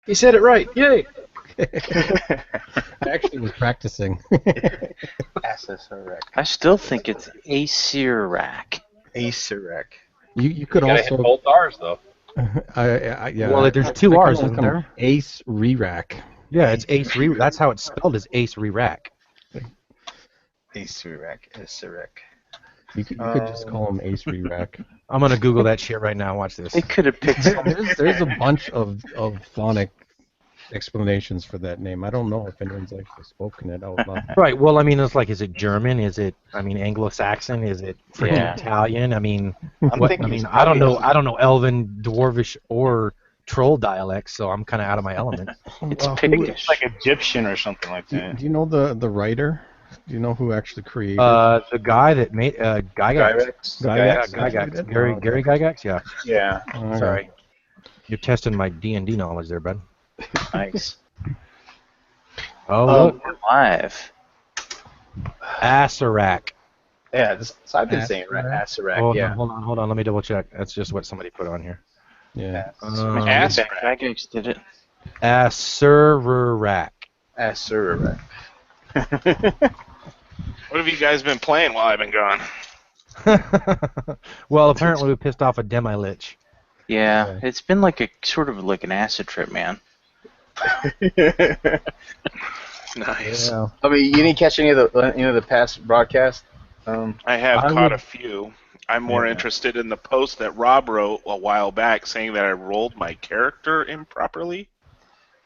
He said it right. Yay! I actually was practicing. Acerec. I still think it's Acerec. Acerec. You could You gotta hit also. both R's though. Yeah. Well, there's two I R's, kinda isn't like 'em there? Ace Re-Rack. Yeah, it's Ace Re. That's how it's spelled. Is Ace Re-Rack. Acerec. Acerec. You could just call him Ace Re-Rack. I'm gonna Google that shit right now. Watch this. They could have picked some. There's a bunch of phonic explanations for that name. I don't know if anyone's actually spoken it out loud. Right. Well, I mean, it's like, is it German? Is it, I mean, Anglo-Saxon? Is it freaking Yeah. Italian? I mean, I'm what? I thinking mean, it's I don't know. probably- I don't know Elven, Dwarvish, or Troll dialects, so I'm kind of out of my element. It's Who- Pictish. It's like Egyptian or something like do that. you know the writer? Do you know who actually created? The guy that made Gygax. Gygax. Yeah, Gygax. Gygax. Gary Gygax. Yeah. Yeah. Okay. Sorry. You're testing my D&D knowledge there, bud. Nice. Oh, Oh, look. we're live. Acerec. Yeah. So I've been saying right. Acerec. Yeah. Hold on. Let me double check. That's just what somebody put on here. Yeah. Acerec. Gygax did it. Acerec. Acerec. What have you guys been playing while I've been gone? Well, apparently we pissed off a demi-lich. Yeah, it's been like a sort of like an acid trip, man. Nice. Yeah. I mean, you didn't catch any of the past broadcasts. I have caught a few. I'm more interested in the post that Rob wrote a while back saying that I rolled my character improperly.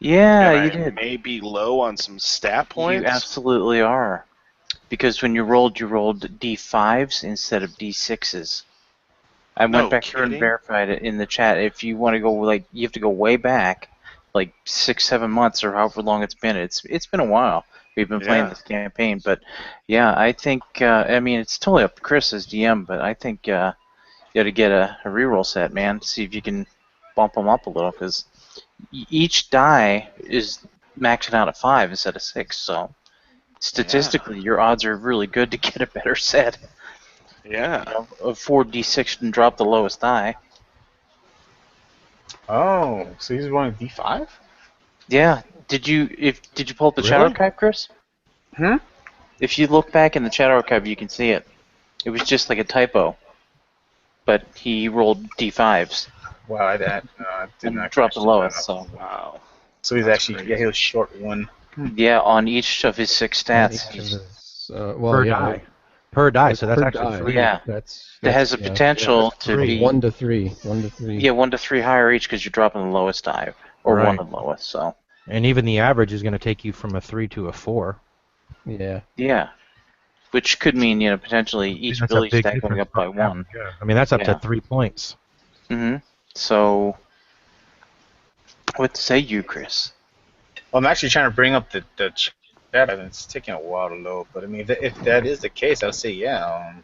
Yeah, and you I did. may be low on some stat points. You absolutely are. Because when you rolled D5s instead of D6s. I No went back through and kidding? verified it in the chat. If you want to go, like, you have to go way back, like 6-7 months or however long it's been. It's been a while. We've been playing Yeah. this campaign, but yeah, I think. I mean, it's totally up to Chris as DM, but I think you got to get a reroll set, man. See if you can bump them up a little, because each die is maxing out at 5 instead of 6. So statistically, your odds are really good to get a better set. Yeah. Of 4d6 and drop the lowest die. Oh, so he's running D5? Yeah. Did you pull up the chat Really? archive, Chris? Hmm? If you look back in the chat archive, you can see it. It was just like a typo, but he rolled d5s Wow, I did and not dropped the catch lowest. that. So Wow. So he's actually he was short one. yeah, on each of his 6 stats, Well, Per yeah. die. Per die, so that's Per actually die. 3. Yeah. That's that has a yeah. potential that's to three. be 1 to 3. 1 to 3. yeah 1 to 3 higher each because you're dropping the lowest die or Right. one of the lowest. So And even the average is going to take you from a 3 to a 4. Yeah. yeah, which could mean potentially each That's a ability big stack going difference up by per 1. average, yeah. I mean, that's up Yeah. to 3 points. So what say you, Chris? Well, I'm actually trying to bring up the chat, and it's taking a while to load. But I mean, if that is the case, I'll say yeah.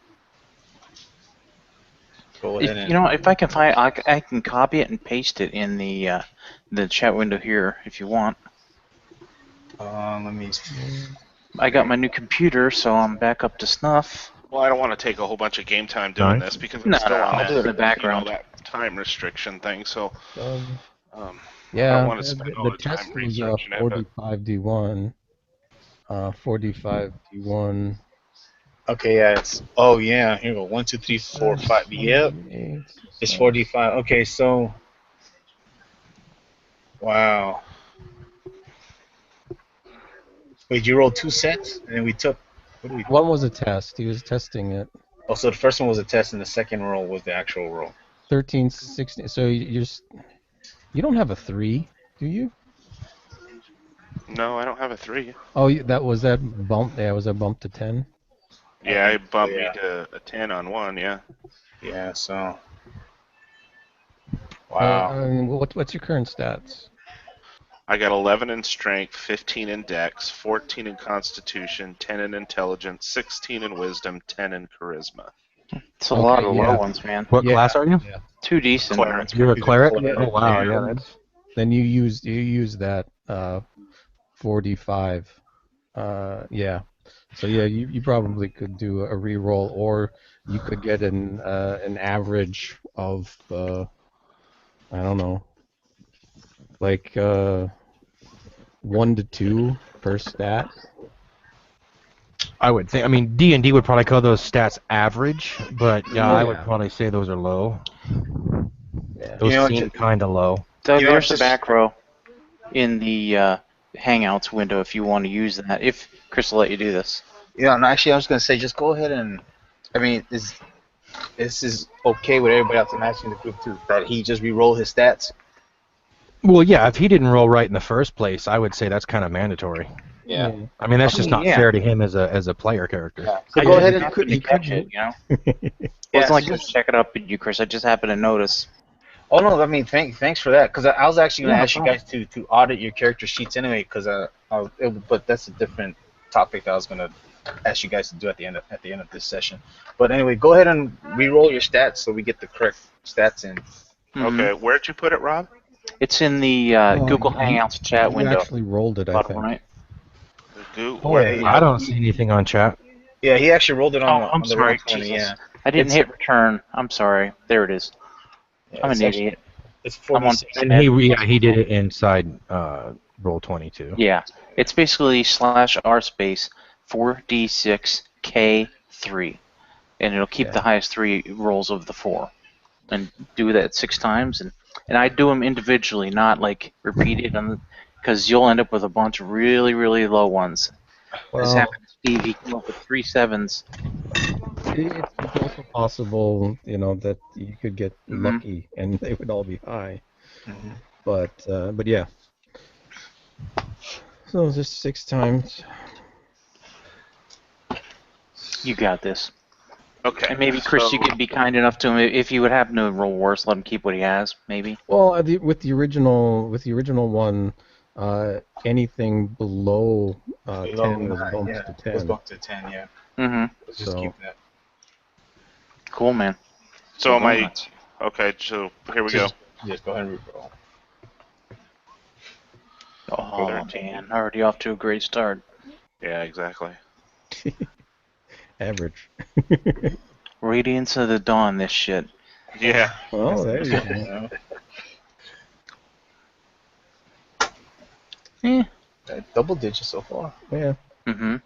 Go ahead and If I can find, I can copy it and paste it in the chat window here if you want. let me. I got my new computer, so I'm back up to snuff. Well, I don't want to take a whole bunch of game time doing Nice. this because I'm No, still no, on I'll that, do it in the background. that time restriction thing. So I Yeah. don't want to spend all The the time test was researching it. 45 D1. 45 D1. Okay, yeah. Oh yeah. Here we go. 1, 2, 3, 4, 5. Yep. It's 45. Okay, so. Wow. Wait, you rolled 2 sets, and then we took. What do we? One was a test. He was testing it. Oh, so the first one was a test, and the second roll was the actual roll. 13, 16. So you don't have a 3, do you? No, I don't have a 3. Oh, that was that bump. Yeah, was that bump to 10? Yeah, it bumped Yeah. me to a 10 on one. Yeah. Yeah. So. Wow. I mean, what's your current stats? I got 11 in strength, 15 in dex, 14 in constitution, 10 in intelligence, 16 in wisdom, 10 in charisma. It's a lot of yeah. low ones, man. What Yeah. class are you? Yeah. 2 decent. Cleric. You're a cleric? Cleric. Oh, wow. Yeah. Yeah, that's... Then you use that 45. Yeah. So yeah, you probably could do a reroll, or you could get an average of I don't know, like 1 to 2 per stat. I would think. I mean, D&D would probably call those stats average, but yeah, I would Yeah. probably say those are low. Yeah. Those You know, seem kind of low. Doug, You know, there's the just- back row in the Hangouts window if you want to use that. If Chris will let you do this. Yeah, no, actually, I was gonna say just go ahead and, I mean, this is okay with everybody else in actually in the group too. That he just re-roll his stats. Well, yeah, if he didn't roll right in the first place, I would say that's kind of mandatory. Yeah. I mean, that's just not Yeah. fair to him as a player character. Yeah. So I go guess ahead he and I could- couldn't catch could- it, you know. Yeah, Wasn't like so- just check it up at you, Chris. I just happened to notice. Oh no, I mean, thanks for that, because I was actually gonna Yeah, no ask you guys to audit your character sheets anyway, because but that's a different topic that I was gonna ask you guys to do at the end of this session. But anyway, go ahead and re-roll your stats so we get the correct stats in. Mhm. Okay, where'd you put it, Rob? It's in the Google you- Hangouts chat You window. actually rolled it, I Bottom think. right. Goo. Oh, where- yeah. I don't see anything on chat. Yeah, he actually rolled it on. Oh, I'm on the sorry, roll 20, Jesus. yeah. I didn't It's- hit return. I'm sorry. There it is. Yeah, I'm it's an actually- idiot. It's I'm on 46. And he did it inside roll 22. Yeah, it's basically /r space 4d6k3, and it'll keep Yeah. the highest 3 rolls of the 4, and do that 6 times, and I do them individually, not like repeated, because you'll end up with a bunch of really really low ones. This Well, happened to Steve. He came up with 3 7s. it's also possible, that you could get Mhm. lucky and they would all be high. Mhm. But yeah. So just 6 times. You got this. Okay. And maybe Chris, so- you could be kind enough to him if he would happen to roll worse, let him keep what he has. Maybe. Well, with the original one, anything below 10 was bumped yeah, to it was 10. bumped to 10. Yeah, Mm-hmm. let's just So- keep that. Cool, man. So am Go I? nuts. Okay, so here we Just- go. Just go ahead and re-roll. Oh 13. man, already off to a great start. Yeah, exactly. Average. Radiance of the Dawn, this shit. Yeah. Well, there you go. Yeah. Eh. Double digits so far. Yeah. Mm-hmm.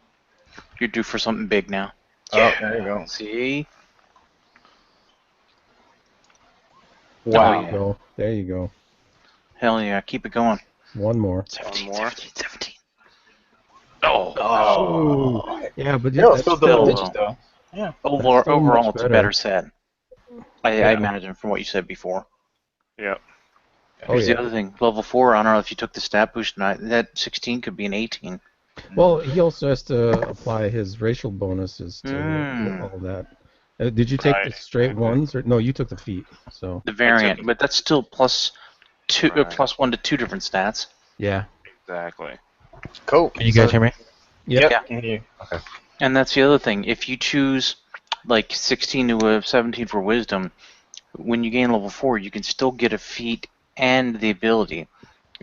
You're due for something big now. Oh, there you go. See? There Oh, you go. There you go. Hell yeah, keep it going. One more. 17, more. 17, 17. Oh. Yeah, but Yeah, that's still still- double digits though. still Overall, much it's a better. better set. I Yeah. imagine from what you said before. Yeah. Oh, Here's yeah. the other thing. Level 4, I don't know if you took the stat boost or not. That 16 could be an 18. Well, he also has to apply his racial bonuses to all that. Did you take the Right. straight ones, or no? You took the feet. So The variant, it. but that's still plus 2, Right. plus 1 to 2 different stats. yeah. Exactly. Cool. Can you guys hear me? Yep. Yeah. Can hear you. And that's the other thing. If you choose like 16 to a 17 for wisdom, when you gain level 4, you can still get a feat and the ability.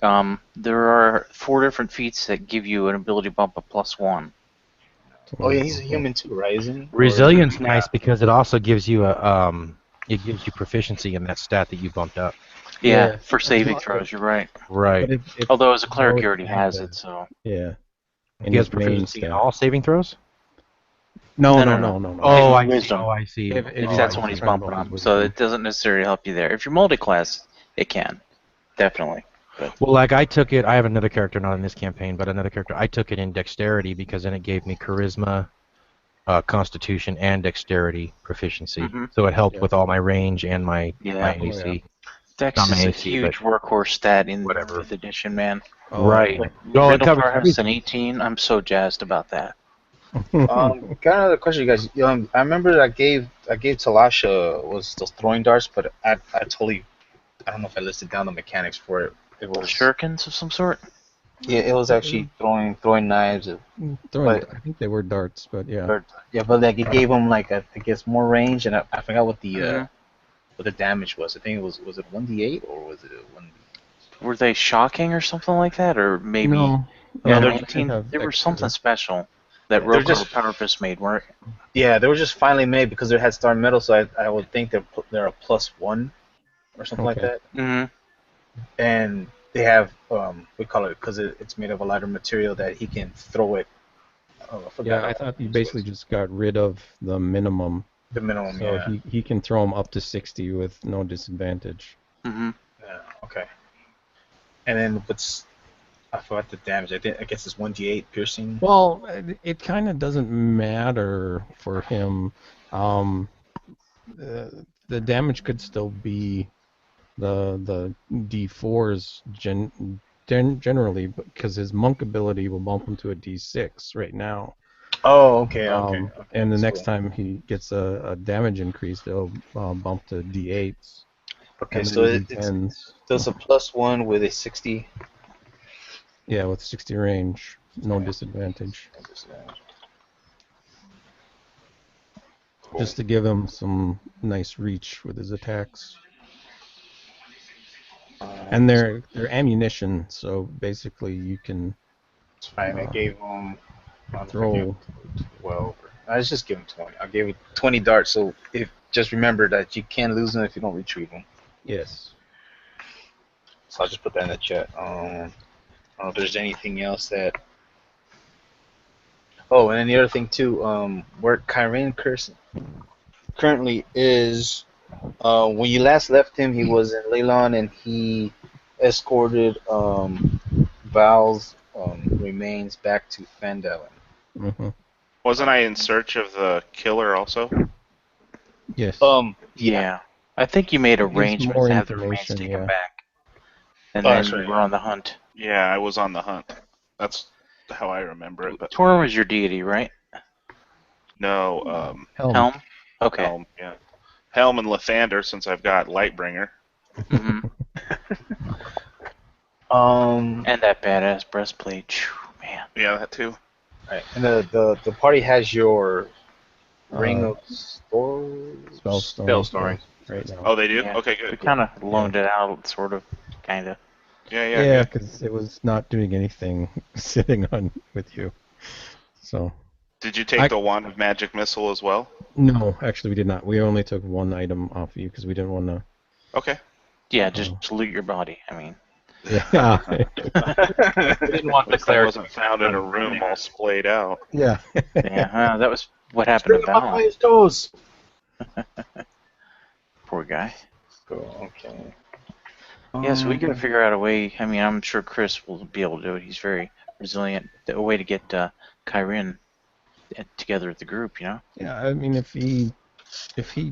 There are 4 different feats that give you an ability bump of +1. Oh yeah, he's a human too, right? Isn't he? Resilience nice because it also gives you it gives you proficiency in that stat that you bumped up. Yeah, Yeah. for saving throws, you're right. Right. But if Although as a cleric, he already already have has that. it, so. yeah. And He has his main proficiency in stat. all saving throws. No, No, no, no, no, no. Oh, His I see. wisdom. Oh, I see. If- If Oh, that's I when he's see. bumping up, so it doesn't necessarily help you there. If you're multi-class, it can. Definitely. Well, like I took it. I have another character, not in this campaign, but another character. I took it in dexterity because then it gave me charisma, constitution, and dexterity proficiency. Mhm. So it helped Yeah. with all my range and my Yeah. AC. Dex Not is my a AC, huge workhorse stat in whatever. 5th edition, man. Oh, Right. Like, No, it covers Riddlefire has everything. an 18. I'm so jazzed about that. Got another question, you guys. I remember I gave Talasha was those throwing darts, but I don't know if I listed down the mechanics for it. It was Shurikens of some sort? yeah, it was actually throwing knives. Throwing, I think they were darts, but yeah. Or- yeah, but like it gave him like I guess more range, and I forgot what the Mhm. what the damage was. I think it was it 1d8 or was it a 1? Were they shocking or something like that? Or maybe No. yeah, they're- 19? have They were extra- something special that Yeah, they're Roku just- Power Fist made, weren't it? Yeah, they were just finally made because they had star metal, so I would think they're a +1 or something like Okay. that. Mm-hmm. And they have we call it because it's made of a lighter material that he can throw it. Oh, I forgot Yeah, how I thought you it basically was. just got rid of the minimum, The minimum, so yeah. he can throw them up to 60 with no disadvantage. Mm-hmm. Yeah, okay. And then what's I forgot the damage. I guess it's 1d8 piercing. Well, it kind of doesn't matter for him. The damage could still be the D4s generally, because his monk ability will bump him to a D6 right now. Oh, okay. And the next So time he gets a damage increase, it'll bump to D8s okay, and so then it's D10s. so it's a +1 with a 60. Yeah, with 60 range, no disadvantage. Cool. Just to give him some nice reach with his attacks. And they're ammunition, so basically you can It's fine. I gave him. I don't know if I gave throw. him 12. I was just giving 20. I gave it 20 darts. So if just remember that you can't lose them if you don't retrieve them. Yes. So I'll just put that in the chat. I don't know if there's anything else that. Oh, and then the other thing too. Where Kyrian currently is. When you last left him, he was in Leylon and he escorted Val's remains back to Fandalen. hmm Wasn't I in search of the killer also? Yes. Yeah. I think you made It gives arrangements more to have the remains information, taken yeah. back. And Oh, then that's you right. were on the hunt. Yeah, I was on the hunt. That's how I remember it. But Tor was your deity, right? no, Helm. Helm? Okay. Helm. Yeah, Helm and Lathander, since I've got Lightbringer. hmm And that badass breastplate. Phew, man. Yeah, that too. Right. And the party has your ring Uh, of Spell storing. spell storing. Right now. Oh, they do? Yeah. Okay, We good. kind of loaned it out, sort of, kind of. Yeah, Yeah, good. because it was not doing anything sitting on with you. So. Did you take the wand of magic missile as well? No, actually we did not. We only took one item off of you because we didn't want to. Okay. Yeah, just loot your body. I mean, Yeah. we didn't want the At least I clear. wasn't found in a room all splayed out. Yeah. Yeah, that was what happened to Val. his toes. Poor guy. Cool. Okay. Yeah, so we got to figure out a way. I mean, I'm sure Chris will be able to do it. He's very resilient. A way to get Kyrian together with the group, you know? Yeah, I mean, if he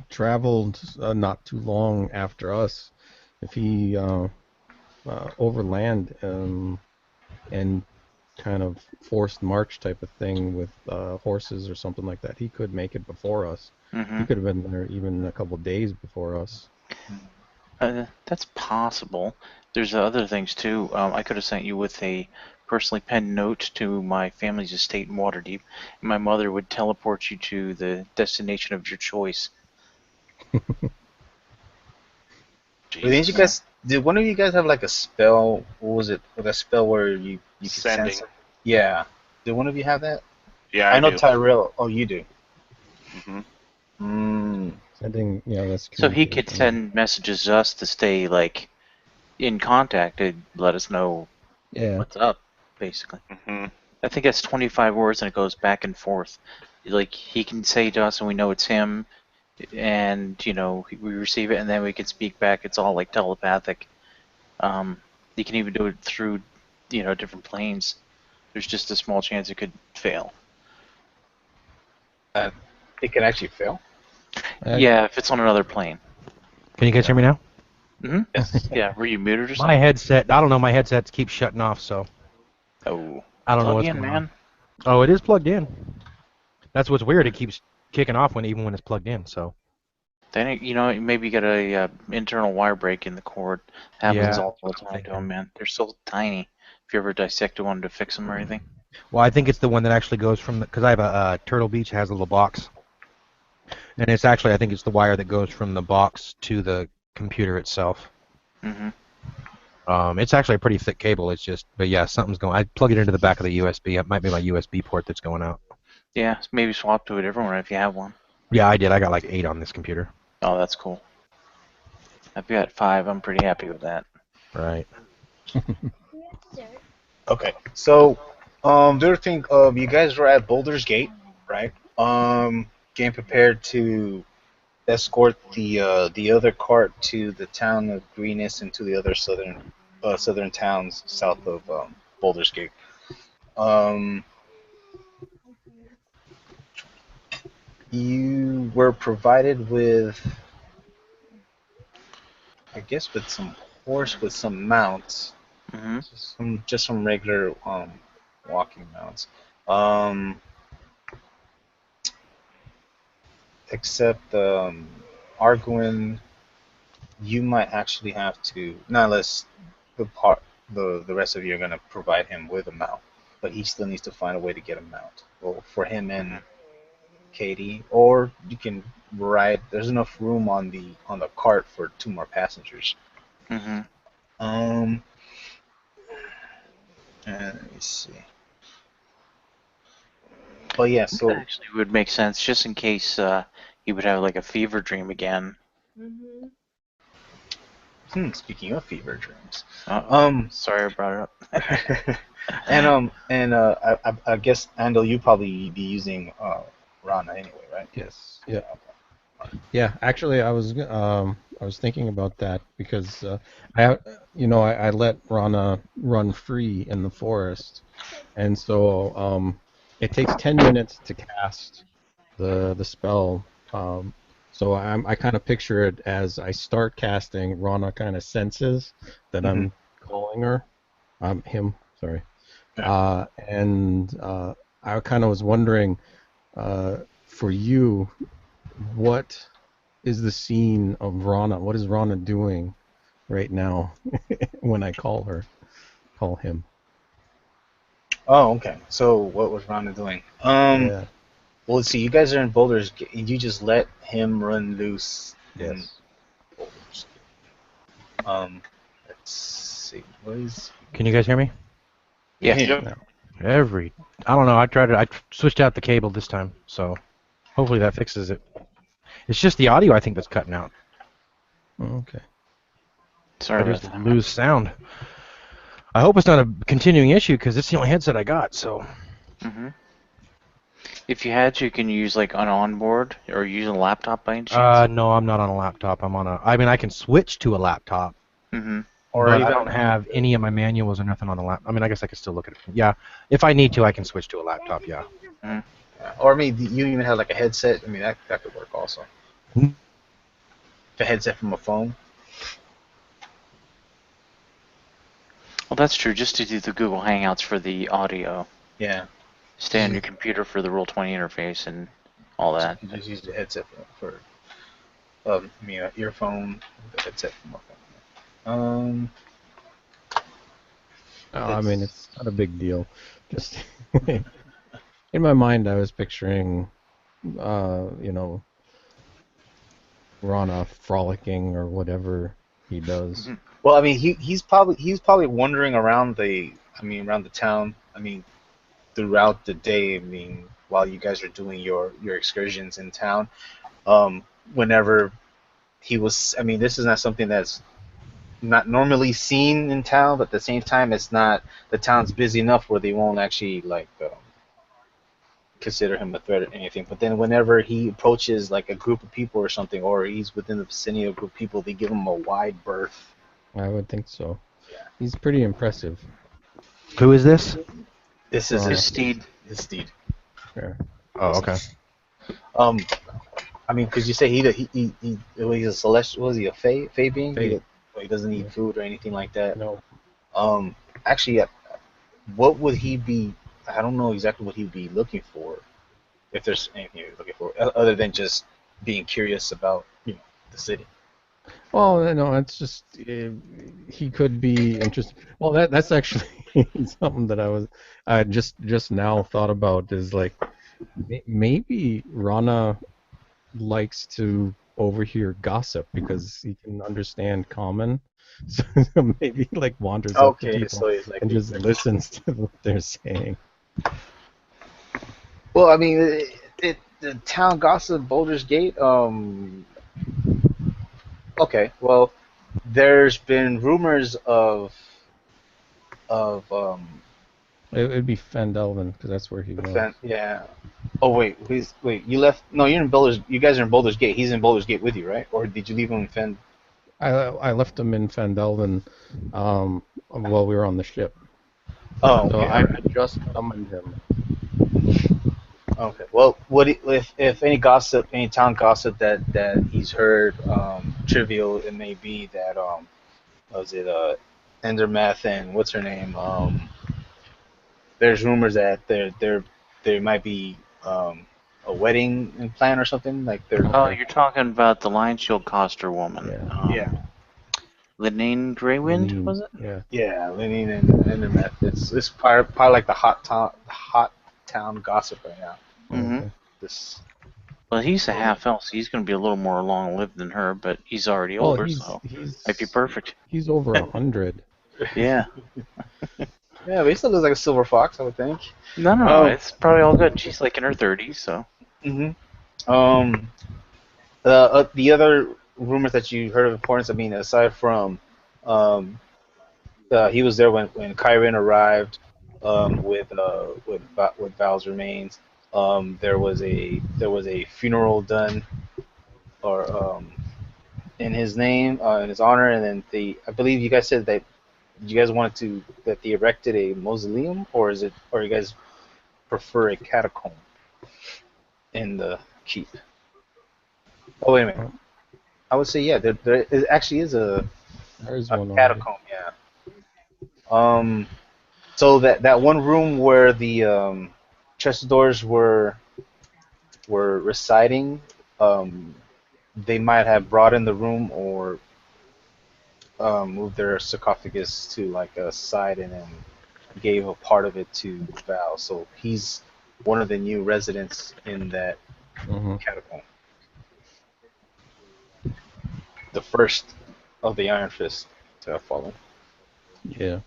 traveled not too long after us, if he overland and kind of forced march type of thing with horses or something like that, he could make it before us. Mm-hmm. He could have been there even a couple days before us. That's possible. There's other things too. I could have sent you with a personally penned note to my family's estate in Waterdeep, and my mother would teleport you to the destination of your choice. Didn't you guys? Did one of you guys have like a spell? What was it? With a spell where you could Sending. send? Yeah. Did one of you have that? Yeah, I know do. Tyrell. Oh, you do. hmm Mm. Sending, that's So he could communication. send messages to us to stay like in contact to let us know Yeah. what's up, basically. hmm I think that's 25 words and it goes back and forth. Like he can say to us and we know it's him, and we receive it and then we can speak back. It's all like telepathic. You can even do it through different planes. There's just a small chance it could fail. It can actually fail. Yeah, if it's on another plane. Can you guys hear me now? Mm-hmm. Yeah, were you muted or My something? headset, I don't know, my headset keeps shutting off, so Oh, I don't know plug what's in, going man. on. Oh, it is plugged in. That's what's weird. It keeps kicking off even when it's plugged in. So Then maybe you got a internal wire break in the cord. Happens Yeah, all the that's what I'm time to them, thinking. man. They're so tiny. If you ever dissected one to fix them or anything. well, I think it's the one that actually goes from because I have a Turtle Beach has a little box, and it's actually I think it's the wire that goes from the box to the computer itself. Mm-hmm. It's actually a pretty thick cable. It's just, but yeah, something's going. I plug it into the back of the USB. It might be my USB port that's going out. Yeah, maybe swap to a different one if you have one. Yeah, I did. I got like 8 on this computer. Oh, that's cool. I've got 5. I'm pretty happy with that. Right. Okay, so the other thing, you guys were at Boulder's Gate, right? Getting prepared to escort the other cart to the town of Greenest and to the other southern towns south of Boulder's Gate. Um, you were provided with, I guess, with some horse with some mounts, Mm-hmm. just some regular walking mounts. Um, except Arguin, you might actually have to, not unless the rest of you are gonna provide him with a mount, but he still needs to find a way to get a mount. Well, for him and Katie, or you can ride. There's enough room on the cart for 2 more passengers. Mm-hmm. Um, let me see. But yeah, That so actually would make sense, just in case he would have like a fever dream again. speaking of fever dreams, Uh-oh. Sorry I brought it up. I guess Andel, you probably be using Rana anyway, right? Yes. Yeah. Yeah. Actually, I was thinking about that because I let Rana run free in the forest, and so it takes 10 minutes to cast the spell. So I kind of picture it as I start casting, Rana kind of senses that Hmm. I'm calling her, him. Sorry. Yeah. And I kind of was wondering, for you, what is the scene of Rana? What is Rana doing right now when I call him? Oh, okay. So what was Rana doing? Yeah. Well, let's see. You guys are in Boulders. You just let him run loose in Yes. Boulders. Let's see. What is? Can you guys hear me? Yeah. Yes. Yep. No. I don't know. I switched out the cable this time, so hopefully that fixes it. It's just the audio I think that's cutting out. Okay. Sorry I about just that. lose sound. I hope it's not a continuing issue because it's the only headset I got. So Mm-hmm. If you had to, can you use like an onboard or use a laptop by any chance? no, I'm not on a laptop. I'm on a. I mean, I can switch to a laptop, Mm-hmm. Or but I even don't have any of my manuals or nothing on the lap. I mean, I guess I could still look at it. Yeah, if I need to, I can switch to a laptop. Yeah. Mm-hmm. or I mean, you even have like a headset. I mean, that could work also. The headset from a phone. Well, that's true. Just to do the Google Hangouts for the audio. Yeah. Stay on your computer for the Roll20 interface and all So that. you just use the headset for I mean, an earphone, the headset from a phone. I mean, It's it's not a big deal. Just in my mind, I was picturing, you know, Rana frolicking or whatever he does. Mm-hmm. well, I mean, he's probably wandering around around the town. I mean, throughout the day. I mean, while you guys are doing your excursions in town. Um, whenever he was, I mean, this is not something that's not normally seen in town, but at the same time, it's not the town's busy enough where they won't actually like consider him a threat or anything. But then whenever he approaches like a group of people or something, or he's within the vicinity of a group of people, they give him a wide berth. I would think so. Yeah. He's pretty impressive. Who is this? This is Rana. His steed. his steed. Sure. Oh, okay. Um, I mean, because you say he's a celestial. Was he a fey being? Faye. He doesn't Yeah. eat food or anything like that. No. Um, actually, what would he be? I don't know exactly what he'd be looking for, if there's anything he's looking for, other than just being curious about the city. Well, no, it's just he could be interested. Well, that's actually something that I just now thought about is like maybe Rana likes to overhear gossip because he can understand common. So maybe he like wanders up to Okay, so people he's like, and just listens to what they're saying. well, I mean, the town gossip, Boulder's Gate. Okay, well, there's been rumors of of It'd be Fendelvin because that's where he was. yeah. Oh wait, wait. You left? No, you're in Boulders. You guys are in Boulders Gate. He's in Boulders Gate with you, right? Or did you leave him in Fen? I left him in Fendelvin while we were on the ship. Oh, So okay. I just summoned him. Okay. Well, what if any gossip, any town gossip that he's heard, trivial, it may be that was it Endermeth and what's her name? There's rumors that there might be a wedding in plan or something like they're. Oh, you're talking about the Lion Shield Coster woman. Yeah. Yeah. Linnane Greywind, was it? Yeah. Yeah, Lenine and Endermeth. It's probably like the hot town gossip right now. Mm-hmm. Okay. This. Well, he's a half elf, so he's going to be a little more long-lived than her, but he's already Well, older, he's so he's might be perfect. he's over 100. Yeah. Yeah, but he still looks like a silver fox, I would think. No, it's probably all good. She's like in her 30s, so. The other rumors that you heard of importance, I mean, aside from, he was there when Kyron arrived, with Val's remains. There was a funeral done, or in his name, in his honor, and then I believe you guys said that you guys wanted that they erected a mausoleum, or you guys prefer a catacomb in the keep? Oh wait a minute. I would say yeah. There it actually is a There's one catacomb. Yeah. So that one room where the Chestadors were residing, they might have brought in the room or moved their sarcophagus to like a side and then gave a part of it to Val. So he's one of the new residents in that catacomb. The first of the Iron Fist to have fallen. Yeah.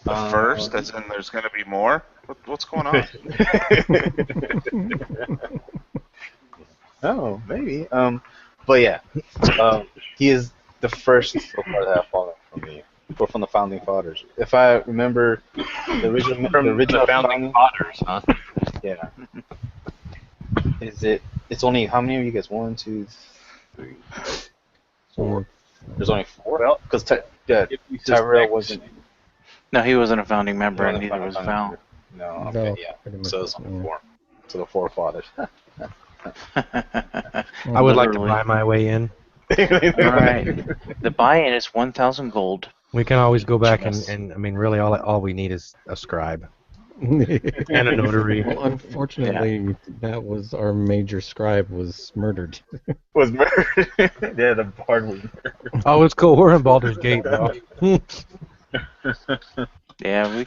The first? That's and there's going to be more? What's going on? Oh, maybe. But yeah, he is the first so far to have fallen from the founding fathers. If I remember, the original founding fathers, huh? Yeah. It's only how many of you guys? 1, 2, 3, 4. There's only 4. Well, because Tyrell wasn't. No, he wasn't a founding member, and neither was Val. No, okay, Val, yeah. pretty much, So it's only yeah. 4. So the forefathers. I would like to buy my way in. Alright. The buy-in is 1,000 gold. We can always go back Yes. and I mean, really, all we need is a scribe and a notary. Well, unfortunately, that was our major scribe was murdered. Was murdered. Yeah, the bard was murdered. Oh, it's cool. We're in Baldur's Gate, bro. Yeah,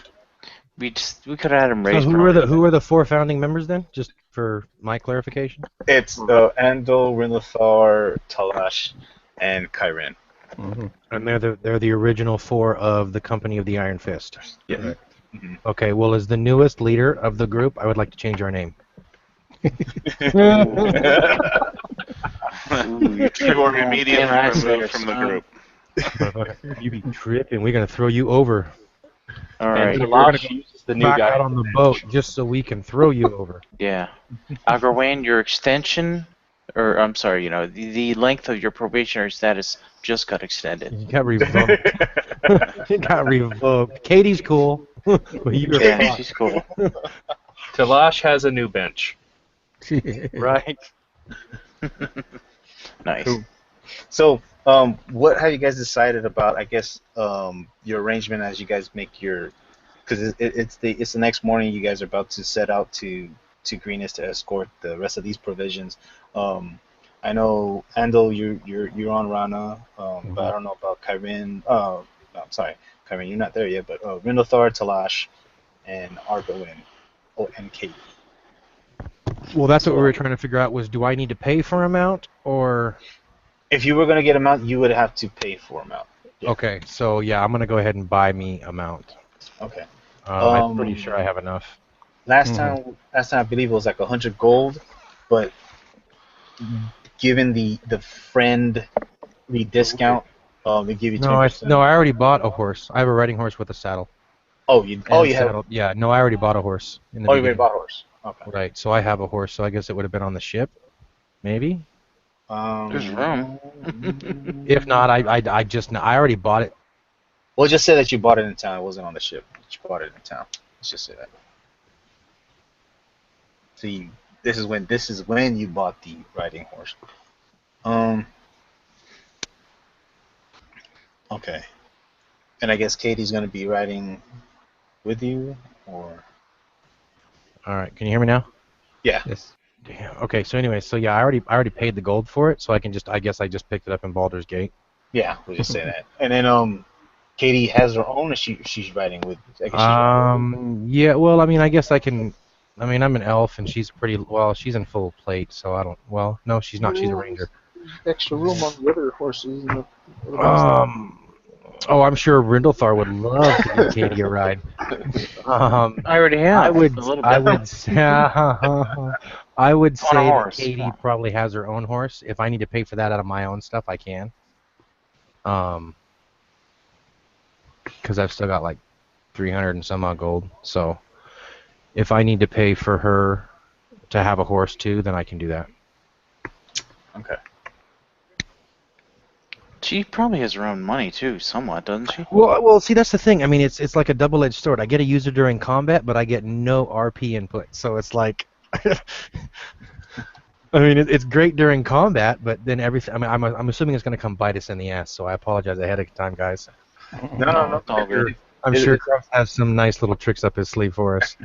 we could have had him So raised. who are the 4 founding members then? Just for my clarification. It's Andal, Rinlothar, Talash, and Kyren. And they're the original 4 of the Company of the Iron Fist. Yes. Okay. Well, as the newest leader of the group, I would like to change our name. You are immediately removed from the group. You be tripping. We're gonna throw you over. Alright. Talash is the new Back guy. out on the boat just so we can throw you over. Yeah. Agarwane, your extension, or I'm sorry, the length of your probationary status just got extended. You got revoked. You got revoked. Katie's cool. But you're Yeah, fucked. she's cool. Talash has a new bench. Right. Nice. Cool. So, what have you guys decided about? I guess your arrangement as you guys make your, because it's the next morning. You guys are about to set out to Greenest to escort the rest of these provisions. I know Andal, you're on Rana, but I don't know about Kyrin. No, I'm sorry, Kyrin, you're not there yet. But Rinlothar, Talash, and Argo and Kate. Well, that's what we were trying to figure out was, do I need to pay for a mount or? If you were gonna get a mount, you would have to pay for a mount. Yeah. Okay, so yeah, I'm gonna go ahead and buy me a mount. Okay. I'm pretty sure I have enough. Last time I believe it was like 100 gold, but given the friendly discount, they give you 20%. No, I already bought a horse. I have a riding horse with a saddle. You and have saddled. Yeah, no, I already bought a horse in the you already beginning. bought a horse. Okay. Right, so I have a horse, so I guess it would have been on the ship, maybe. There's room. If not, I already bought it. We'll just say that you bought it in town. It wasn't on the ship. You bought it in town. Let's just say that. So this is when you bought the riding horse. Okay. And I guess Katie's gonna be riding with you, or All right, can you hear me now? yeah. Yes. Damn. Okay, so anyway, so yeah, I already paid the gold for it, so I guess I just picked it up in Baldur's Gate. Yeah, we'll just say that. And then Katie has her own, or she's riding with. I guess she's riding. Yeah, well, I mean, I guess I can. I mean, I'm an elf, and she's pretty. Well, she's in full plate, so I don't. Well, no, she's not. She's a ranger. Extra room on the other horses. Oh, I'm sure Rindlethar would love to give Katie a ride. I already have. I would. a little I bit. would. I would say that horse, Katie come on. probably has her own horse. If I need to pay for that out of my own stuff, I can. Because I've still got like 300 and some odd gold. So if I need to pay for her to have a horse too, then I can do that. Okay. She probably has her own money too, somewhat, doesn't she? Well, see, that's the thing. I mean, it's like a double-edged sword. I get to use her during combat, but I get no RP input. So it's like, I mean, it's great during combat, but then everything. I mean, I'm assuming it's going to come bite us in the ass. So I apologize ahead of time, guys. No. It's all good. I'm sure Kraft has some nice little tricks up his sleeve for us.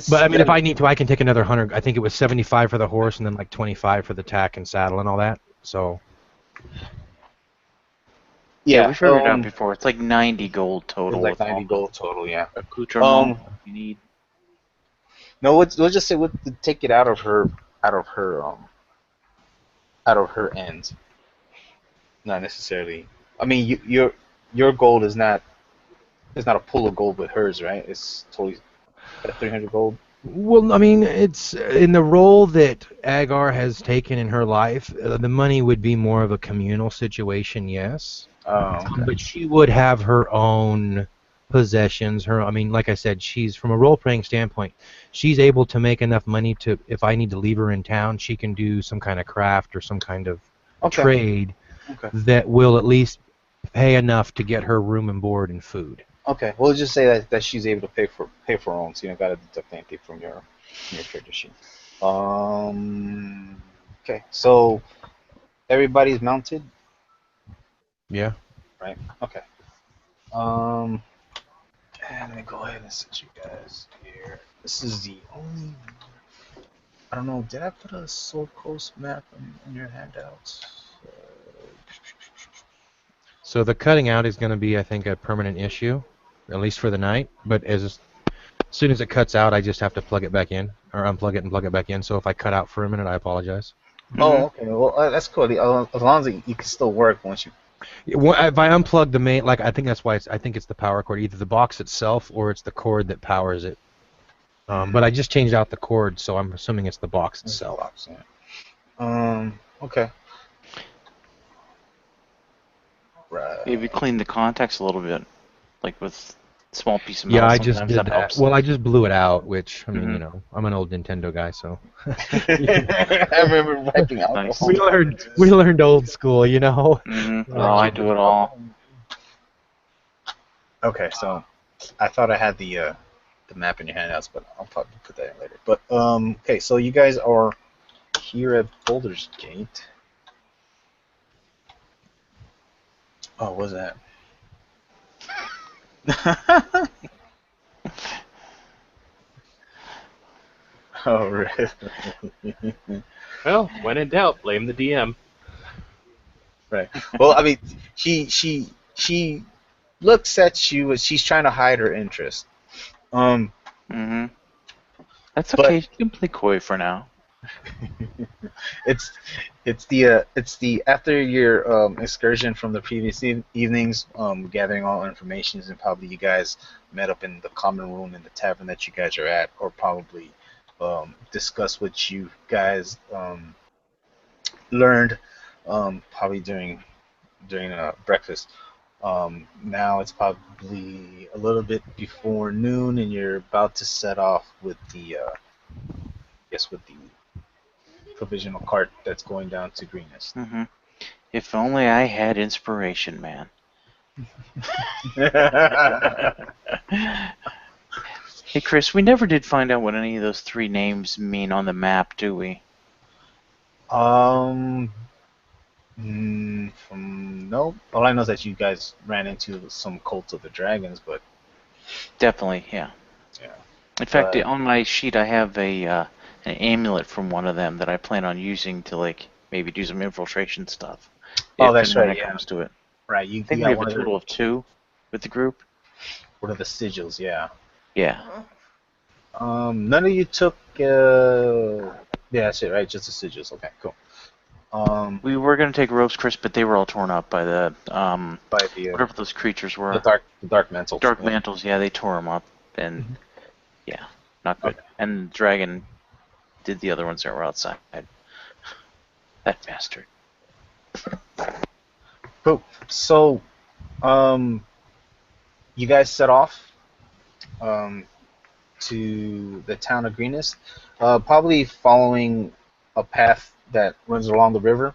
But I mean, if I need to, I can take another 100. I think it was 75 for the horse, and then like 25 for the tack and saddle and all that. So Yeah, we figured it out before. It's like 90 gold It's total. like with 90 all gold total, yeah. the accoutrement you need. No, we'll just say we'll take it out of her end. Not necessarily. I mean, your gold is not. It's not a pool of gold with hers, right? It's totally at 300 gold. well, I mean, it's in the role that Agar has taken in her life. The money would be more of a communal situation, yes. Okay. But she would have her own possessions. I mean, like I said, she's from a role-playing standpoint. She's able to make enough money to, if I need to leave her in town, she can do some kind of craft or some kind of trade that will at least pay enough to get her room and board and food. Okay. We'll just say that she's able to pay for her own, so you don't gotta deduct anything from your character sheet. Okay. So everybody's mounted, Yeah. right? Okay. And let me go ahead and set you guys here. This is the only. I don't know. Did I put a Sword Coast map in your handouts? So the cutting out is going to be, I think, a permanent issue, at least for the night. But as soon as it cuts out, I just have to plug it back in, or unplug it and plug it back in. So if I cut out for a minute, I apologize. Oh, okay. Well, that's cool. As long as you can still work once you. If I unplug the main, like I think that's why I think it's the power cord, either the box itself or it's the cord that powers it. But I just changed out the cord, so I'm assuming it's the box itself. Okay. Right. Maybe clean the contacts a little bit, like with a small piece of Yeah, metal. I just Sometimes did that that. helps. Well, I just blew it out, which I mean, you know, I'm an old Nintendo guy, so I remember wiping alcohol. Nice. we learned old school, you know. Mm-hmm. Oh, I do it all. Okay, so I thought I had the map in your handouts, but I'll probably put that in later. But okay, so you guys are here at Baldur's Gate. Oh, what's that? Oh, right. Well, when in doubt, blame the DM. Right. Well, I mean, she looks at you as she's trying to hide her interest. Mm-hmm. That's okay. You can play coy for now. It's the after your excursion from the previous evenings, gathering all information, and probably you guys met up in the common room in the tavern that you guys are at, or probably discuss what you guys learned probably during breakfast. Now it's probably a little bit before noon, and you're about to set off with the, with the provisional cart that's going down to Greenest. Mm-hmm. If only I had inspiration, man. Hey, Chris, we never did find out what any of those 3 names mean on the map, do we? From nope. All I know is that you guys ran into some cult of the dragons, but Definitely, yeah. yeah. In fact, But on my sheet, I have an amulet from one of them that I plan on using to like maybe do some infiltration stuff, oh, if that's and when right. it Yeah, comes to it. right. I You think we got have a total of 2 with the group. one of the sigils. Yeah. Yeah. None of you took. Yeah, that's it, right? Just the sigils. Okay, cool. We were gonna take ropes, Chris, but they were all torn up by the By the whatever those creatures were. dark mantles. Dark Yeah. mantles, yeah, they tore them up, and Mhm. yeah, not good. Okay. And the dragon did the other ones that were outside. That bastard. Cool. So, um, you guys set off um to the town of Greenest, probably following a path that runs along the river.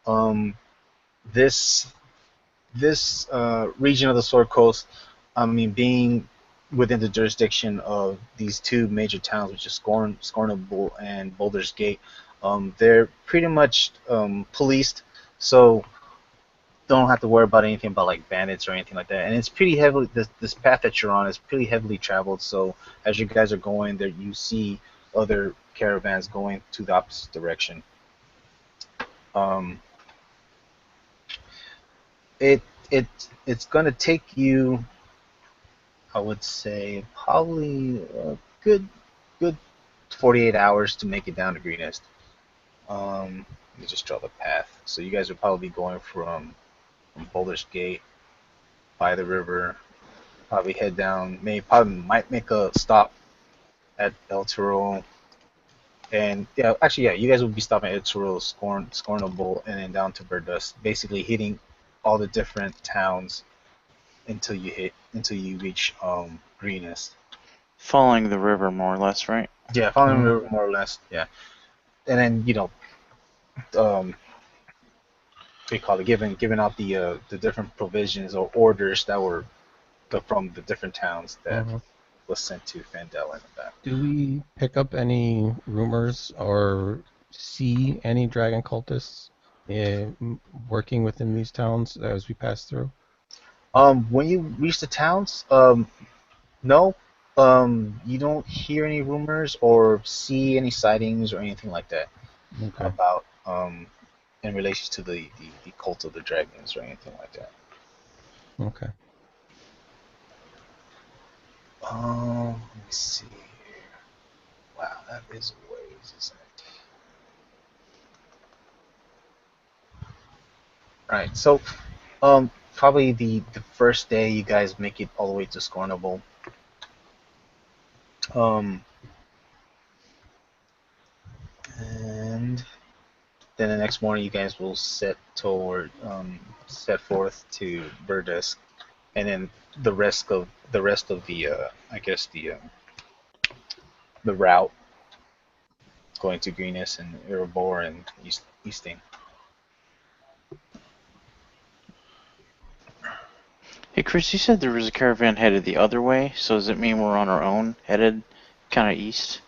Um, this region of the Sword Coast, I mean, being within the jurisdiction of these 2 major towns, which is Scornable and Boulder's Gate, they're pretty much policed, so don't have to worry about anything about like bandits or anything like that. And it's pretty heavily this path that you're on is pretty heavily traveled. So as you guys are going there, you see other caravans going to the opposite direction. Um, it it it's gonna take you, I would say, probably a good 48 hours to make it down to Greenest. Let me just draw the path. So you guys are probably going from Boulder's Gate by the river, probably head down, probably might make a stop at El Toro. And yeah, actually, yeah, you guys will be stopping at El Toro, Scornable, and then down to Verdus, basically hitting all the different towns until you reach Greenest. Following the river, more or less, right? Yeah, following the river more or less. Yeah, and then um, what do you call it? Giving out the different provisions or orders that were from the different towns that Mhm. was sent to Fandel and that. Do we pick up any rumors or see any dragon cultists working within these towns as we pass through? When you reach the towns, no, you don't hear any rumors or see any sightings or anything like that Okay. about in relation to the cult of the dragons or anything like that. Okay. Let me see here. Wow, that is a ways, isn't it? Right. So, probably the first day you guys make it all the way to Scornable. Um, and then the next morning you guys will set forth to Burdesk, and then the rest of the I guess the route going to Greenest and Erebor and Easting. Hey, Chris, you said there was a caravan headed the other way, so does it mean we're on our own, headed kind of east?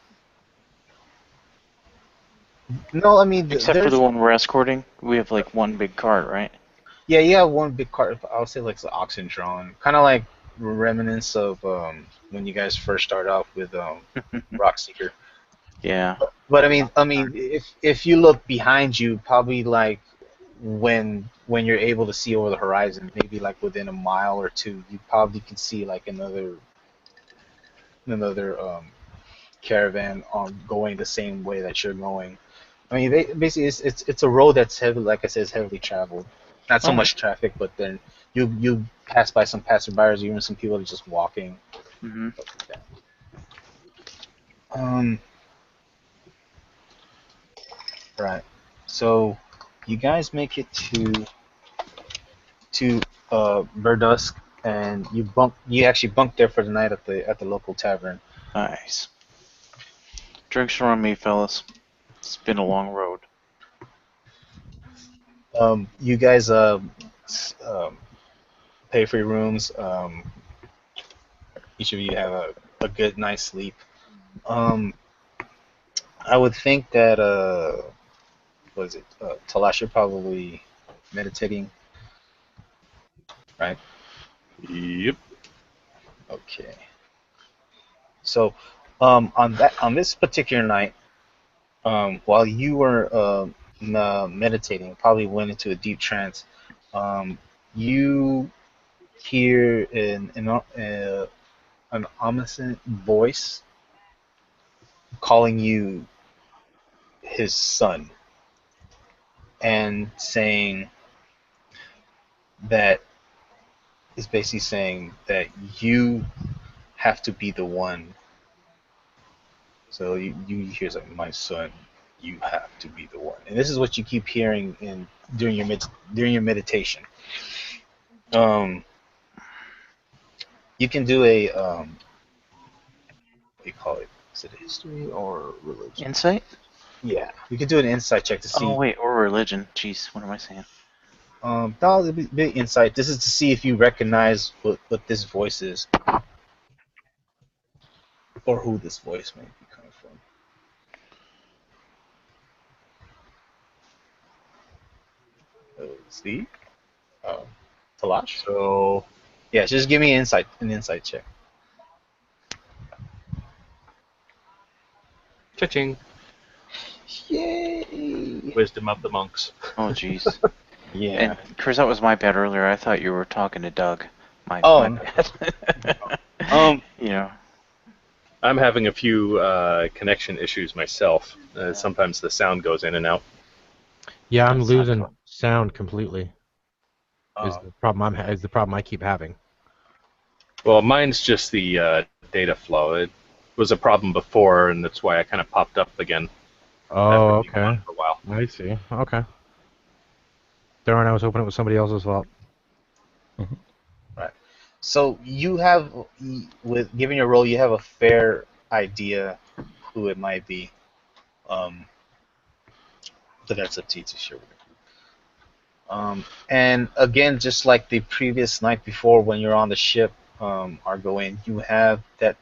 No, I mean Except for the one we're escorting? We have like one big cart, right? yeah, you have one big cart. I would say like the oxen drawn, kind of like remnants of when you guys first start off with Rockseeker. Yeah. But I mean, if you look behind you, probably like when you're able to see over the horizon, maybe like within a mile or two, you probably can see like another caravan going the same way that you're going. I mean, basically, it's a road that's heavy, like I said, is heavily traveled. Not so Oh. much traffic, but then you pass by some passerbyers, even some people that are just walking. Mm-hmm. Stuff like that. Um, right. So you guys make it to to Burdusk, and you actually bunked there for the night at the local tavern. Nice. Drinks are on me, fellas. It's been a long road. You guys pay for your rooms. Each of you have a good night's sleep. I would think that was it Talash, you're probably meditating, right? Yep. Okay. So, on this particular night, while you were meditating, probably went into a deep trance, you hear an omniscient voice calling you his son and saying that is basically saying that you have to be the one. So you hear it's like, my son, you have to be the one, and this is what you keep hearing during your meditation. You can do a what do you call it? Is it history or religion? Insight? Yeah, you can do an insight check to see. Oh, wait, or religion. Jeez, what am I saying? That'll be insight. This is to see if you recognize what this voice is, or who this voice may be coming from. See, Talash. So, Yeah, just give me an insight check. cha-ching. Yay! Wisdom of the monks. Oh, jeez. Yeah. And, Chris, that was my bad earlier. I thought you were talking to Doug. My Oh. bad. You know. I'm having a few connection issues myself. Sometimes the sound goes in and out. Yeah, I'm That's not losing cool. sound completely. Is the problem is the problem I keep having. Well, mine's just the data flow. It was a problem before, and that's why I kind of popped up again. Oh, after being okay. on for a while. I see. Okay. Darn, I was hoping it was somebody else's fault. Right. So you have, with given your role, you have a fair idea who it might be. But that's up to you to share with you. And again, just like the previous night before, when you're on the ship, Argoin, you have that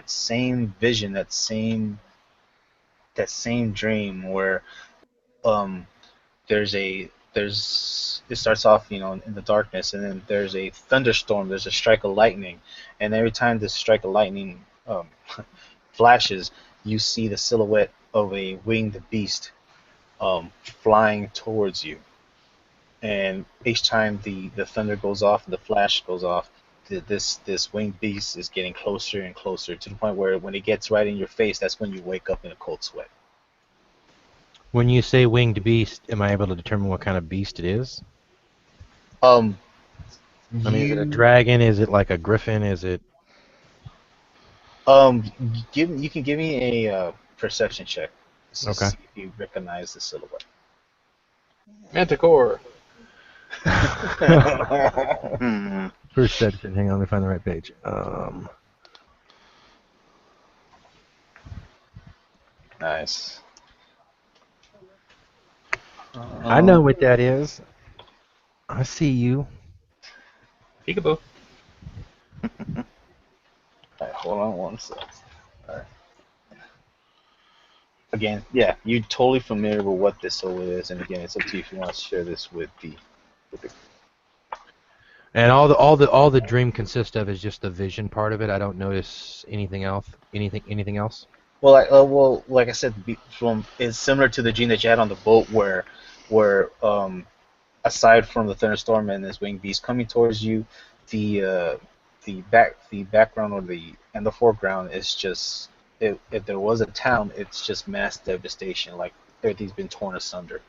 same vision, that same dream where there's it starts off, in the darkness, and then there's a thunderstorm, there's a strike of lightning, and every time this strike of lightning flashes, you see the silhouette of a winged beast flying towards you. And each time the thunder goes off and the flash goes off, this winged beast is getting closer and closer, to the point where when it gets right in your face, that's when you wake up in a cold sweat. When you say winged beast, am I able to determine what kind of beast it is? I I mean, is it a dragon? Is it like a griffin? Is it? You can give me a perception check to Okay. see if you recognize the silhouette. Manticore. Perception. Hang on, let me find the right page. Nice. I know what that is. I see you. Peekaboo. Alright, hold on one second. Alright. Again, yeah, you're totally familiar with what this silhouette is, and again, it's up to you if you want to share this with the. And all the dream consists of is just the vision part of it. I don't notice anything else. Anything else? Well, like I said, it's similar to the dream that you had on the boat, where aside from the thunderstorm and this winged beast coming towards you, the background and the foreground is just, if there was a town, it's just mass devastation, like everything's been torn asunder.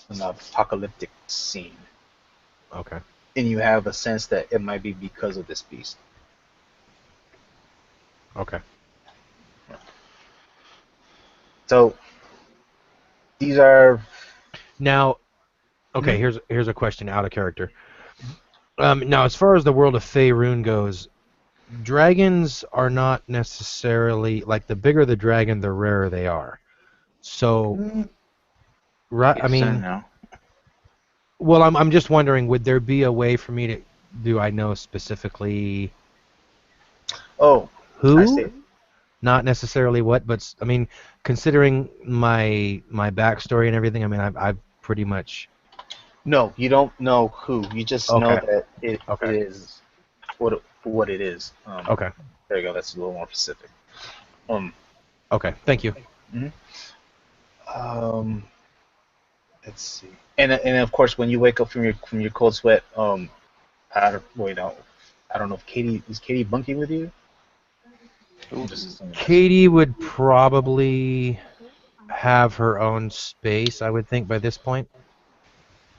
An apocalyptic scene. Okay. And you have a sense that it might be because of this beast. Okay. So these are Now, Okay, here's a question out of character. Now, as far as the world of Faerun goes, dragons are not necessarily like the bigger the dragon, the rarer they are. So, right? I Yes and mean, no. well, I'm just wondering, would there be a way for me to do I know specifically Oh, I see. who? Not necessarily what, but I mean, considering my backstory and everything, I mean, I've pretty much. No, you don't know who. You just know Okay. that it Okay. is what it is. Okay. There you go. That's a little more specific. Um, Okay. Thank you. um, let's see. And of course, when you wake up from your cold sweat, I don't wait. I don't know if Katie is Katie bunking with you. I'm just assuming that's- Katie would probably have her own space, I would think, by this point.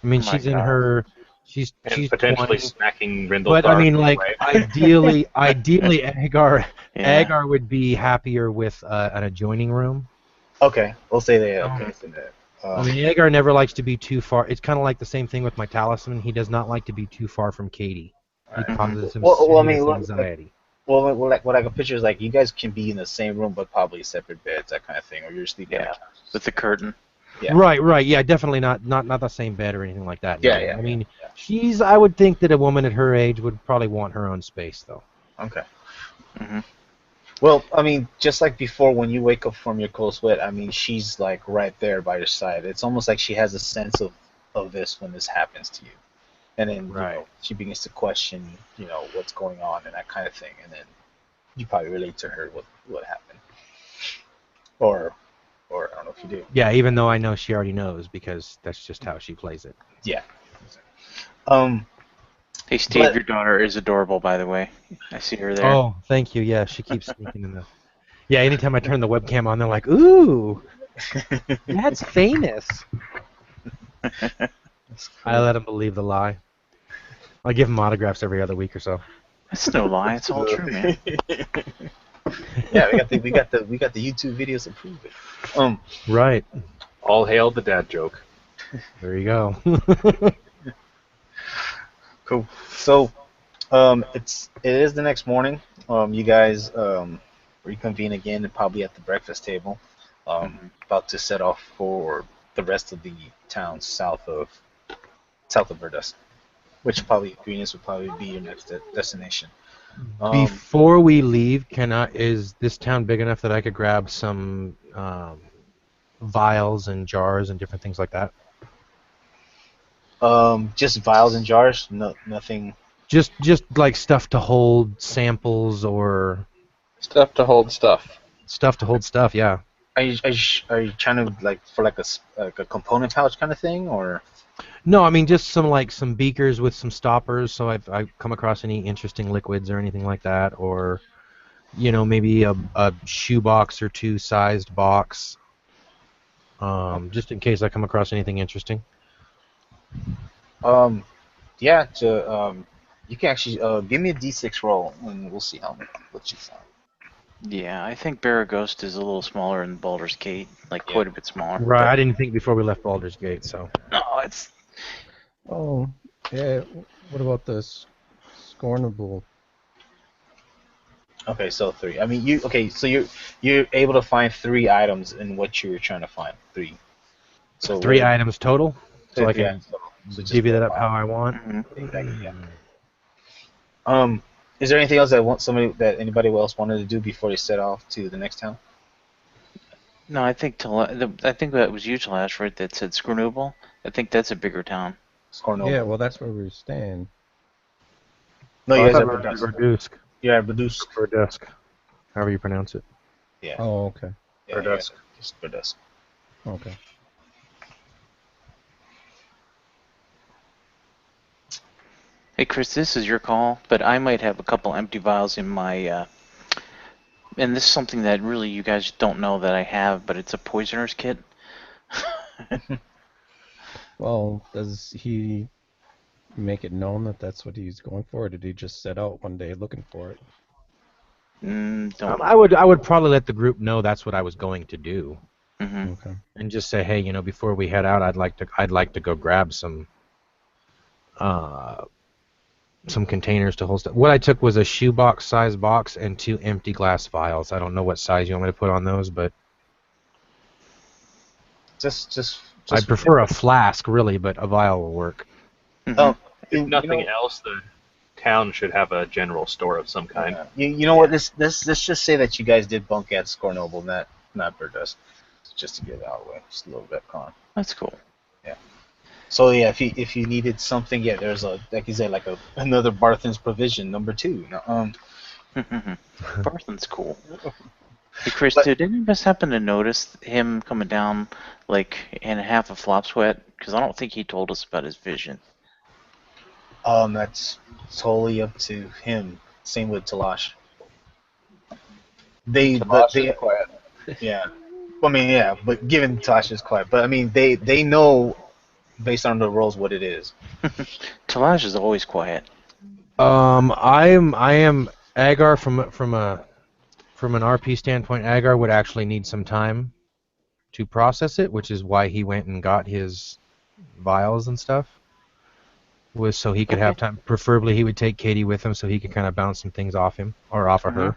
I mean, Oh my she's in God. her, And she's potentially 20, smacking but I Rindlegar. mean, like Right? ideally, Agar Yeah. Agar would be happier with an adjoining room. Okay, we'll say that. Okay, so that. I mean, Agar never likes to be too far. It's kind of like the same thing with my talisman. He does not like to be too far from Katie. It Alright. causes him Well, I serious mean, anxiety. well, what I can picture is like you guys can be in the same room but probably separate beds, that kind of thing, or you're sleeping. Yeah. With the curtain. Yeah. Right. Yeah, definitely not the same bed or anything like that. No. Yeah, yeah, I mean, yeah. I would think that a woman at her age would probably want her own space, though. Okay. Hmm. Well, I mean, just like before, when you wake up from your cold sweat, I mean, she's like right there by your side. It's almost like she has a sense of this when this happens to you, and then Right. you know, she begins to question, you know, what's going on and that kind of thing, and then you probably relate to her what happened, or I don't know if you do. Yeah, even though I know she already knows because that's just how she plays it. Yeah. Um. Hey, Steve, But- your daughter is adorable, by the way. I see her there. Oh, thank you. Yeah, she keeps sneaking in the. Yeah, anytime I turn the webcam on, they're like, "Ooh, that's famous." I let them believe the lie. I give them autographs every other week or so. That's no lie. It's all true, man. Yeah, we got the YouTube videos to prove it. Right. All hail the dad joke. There you go. Cool. So, it is the next morning. You guys reconvene again, and probably at the breakfast table. About to set off for the rest of the towns south of Verdust, which probably Greenest would probably be your next destination. Before we leave, is this town big enough that I could grab some vials and jars and different things like that? Just vials and jars. No, nothing. Just like stuff to hold samples or Stuff to hold stuff. stuff to hold stuff. Yeah. Are you trying to like for like a component pouch kind of thing, or? No, I mean just some beakers with some stoppers. So if I come across any interesting liquids or anything like that, or maybe a shoe box or two sized box, just in case I come across anything interesting. Yeah. You can actually give me a D6 roll, and we'll see what you find. Yeah, I think Baraghost is a little smaller than Baldur's Gate, like Yeah. quite a bit smaller. Right. I didn't think before we left Baldur's Gate. So. No, it's Oh, yeah. What about this scornable? Okay, so 3. I mean, so you're able to find 3 items in what you're trying to find. 3. So 3 items total. So I yeah, can so just divvy that up 5. how I want. mhm. Exactly, yeah. Is there anything else that anybody else wanted to do before they set off to the next town? No, I think I think that was you, Talash, right? That said Scornable. I think that's a bigger town. Scornova. Yeah, well, that's where we're staying. No, Oh, you I guys thought are we were Badus. Verdusk. Yeah, Badus. Verdusk. However you pronounce it. Yeah. Oh, okay. Yeah, Badus. yeah, just Badus. Okay. Hey, Chris, this is your call, but I might have a couple empty vials in my. And this is something that really you guys don't know that I have, but it's a poisoner's kit. Well, does he make it known that that's what he's going for, or did he just set out one day looking for it? Don't. I would probably let the group know that's what I was going to do. Mm-hmm. Okay. and just say, hey, before we head out, I'd like to go grab some containers to hold stuff. What I took was a shoebox size box and 2 empty glass vials. I don't know what size you want me to put on those, but Just I'd prefer a flask, really, but a vial will work. Mm-hmm. Oh, If you nothing know, else, the town should have a general store of some kind. you know what? Let's just say that you guys did bunk at Scornoble, not Birdust, just to get it out of the way, just a little bit con. That's cool. So yeah, if you needed something, yeah, there's like you said, like another Barthen's provision number 2. Barthen's cool. Hey Chris, But- did any of us happen to notice him coming down like in half a flop sweat? Because I don't think he told us about his vision. That's totally up to him. Same with Talash. But they, quiet. yeah. I mean, yeah, but given Talash is quiet, but I mean, they know based on the roles what it is. Talaj is always quiet. I am Agar from an RP standpoint. Agar would actually need some time to process it, which is why he went and got his vials and stuff. Was so he could have time. Preferably, he would take Katie with him so he could kind of bounce some things off him or off of her.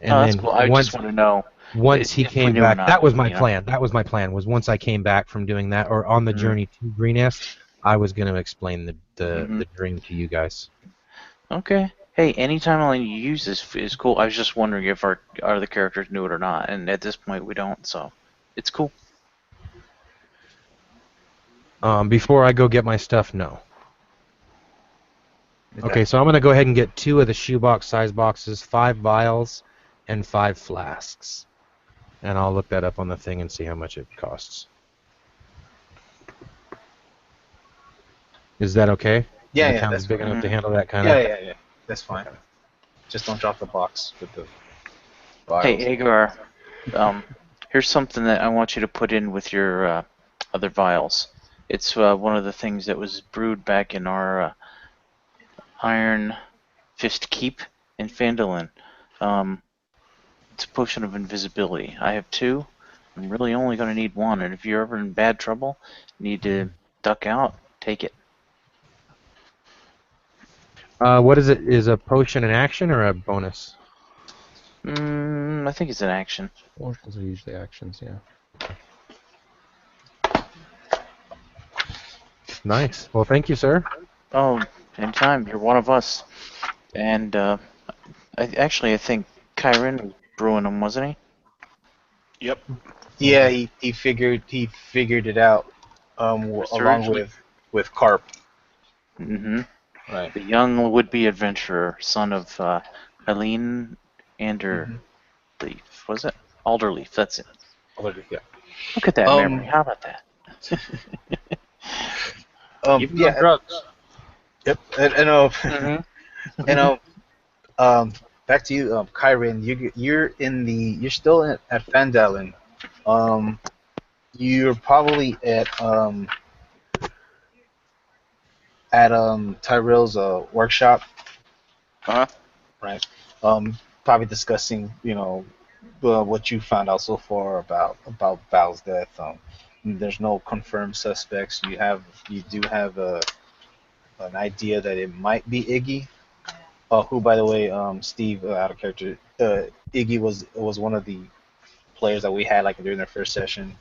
And Oh, that's then cool. I once just want to know. once he if we came knew or back, not, that was my you know. plan. That was my plan. Was once I came back from doing that or on the journey to Greenest, I was going to explain the dream to you guys. Okay. Hey, anytime I use this is cool. I was just wondering if our other characters knew it or not, and at this point we don't, so it's cool. Before I go get my stuff, no. Okay, so I'm going to go ahead and get 2 of the shoebox size boxes, 5 vials, and 5 flasks. And I'll look that up on the thing and see how much it costs. Is that okay? Yeah, the town's that's big fine. enough to handle that kind of. Yeah. That's fine. Just don't drop the box with the vials. Hey, Agar, here's something that I want you to put in with your other vials. It's one of the things that was brewed back in our Iron Fist Keep in Phandalin. It's a potion of invisibility. I have 2. I'm really only going to need 1, and if you're ever in bad trouble, need to duck out, take it. What is it? Is a potion an action or a bonus? I think it's an action. Potions are usually actions, yeah. Nice. Well, thank you, sir. Oh, anytime. You're one of us. And I think Kyron was brewing them, wasn't he? Yep. Yeah, he figured it out along with Carp. Mm-hmm. Right. The young would-be adventurer, son of Eileen Anderleaf, was it? Alderleaf, that's it. Yeah. Look at that memory. How about that? Even on drugs. Yep. Back to you, Kyron. You're still at Phandalin. You're probably at Tyrell's workshop. Uh-huh. Right. Probably discussing, what you found out so far about Val's death. There's no confirmed suspects. You do have an idea that it might be Iggy. Who, by the way, Steve, out of character, Iggy was one of the players that we had like during their first session.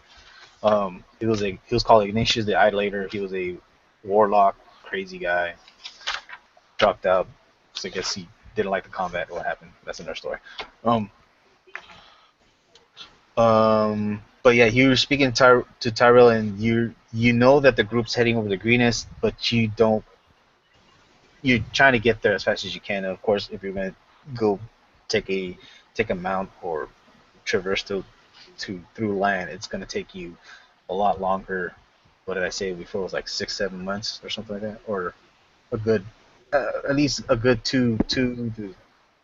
He was called Ignatius the Idolator. He was a warlock, crazy guy. Dropped out, so I guess he didn't like the combat. What happened? That's another story. But yeah, you were speaking to Tyrell, and you know that the group's heading over to Greenest, but you don't. You're trying to get there as fast as you can. And of course, if you're gonna go take a mount or traverse through land, it's gonna take you a lot longer. What did I say before? It was like 6-7 months or something like that, or a good at least a good 2 to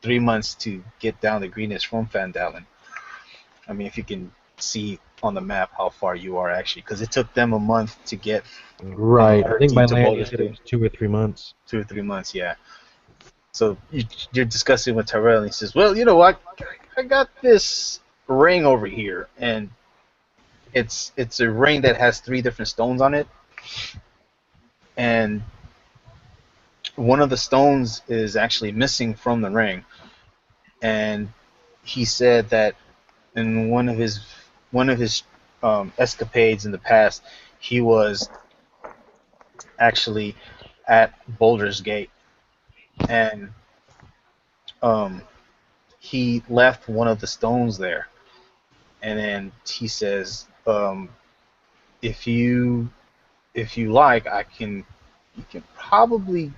3 months to get down to Greenest from Phandalin. I mean, if you can see on the map how far you are actually, because it took them a month to get. Right. I think by to land Boulder you said it State. was 2 or 3 months. 2 or 3 months, yeah. So you're discussing with Tyrell, and he says, "Well, you know what? I got this ring over here, and it's a ring that has 3 different stones on it, and one of the stones is actually missing from the ring. And he said that in one of his escapades in the past, he was actually at Boulder's Gate, and um, he left one of the stones there. And then he says, if you like, you can probably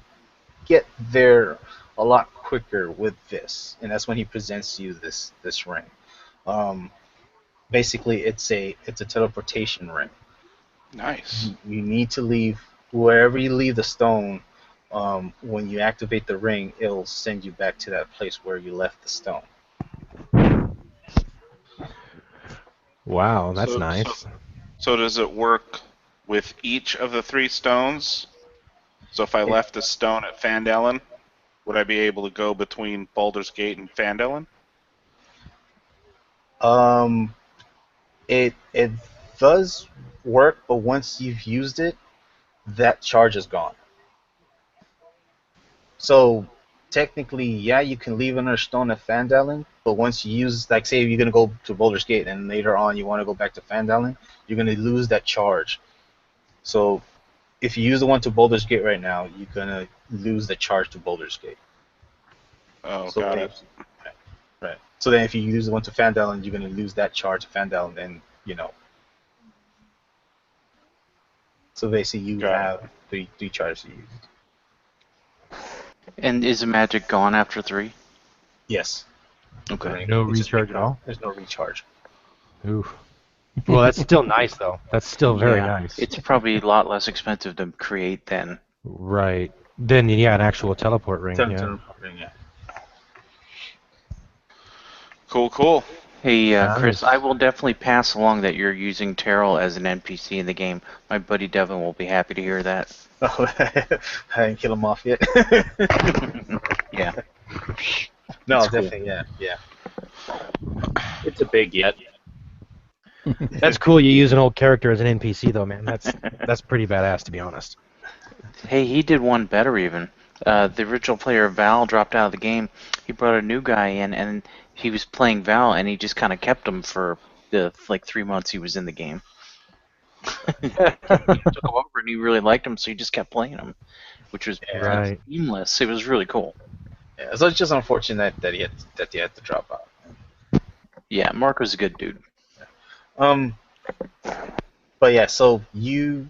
get there a lot quicker with this. And that's when he presents you this ring. Um, Basically, it's a teleportation ring. Nice. You need to leave wherever you leave the stone. When you activate the ring, it'll send you back to that place where you left the stone. Wow, that's So, nice. so does it work with each of the 3 stones? So if I left a stone at Fandalen, would I be able to go between Baldur's Gate and Fandalen? It does work, but once you've used it, that charge is gone. So technically, yeah, you can leave another stone at Fandalen, but once you use, like, say you're gonna go to Baldur's Gate and later on you want to go back to Fandalen, you're gonna lose that charge. So if you use the one to Baldur's Gate right now, you're gonna lose the charge to Baldur's Gate. Oh, So got then, it. right. So then if you use the one to Fandalen, you're gonna lose that charge to Fandalen, and So basically, you Got have three charges to use. And is the magic gone after 3? Yes. Okay. No It's just recharge at all? There's no recharge. Oof. Well, that's still nice, though. That's still very Yeah, nice. It's probably a lot less expensive to create than. Right. Then, yeah, an actual teleport ring. Yeah. Teleporting, yeah. Cool. Hey, Chris, Nice. I will definitely pass along that you're using Terrell as an NPC in the game. My buddy Devin will be happy to hear that. Oh, I didn't kill him off yet. Yeah. No, That's cool. definitely, yeah. It's a big yet. That's cool. You use an old character as an NPC, though, man. That's pretty badass, to be honest. Hey, he did one better even. The original player of Val dropped out of the game. He brought a new guy in, and he was playing Val, and he just kind of kept him for the 3 months he was in the game. He took him over, and he really liked him, so he just kept playing him, which was Right. seamless. It was really cool. Yeah, so it's just unfortunate that he had to drop out. Yeah, Mark was a good dude. But yeah, so you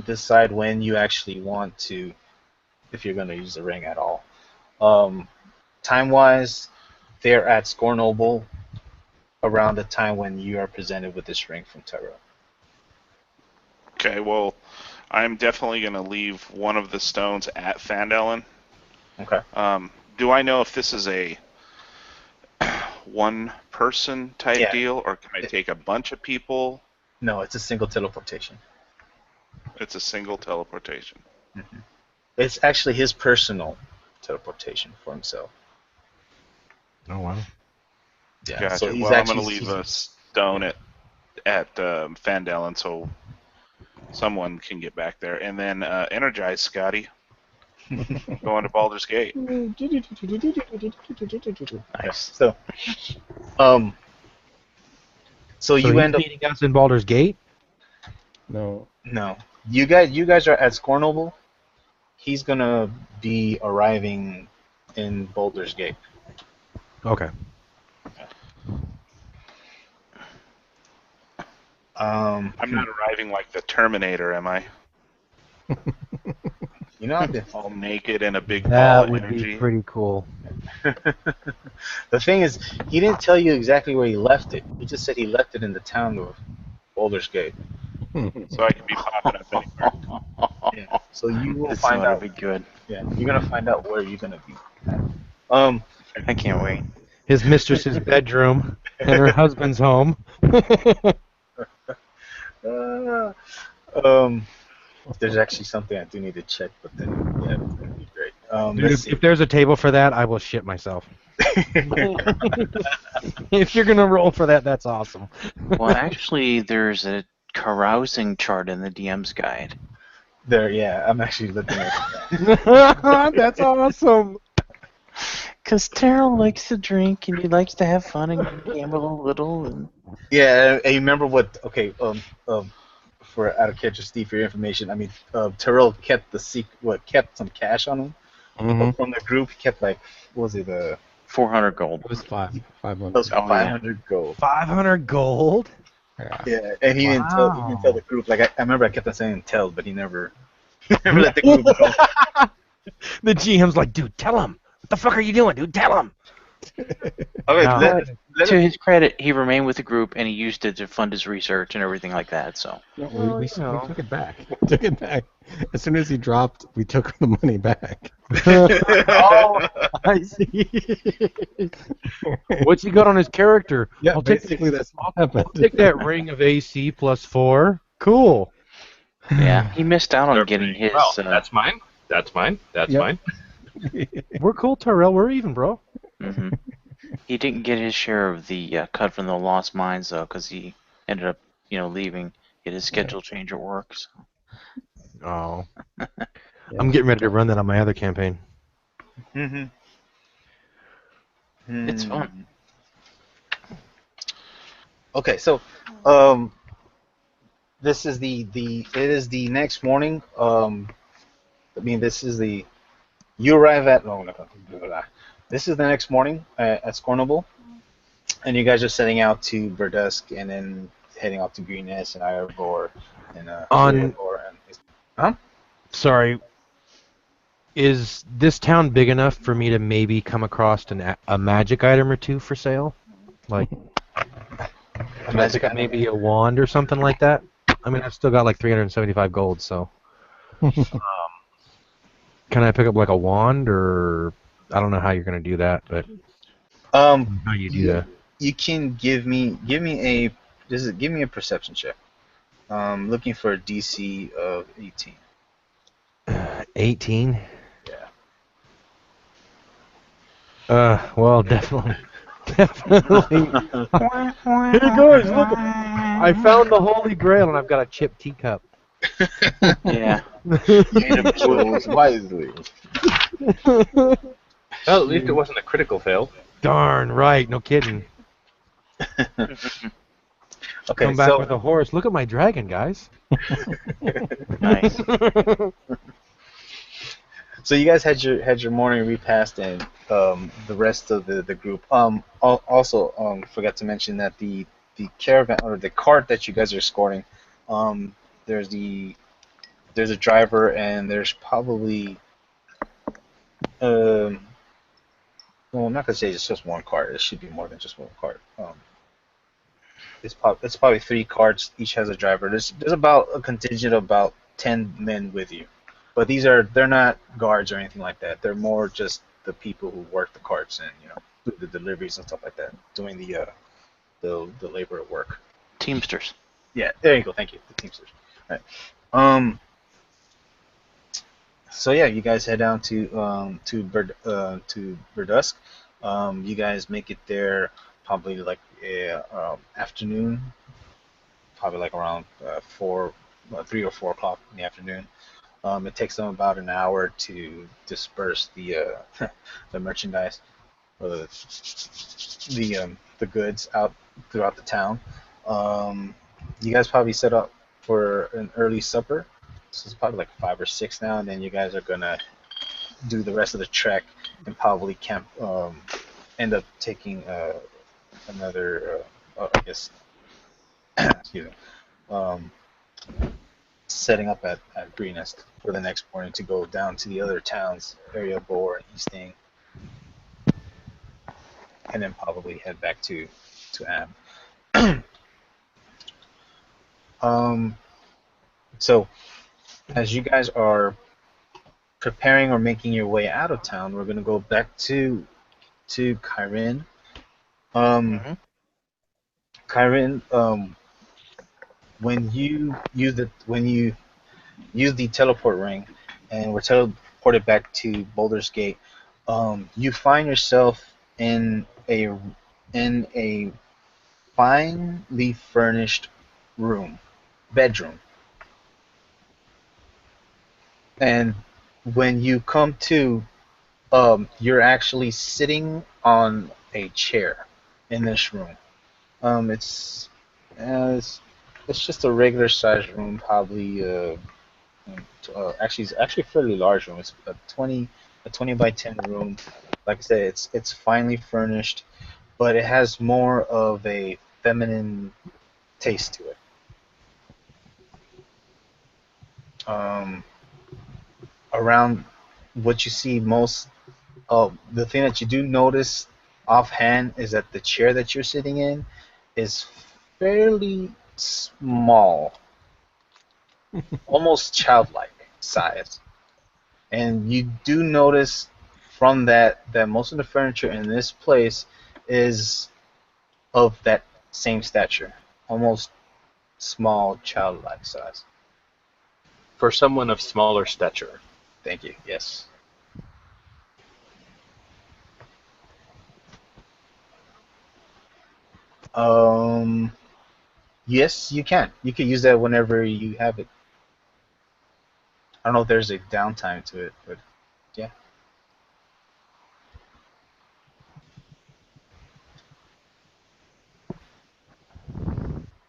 decide when you actually want to, if you're going to use the ring at all. Time-wise, they're at Scornoble around the time when you are presented with this ring from Terra. Okay, well, I'm definitely going to leave one of the stones at Fandalen. Okay. Do I know if this is a one-person type Yeah. deal, or can I take a bunch of people? No, it's a single teleportation. It's a single teleportation. Mm-hmm. It's actually his personal teleportation for himself. Oh, wow. Yeah. Gotcha. So he's Well, I'm actually going to leave a stone at Fandalen so someone can get back there. And then energize Scotty. Going to Baldur's Gate. Nice. So you he's end up meeting us in Baldur's Gate? No. no. You guys are at Scornoble. He's gonna be arriving in Baldur's Gate. Okay. I'm not arriving like the Terminator, am I? I've been All naked and a big ball That of would energy. be pretty cool. The thing is, he didn't tell you exactly where he left it. He just said he left it in the town of Baldur's Gate. So I can be popping up anywhere. Yeah. So you will This find ought to out. be good. Yeah, you're gonna find out where you're gonna be. I can't wait. His mistress's bedroom and her husband's home. There's actually something I do need to check, but then yeah, it's gonna be great. Dude, if there's a table for that, I will shit myself. If you're gonna roll for that, that's awesome. Well, actually, there's a carousing chart in the DM's guide. There, yeah, I'm actually looking at that. That's awesome. Because Terrell likes to drink and he likes to have fun and gamble a little. And Yeah, and you remember what? Okay, for out of character, Steve, for your information, I mean, Terrell kept kept some cash on him. Mm-hmm. From the group, he kept like, what was it, 400 gold. It was 500. those Oh, yeah. 500 gold. 500 gold. Yeah. Yeah, and he didn't tell. He didn't tell Wow. the group. Like I remember, I kept on saying tell, but he never, never let the group know. The GM's like, dude, tell him. What the fuck are you doing, dude? Tell him. Okay, No. let To him, his credit, he remained with the group and he used it to fund his research and everything like that. So No, Well, we you know. took it back. We took it back. As soon as he dropped, we took the money back. Oh, I see. What's he got on his character? Yeah, I'll take, basically that's what happened. I'll take that ring of AC +4. Cool. yeah, he missed out on getting his. Well, that's mine. That's mine. That's Yep. mine. We're cool, Tyrell. We're even, bro. hmm He didn't get his share of the cut from the lost mines though, because he ended up, leaving. He had his schedule change at work. So. Oh. I'm getting ready to run that on my other campaign. Mhm. It's fun. Okay, so this is it is the next morning. I mean, this is you arrive at no, blah, blah. This is the next morning at Scornable, and you guys are setting out to Burdusk and then heading off to Greenest and Iroar and Iroar and Sorry. Is this town big enough for me to maybe come across a magic item or two for sale? Like magic item. maybe a wand or something like that? I mean, I've still got like 375 gold, so. Can I pick up like a wand, or I don't know how you're gonna do that, but how you do that? You can give me a perception check. Looking for a DC of 18. 18. Yeah. Well, definitely. Definitely. Hey guys, look! I found the Holy Grail, and I've got a chipped teacup. Yeah. Chose wisely. Well, at least it wasn't a critical fail. Darn right, no kidding. Okay, Come back so with a horse. Look at my dragon, guys. Nice. so you guys had your morning repast, and the rest of the group. Also forgot to mention that the caravan or the cart that you guys are escorting, there's a driver, and there's probably well, I'm not gonna say it's just one cart. It should be more than just one cart. It's probably 3 carts. Each has a driver. There's about a contingent of about 10 men with you, but they're not guards or anything like that. They're more just the people who work the carts and do the deliveries and stuff like that, doing the labor at work. Teamsters. Yeah, there you go. Thank you. The Teamsters. All right. So yeah, you guys head down to Burdusk. You guys make it there probably like afternoon, probably like around 3 or 4 o'clock in the afternoon. It takes them about an hour to disperse the the merchandise, or the goods out throughout the town. You guys probably set up for an early supper. So it's probably like 5 or 6 now, and then you guys are gonna do the rest of the trek and probably camp. End up taking another, I guess, excuse me, setting up at Greenest for the next morning to go down to the other towns, area Bor and Easting, and then probably head back to Am. So as you guys are preparing or making your way out of town, we're gonna go back to Kyrin. Kyrin, when you use the teleport ring and were teleported back to Baldur's Gate, you find yourself in a finely furnished room, bedroom. And when you come to, you're actually sitting on a chair in this room. It's it's, it's just a regular sized room, probably actually it's actually a fairly large room. It's a 20 by 10 room. Like I said, it's finely furnished, but it has more of a feminine taste to it. Um, Around what you see most, the thing that you do notice offhand is that the chair that you're sitting in is fairly small, almost childlike size. And you do notice from that most of the furniture in this place is of that same stature, almost small childlike size. For someone of smaller stature. Thank you. Yes. Um. Yes, you can. You can use that whenever you have it. I don't know if there's a downtime to it, but yeah.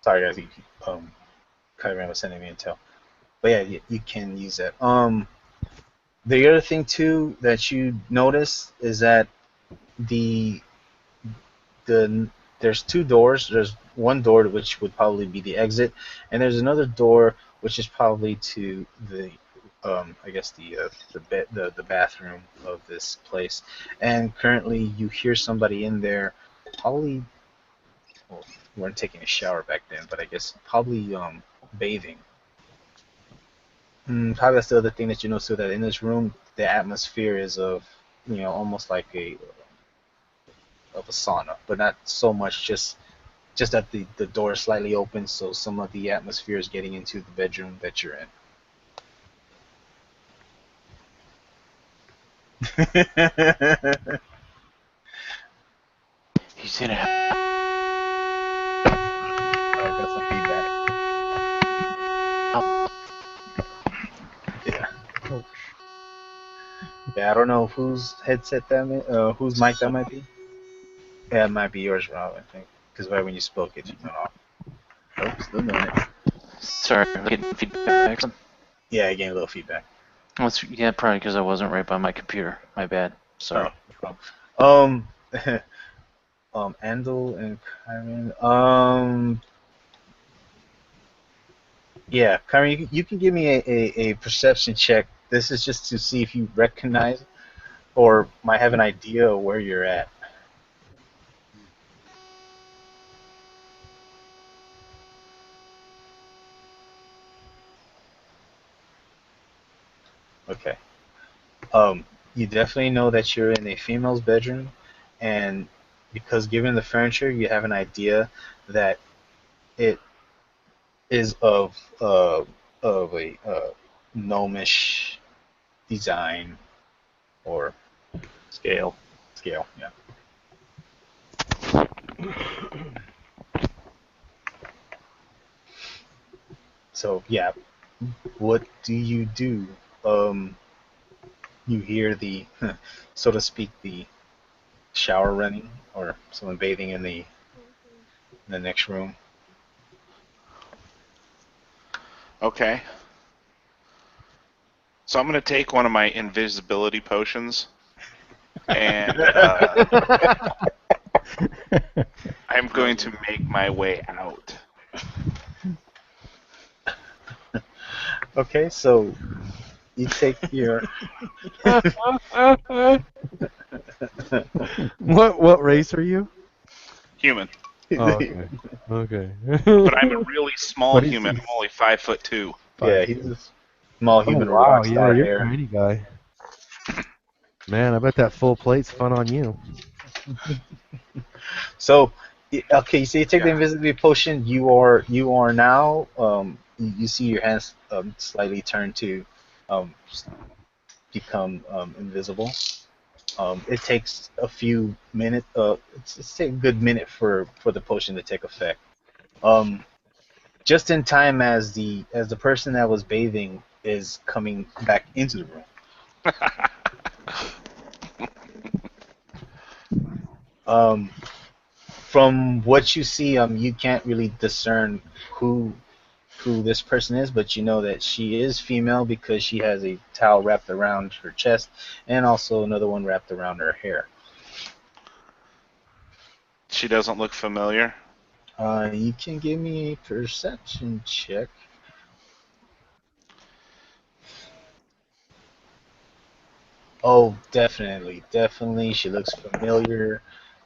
Sorry guys, Kyran was sending me intel. But yeah, you can use that. The other thing too that you notice is that the the there's two doors. There's one door which would probably be the exit, and there's another door which is probably to the I guess the bathroom of this place. And currently you hear somebody in there, probably, well, we weren't taking a shower back then, but I guess probably bathing. Probably that's the other thing that you notice too, that in this room the atmosphere is of, almost like a sauna, but not so much, just that the door is slightly open, so some of the atmosphere is getting into the bedroom that you're in. Alright, He's in it. got some feedback. Yeah. Ouch. Yeah, I don't know whose headset whose mic that might be. Yeah, it might be yours, Rob, I think. Because right when you spoke, it went off. Oh, still doing it. Sorry, I'm getting feedback. Yeah, I gained a little feedback. Yeah, probably because I wasn't right by my computer. My bad. Sorry. Oh, Andal and Kyron. Yeah, Kyron, you can give me a perception check. This is just to see if you recognize or might have an idea of where you're at. Okay. You definitely know that you're in a female's bedroom, and because given the furniture, you have an idea that it is of a gnomish design or Scale. scale. Yeah. So yeah, what do you do? You hear the, so to speak, the shower running or someone bathing in the next room. Okay. So I'm going to take one of my invisibility potions, and I'm going to make my way out. Okay, so you take your What race are you? Human. Oh, okay. Okay. But I'm a really small What is human. he? I'm only 5'2". Yeah, he's a small Oh human with wow, rock yeah, star you're a hair. tiny guy. Man, I bet that full plate's fun on you. So, okay, so you take the Yeah. invisibility potion. You are now. You see your hands slightly turn to become invisible. It takes a few minutes. It's a good minute for the potion to take effect. Just in time as the person that was bathing is coming back into the room. From what you see, you can't really discern who this person is, but you know that she is female because she has a towel wrapped around her chest and also another one wrapped around her hair. She doesn't look familiar. You can give me a perception check. Oh, definitely, definitely. She looks familiar,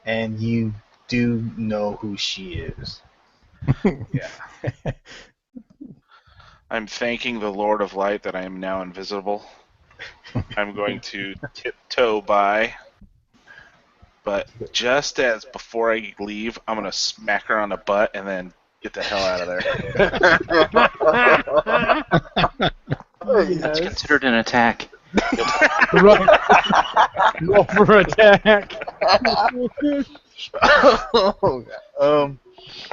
and you do know who she is. Yeah. I'm thanking the Lord of Light that I am now invisible. I'm going to tiptoe by, but just as before I leave, I'm going to smack her on the butt and then get the hell out of there. That's considered an attack. Roll for attack.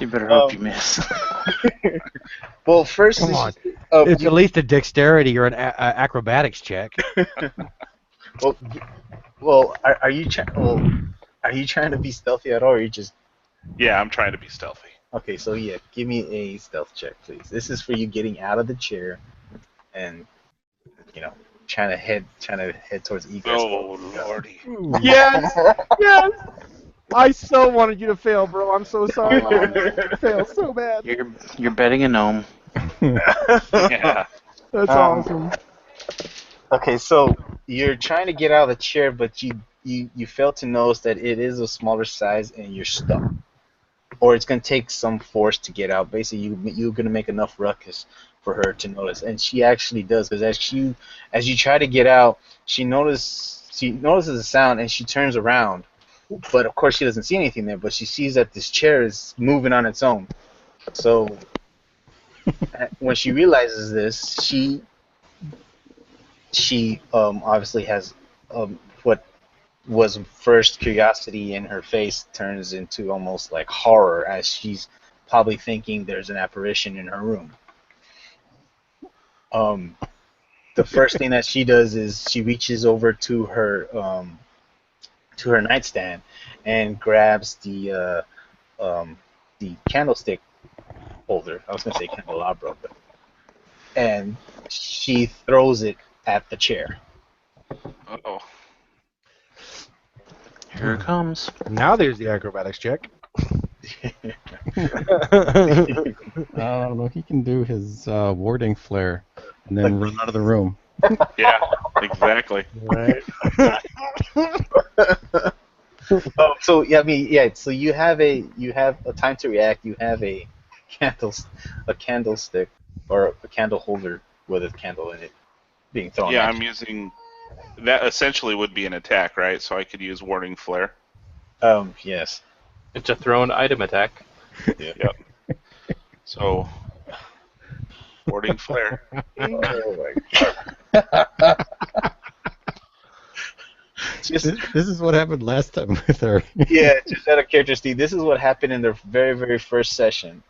You better hope you miss. Well, first, Come on. it's It's at least a dexterity or an acrobatics check. well, are you are you trying to be stealthy at all, or are you just Yeah, I'm trying to be stealthy. okay? So yeah, give me a stealth check, please. This is for you getting out of the chair, and trying to head towards egress. Oh, lordy. Yes! Yes! I so wanted you to fail, bro. I'm so sorry. Fail so bad. You're betting a gnome. Yeah. That's awesome. Okay, so you're trying to get out of the chair, but you fail to notice that it is a smaller size and you're stuck. Or it's going to take some force to get out. Basically, you're going to make enough ruckus for her to notice. And she actually does, because as you try to get out, she notices a sound and she turns around. But of course she doesn't see anything there, but she sees that this chair is moving on its own. So when she realizes this, she obviously has what was first curiosity in her face turns into almost like horror as she's probably thinking there's an apparition in her room. The first thing that she does is she reaches over to her nightstand and grabs the candlestick holder. I was gonna say candelabra, and she throws it at the chair. Uh-oh. Here it comes. Now there's the acrobatics check. I don't know. He can do his warding flare and then run out of the room. Yeah, exactly. Right. So yeah, I mean, yeah. So you have a time to react. You have a candlestick or a candle holder with a candle in it being thrown. Yeah, at I'm you. using... That essentially would be an attack, right? So I could use Warding Flare. Yes. It's a thrown item attack. Yep. So, Warding Flare. Oh my god. This is what happened last time with her. Yeah, just out of character, Steve. This is what happened in their very, very first session.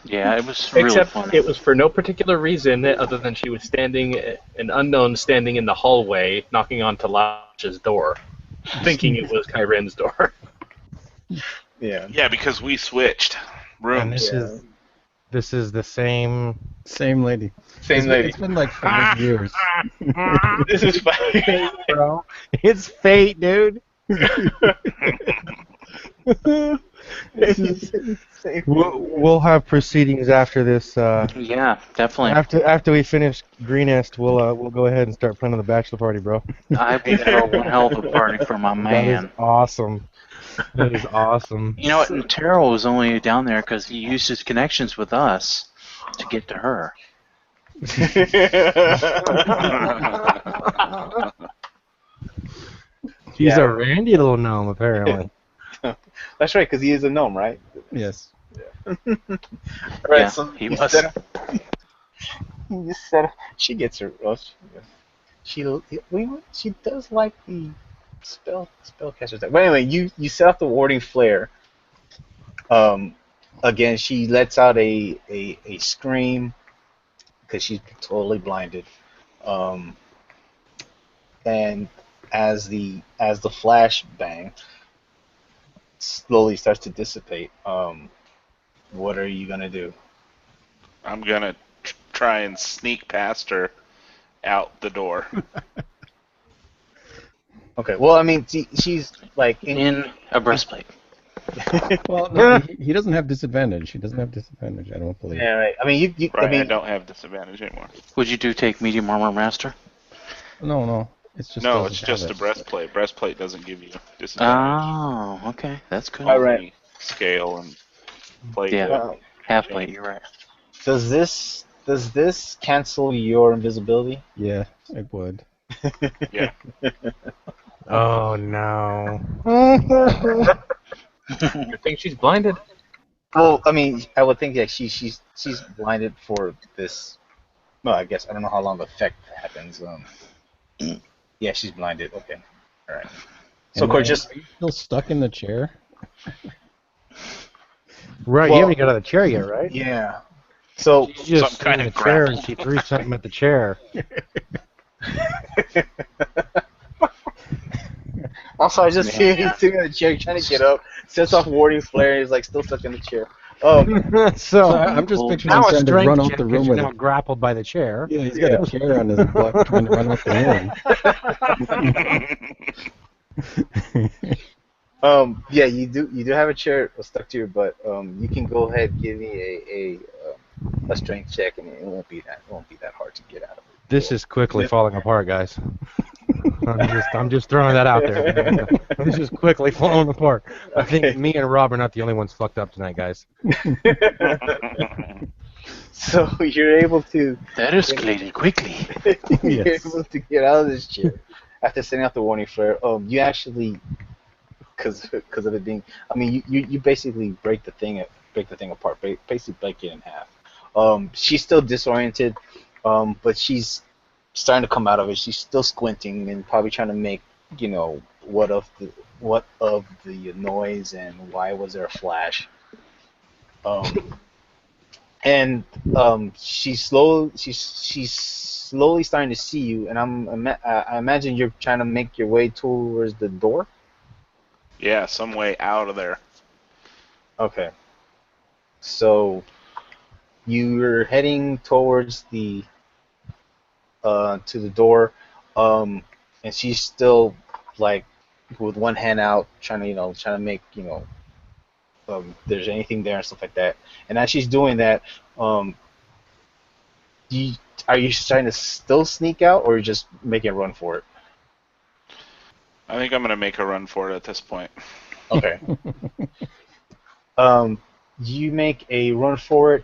Yeah, it was really Except fun. it was for no particular reason other than she was an unknown standing in the hallway knocking on Talash's door, thinking it was Kyren's door. Yeah. Yeah, because we switched And rooms. this is the same. Same lady. Same lady. It's been like 5 years. This is fine. Bro, it's fate, dude. We'll have proceedings after this. Yeah, definitely. After we finish Greenest, we'll go ahead and start planning the bachelor party, bro. I will throw one hell of a party for my That is man. awesome. That is awesome. You know what? And Terrell was only down there because he used his connections with us to get to her. She's Yeah. a randy little gnome, apparently. That's right, because he is a gnome, right? Yes. All right, Yeah, so he you was. she gets her. Well, she does like the spellcaster attack. But anyway, you set off the warding flare. Um, again, she lets out a scream because she's totally blinded. Um, and as the flash bang slowly starts to dissipate, what are you gonna do? I'm gonna try and sneak past her out the door. Okay. Well, I mean, she's like In a breastplate. Well, no, he doesn't have disadvantage. He doesn't have disadvantage. I don't believe. Yeah, right. I mean, you. Right, I mean, I don't have disadvantage anymore. Would you take medium armor master? No. It's just No, doesn't it's have just it. a breastplate. Breastplate doesn't give you disadvantage. Oh, okay, that's good. All right. Only scale and plate. Yeah. uh, Half plate, you're right. does this cancel your invisibility? Yeah, it would. Yeah. Oh no. I think she's blinded. Well, I mean, I would think that she's blinded for this. Well, I guess I don't know how long the effect happens. Yeah, she's blinded. Okay, all right. So, And Court, then, just are you still stuck in the chair? Right, Well, you haven't got out of the chair yet, right? yeah. So, She's just Some sitting kind in of the chair and grapple. she threw something at the chair. also, I just see him sitting in the chair trying to get up, sets off warding flare, and he's like still stuck in the chair. So so I'm just Well, picturing him now a trying to strength run off check the 'cause room you're with now it. grappled by the chair. Yeah, he's got a chair on his butt trying to run off the room. Yeah, you do have a chair stuck to your butt. You can go ahead and give me a strength check, and it won't be that hard to get out of it. This is quickly falling apart, guys. I'm just throwing that out there. This is quickly falling apart. I Okay. think me and Rob are not the only ones fucked up tonight, guys. So you're able to That escalated quickly. you're Yes. able to get out of this chair after setting off the warning flare. You actually, because of it being, I mean, you basically break the thing apart, basically break it in half. She's still disoriented, but she's starting to come out of it. She's still squinting and probably trying to make, what of the noise and why was there a flash. And she's slowly starting to see you, and I imagine you're trying to make your way towards the door. Yeah, some way out of there. Okay. So you're heading towards the to the door, and she's still like with one hand out, trying to make there's anything there and stuff like that. And as she's doing that, are you trying to still sneak out, or are you just making a run for it? I think I'm gonna make a run for it at this point. Okay. You make a run for it.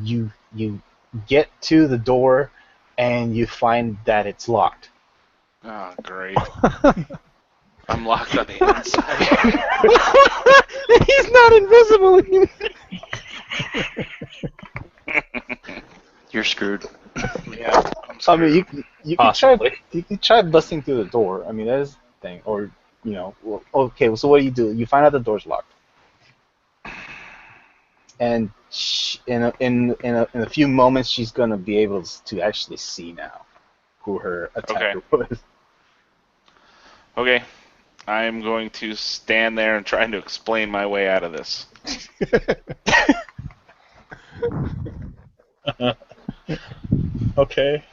You get to the door, and you find that it's locked. Oh, great. I'm locked on the inside. He's not invisible. You're screwed. Yeah, I'm I screwed. mean, you can try busting through the door. I mean, that is the thing. Or well, okay. So what do? You find out the door's locked, and in a few moments, she's gonna be able to actually see now who her attacker was. Okay, I'm going to stand there and try to explain my way out of this. Okay.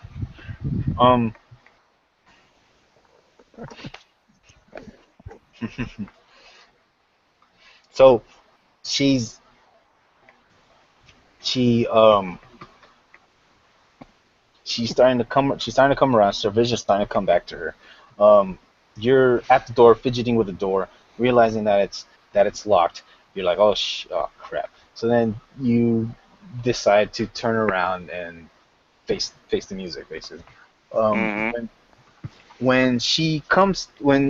So she's starting to come. She's starting to come around. So her vision's starting to come back to her. You're at the door, fidgeting with the door, realizing that it's locked. You're like, oh crap. So then you decide to turn around and face the music, basically. Mhm. When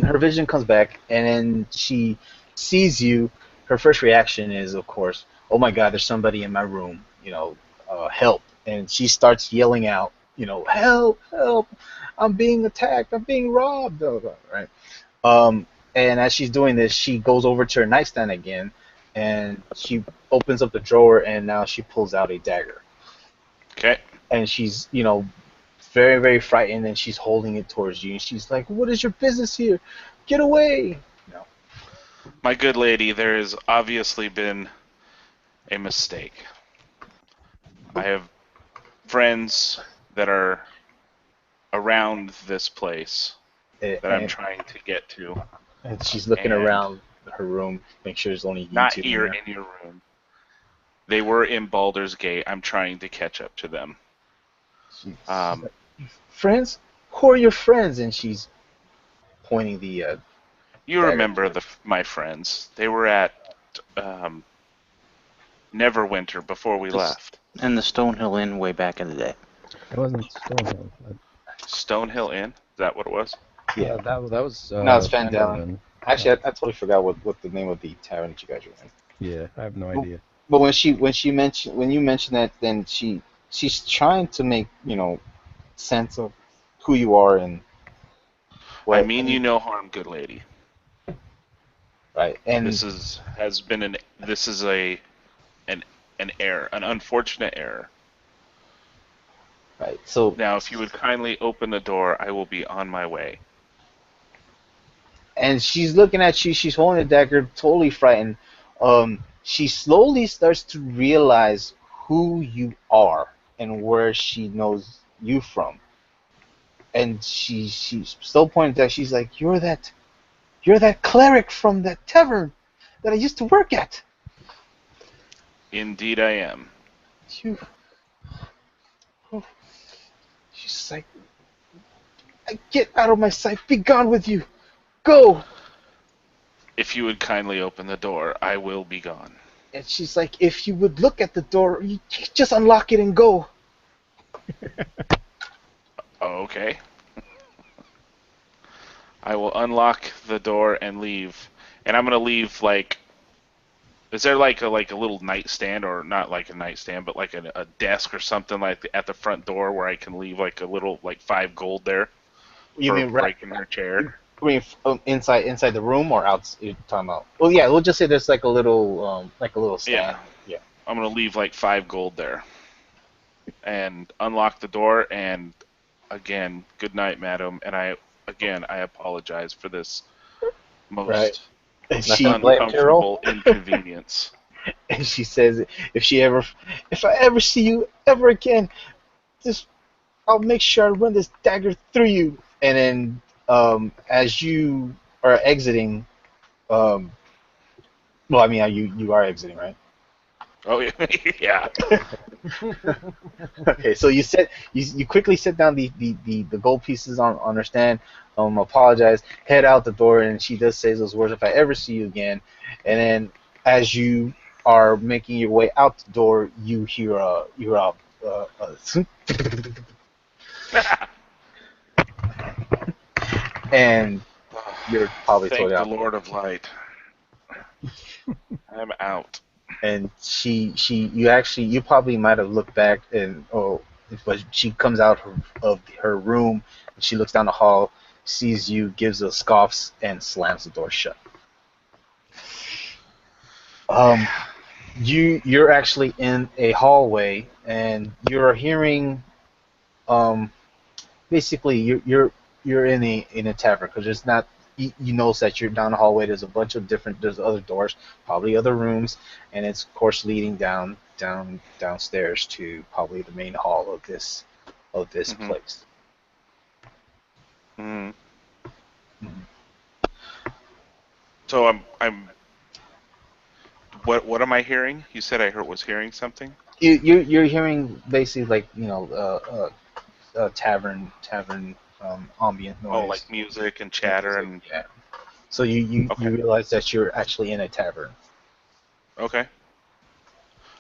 her vision comes back and then she sees you, her first reaction is, of course, oh my God, there's somebody in my room, help. And she starts yelling out, help, help. I'm being attacked. I'm being robbed. Blah, blah, blah, right? And as she's doing this, she goes over to her nightstand again, and she opens up the drawer, and now she pulls out a dagger. Okay. And she's, very, very frightened, and she's holding it towards you, and she's like, "What is your business here? Get away!" My good lady, there has obviously been a mistake. I have friends that are around this place that I'm And, trying to get to. and she's looking And around her room, make sure there's only you not two here in there. in your room. They were in Baldur's Gate. I'm trying to catch up to them. She's Um, like, "Friends? Who are your friends?" And she's pointing the You dagger remember towards my friends. They were at Neverwinter before we left. And the Stonehill Inn way back in the day. It wasn't Stonehill. Stonehill Inn? Is that what it was? Yeah. That was No, it's Van Dalen. Phandalin. Actually, I totally forgot what the name of the tavern that you guys were in. Yeah, I have no idea. But when you mentioned that, then she's trying to make sense of who you are and what. I mean you no harm, good lady. Right, and This is an error, an unfortunate error. right. So Now, if you would kindly open the door, I will be on my way. and she's looking at you. She's holding a dagger, totally frightened. She slowly starts to realize who you are and where she knows you from. And she's still pointing at. She's like, "You're that cleric from that tavern that I used to work at." Indeed I am. You. Oh. She's like, "Get out of my sight! Be gone with you! Go!" If you would kindly open the door, I will be gone. And she's like, "If you would look at the door, you just unlock it and go." Okay. I will unlock the door and leave. And I'm gonna leave is there like a little nightstand, or not like a nightstand, but like a desk or something like at the front door where I can leave like a little 5 gold there You for mean right? breaking her chair? I mean, inside the room or out? You're talking about? Well, yeah. We'll just say there's like a little stand. Yeah. I'm gonna leave 5 gold there and unlock the door. And again, good night, madam. And I apologize for this Right. most And uncomfortable inconvenience. and she says, if I ever see you ever again, I'll make sure I run this dagger through you. And then, as you are exiting, well, I mean, you are exiting, right? Oh yeah, yeah. Okay, so you quickly set down the gold pieces on her stand, apologize, head out the door, and she does say those words, "If I ever see you again." And then, as you are making your way out the door, you hear a and you're probably Thank totally the out. Lord of Light. I'm out. And you probably might have looked back, but she comes out of her room, and she looks down the hall, sees you, gives a scoffs, and slams the door shut. You're actually in a hallway, and you're hearing, basically you're in a tavern, because there's not. You notice that you're down the hallway. There's a bunch of there's other doors, probably other rooms, and it's of course leading downstairs to probably the main hall of this Mhm. place. Mhm. So I'm. What am I hearing? You said I was hearing something. You're hearing basically like tavern ambient noise. Oh, like music and chatter and. Yeah. So you Okay. realize that you're actually in a tavern. Okay.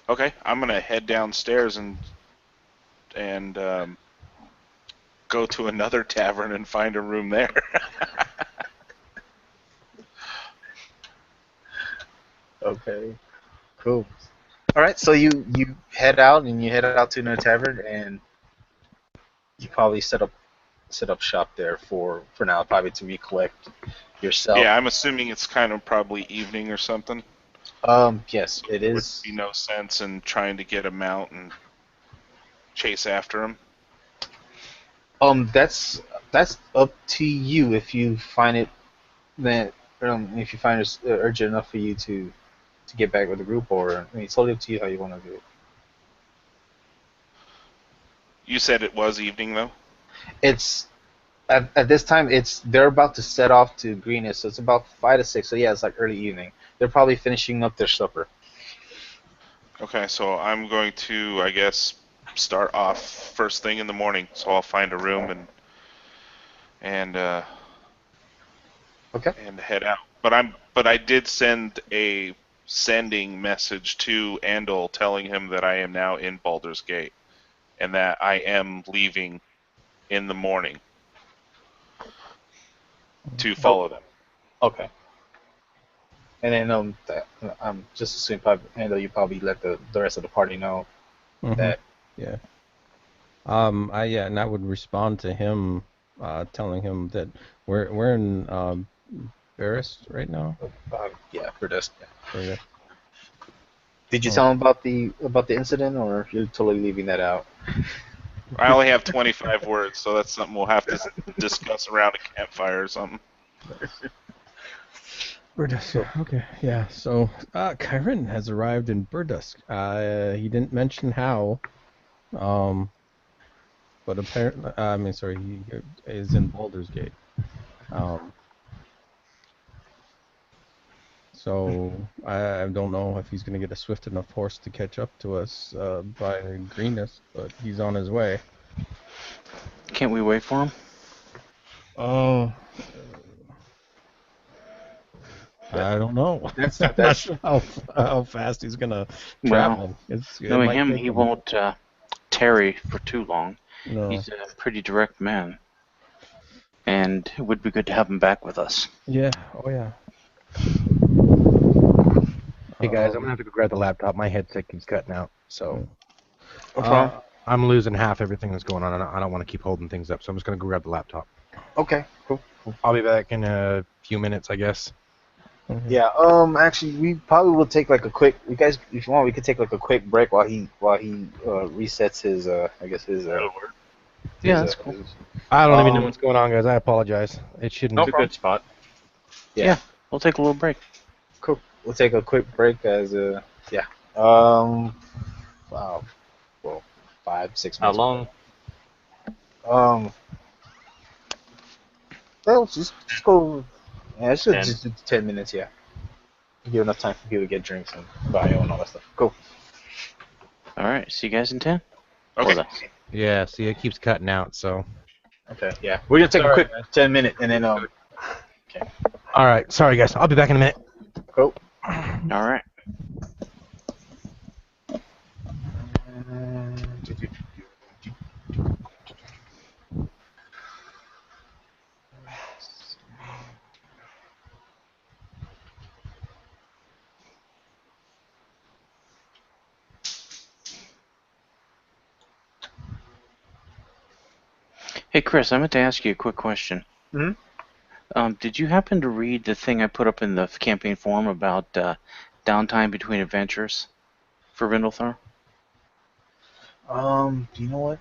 Okay. I'm gonna head downstairs and go to another tavern and find a room there. Okay. Cool. All right. So you head out to another tavern, and you probably set up set up shop there for now, probably to recollect yourself. Yeah, I'm assuming it's kind of probably evening or something. Yes, it Would is. be no sense in trying to get him out and chase after him. That's up to you if you find it that if you find it urgent enough for you to get back with the group, or I mean, it's totally up to you how you want to do it. You said it was evening though. It's at this time they're about to set off to Greenest, so it's about 5 to 6. So yeah, it's like early evening. They're probably finishing up their supper. Okay, so I'm going to, I guess, start off first thing in the morning. So I'll find a room and Okay. and head out. But I did send a sending message to Andal telling him that I am now in Baldur's Gate and that I am leaving in the morning to follow them. Okay. And then I'm just assuming probably Handle, you probably let the rest of the party know that. Yeah. And I would respond to him, telling him that we're in Barris right now. Yeah, for this. Yeah. Did you tell him about the incident, or you're totally leaving that out? I only have 25 words, so that's something we'll have to discuss around a campfire or something. Burdusk. Okay, yeah. So, Kyron has arrived in Burdusk. He didn't mention how, but apparently, he is in Baldur's Gate. So I don't know if he's going to get a swift enough horse to catch up to us by Greenest, but he's on his way. Can't we wait for him? Oh. I don't know. That's I'm not sure how fast he's gonna travel. Well, knowing him, he won't tarry for too long. No. He's a pretty direct man, and it would be good to have him back with us. Yeah. Oh yeah. Hey guys, I'm gonna have to go grab the laptop. My headset keeps cutting out, so I'm losing half everything that's going on. I don't want to keep holding things up, so I'm just gonna go grab the laptop. Okay. Cool. I'll be back in a few minutes, I guess. Mm-hmm. Yeah. Actually, we probably will take like a quick. You guys, if you want, we could take like a quick break while he resets his Yeah, that's cool. I don't even know what's going on, guys. I apologize. It shouldn't. It's a good spot. Yeah, we'll take a little break. Cool. We'll take a quick break as wow. Well, 5-6 minutes. How long? Well, just go. Yeah, it's 10. just 10 minutes. Yeah. Give enough time for people to get drinks and bio and all that stuff. Cool. All right, see you guys in 10. Okay. Yeah. See, it keeps cutting out. So. Okay. Yeah. We're gonna take a quick 10-minute and then Okay. All right. Sorry, guys. I'll be back in a minute. Cool. All right. Hey, Chris, I meant to ask you a quick question. Did you happen to read the thing I put up in the campaign forum about downtime between adventures for Vindalthar? You know what?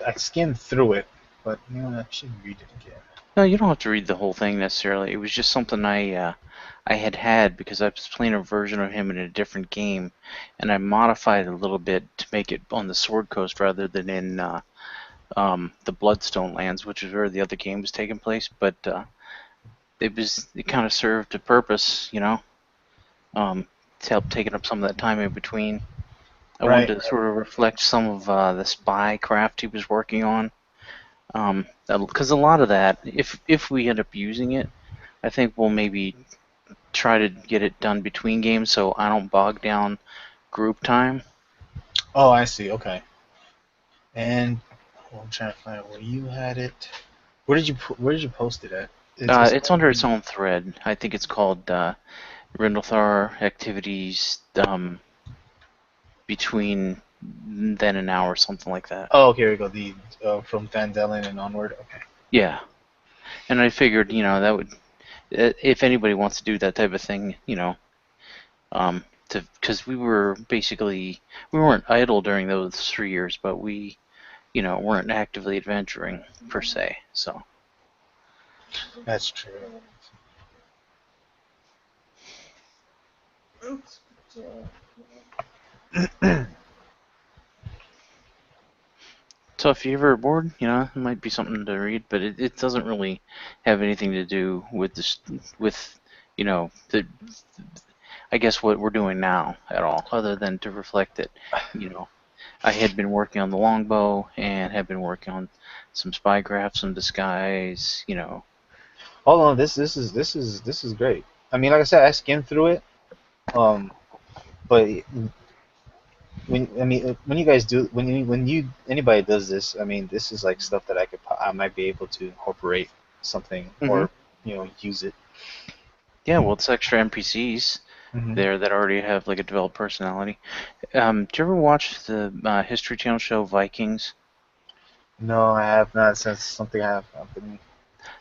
I skimmed through it, but you know, I should read it again. No, you don't have to read the whole thing necessarily. It was just something I had because I was playing a version of him in a different game, and I modified it a little bit to make it on the Sword Coast rather than in the Bloodstone lands, which is where the other game was taking place. But it kind of served a purpose, to help taking up some of that time in between. I wanted to sort of reflect some of the spy craft he was working on. Because a lot of that, if we end up using it, I think we'll maybe try to get it done between games so I don't bog down group time. Oh, I see. Okay. And I'm trying to find where you had it. Where did you post it at? It's under its own thread. I think it's called Rindalthar activities between then an hour, something like that. Oh, okay, here we go. The from Van Dellen and onward. Okay. Yeah, and I figured, that would, if anybody wants to do that type of thing, because we weren't idle during those 3 years, but we, weren't actively adventuring per se. So That's true. So if you're ever bored, it might be something to read, but it doesn't really have anything to do with this, with, I guess what we're doing now at all, other than to reflect that, I had been working on the longbow and had been working on some spycraft, some disguise, Hold on, this is great. I mean, like I said, I skimmed through it. But when you guys do when anybody does this, I mean, this is like stuff that I might be able to incorporate something or use it. Yeah, well, it's extra NPCs there that already have like a developed personality. Do you ever watch the History Channel show Vikings? No, I have not. Since something happened.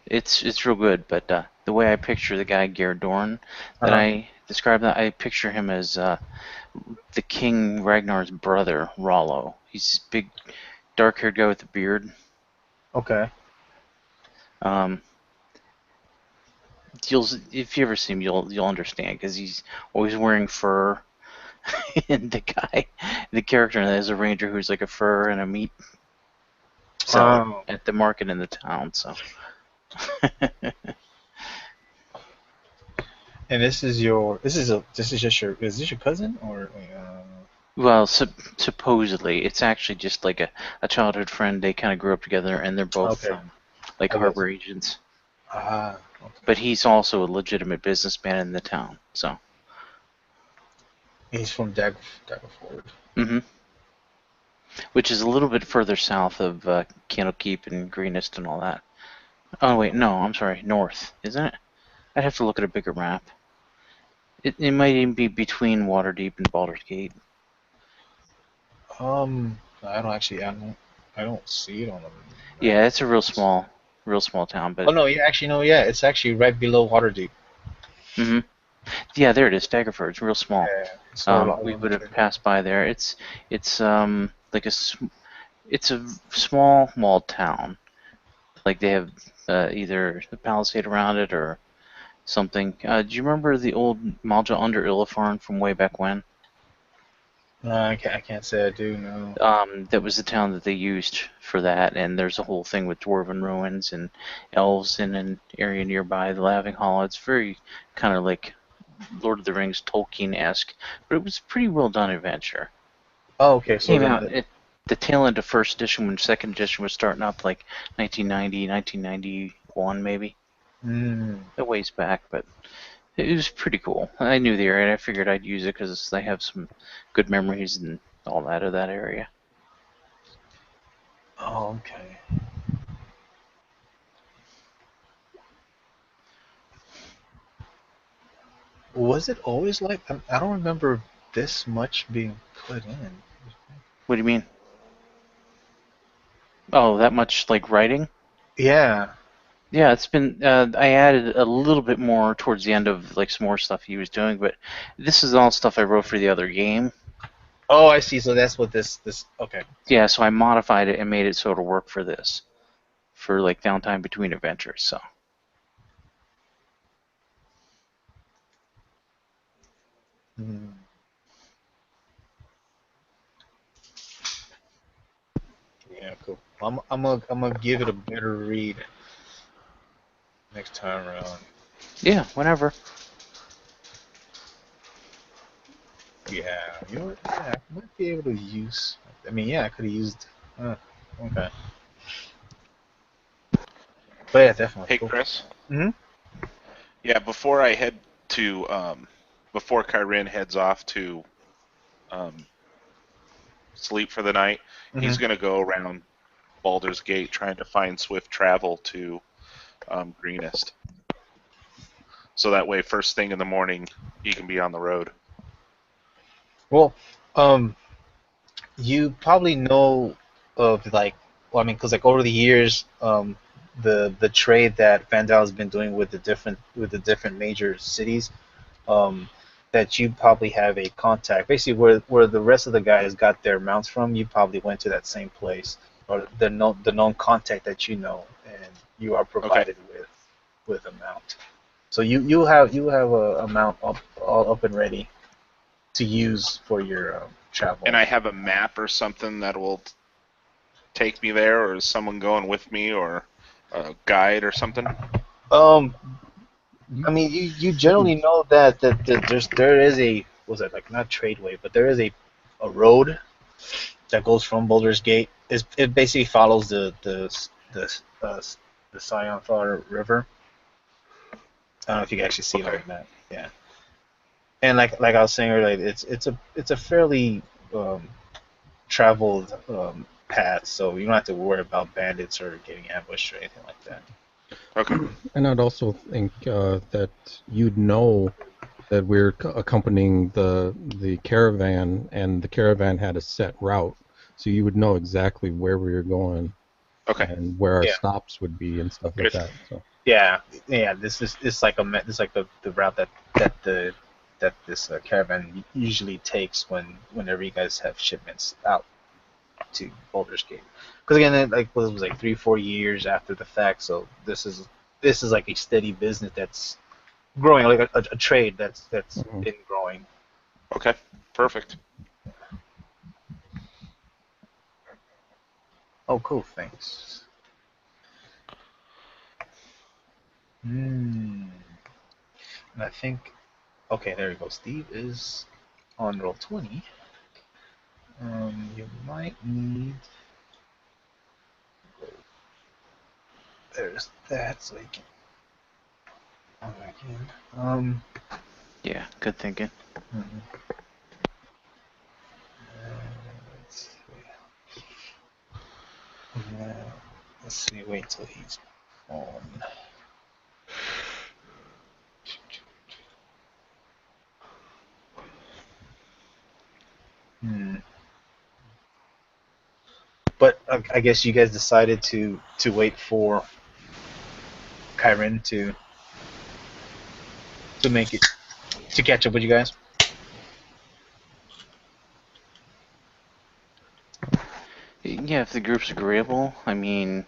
It's real good, but the way I picture the guy Garrett Dorn, that Uh-huh. I describe that, I picture him as the King Ragnar's brother, Rollo. He's a big, dark-haired guy with a beard. Okay. Um, if you ever see him, you'll understand because he's always wearing fur. And the character is a ranger who's like a fur and a meat seller Oh. at the market in the town. So. And this is just your is this your cousin or Well, supposedly, it's actually just like a childhood friend. They kind of grew up together, and they're both okay. like I guess. harbor agents. Okay. But he's also a legitimate businessman in the town. So. He's from Daggerford. Mm-hmm. Which is a little bit further south of Candlekeep and Greenest and all that. Oh wait, no, I'm sorry, north, isn't it? I'd have to look at a bigger map. It might even be between Waterdeep and Baldur's Gate. I don't see it on the map. Yeah, it's a real small town, but. Oh no, yeah, actually no, yeah, it's actually right below Waterdeep. Mm-hmm. Yeah, there it is, Daggerford. It's real small. Yeah, it's not We along the would have trigger. passed by there. It's like it's a small walled town. Like they have either a palisade around it or something. Do you remember the old Malja under Illifarn from way back when? No, I can't say I do. No. That was the town that they used for that, and there's a whole thing with dwarven ruins and elves in an area nearby, the Laughing Hall. It's very kind of like Lord of the Rings Tolkien-esque, but it was a pretty well done adventure. Oh, okay. It So came then out at the tail end of first edition when second edition was starting up, like 1990, 1991 maybe. A ways back, but it was pretty cool. I knew the area, and I figured I'd use it because I have some good memories and all that of that area. Oh, okay. Was it always like I don't remember this much being put in. What do you mean? Oh, that much like writing? Yeah. Yeah, it's been. I added a little bit more towards the end of like some more stuff he was doing, but this is all stuff I wrote for the other game. Oh, I see. So that's what this. Okay. Yeah, so I modified it and made it so it'll work for this, for like downtime between adventures. So. Hmm. Yeah, cool. I'm gonna give it a better read next time around. Yeah, whenever. Yeah, you know what? Yeah, I might be able to use. I mean, yeah, I could have used. Okay. But yeah, definitely. Hey, Cool. Chris. Hmm. Yeah, before I head to, before Kyrin heads off to sleep for the night, Hmm. he's going to go around Baldur's Gate trying to find swift travel to Greenest. So that way, first thing in the morning, he can be on the road. Well, um, You probably know of like, well, I mean, because like over the years, the trade that Vandal has been doing with the different major cities, um, that you probably have a contact. Basically, where the rest of the guys got their mounts from, you probably went to that same place, or the known contact that you know, and you are Okay. provided with a mount. So you have a mount up all up and ready to use for your travel. And I have a map or something that will take me there, or is someone going with me, or a guide or something? Um, I mean, you generally know that there is a, was it like not tradeway, but there is a road that goes from Boulder's Gate. It basically follows the the Sionthar River. I don't know if you can actually see it on Okay. the map. Yeah, and like I was saying earlier, it's a fairly um, traveled path, so you don't have to worry about bandits or getting ambushed or anything like that. Okay. And I'd also think that you'd know that we're accompanying the caravan, and the caravan had a set route, so you would know exactly where we were going Okay. and where our Yeah. stops would be and stuff like Good. that. So Yeah. This is it's like the route that this caravan usually takes whenever you guys have shipments out to Boulder's Gate. Because again, it was like 3-4 years after the fact, so this is like a steady business that's growing, like a trade that's mhm. been growing. Okay. Perfect. Oh, cool. Thanks. Hmm. And I think, okay, there we go. Steve is on roll 20. You might need. There's that, so you can. Oh, I can. Yeah, good thinking. Mhm. Let's see. Let's see. Wait till he's on. Hmm. But I guess you guys decided to wait for Kyren to make it to catch up with you guys. Yeah, if the group's agreeable, I mean,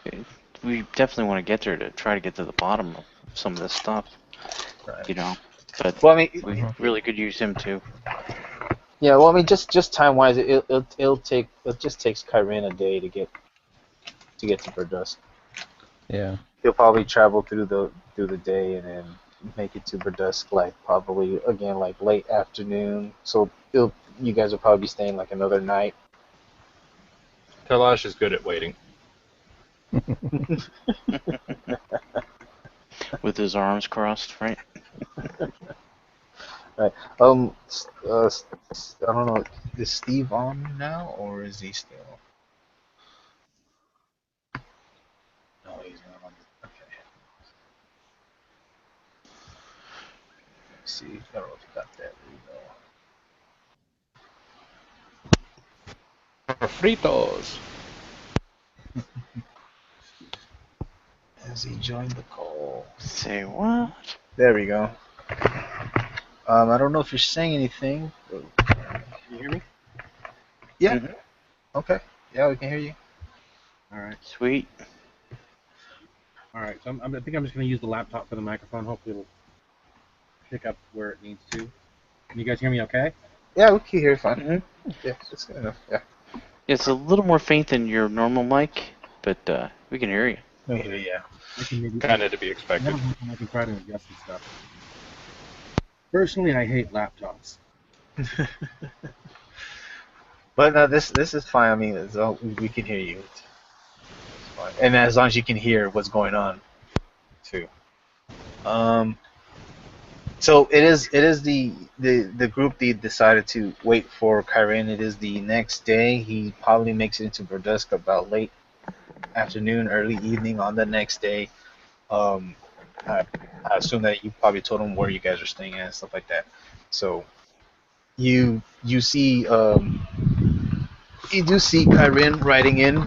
eh, we definitely want to get there to try to get to the bottom of some of this stuff, Right. you know. But Well, I mean, we really could use him too. yeah. Well, I mean, just time wise, it just takes Kyren a day to get to Verdusk. Yeah. He'll probably travel through the day and then make it to Verdusk like probably again like late afternoon. So you guys will probably be staying like another night. Kalash is good at waiting. With his arms crossed, right? Right. I don't know. Is Steve on now or is he still? No, he's not on. Okay. Let's see. I don't know if he got that. Fritos. Has he joined the call? Say what? There we go. I don't know if you're saying anything. Can you hear me? Yeah. Mhm. Okay. Yeah, we can hear you. All right. Sweet. All right. So I think I'm just going to use the laptop for the microphone. Hopefully it'll pick up where it needs to. Can you guys hear me okay? Yeah, we can hear you fine. Hmm. Yeah, it's good enough. Yeah. It's a little more faint than your normal mic, but we can hear you. We can hear you. Yeah. I can maybe. Kind of to be expected. That'll happen. I can try to adjust some stuff. Personally, I hate laptops. But no, this is fine. I mean, we can hear you. It's fine. And as long as you can hear what's going on, too. Um. So it is the group that decided to wait for Kyren. It is the next day. He probably makes it into Verdusk about late afternoon, early evening on the next day. Um, I, I assume that you probably told him where you guys are staying at and stuff like that. So you see you do see Kyrin riding in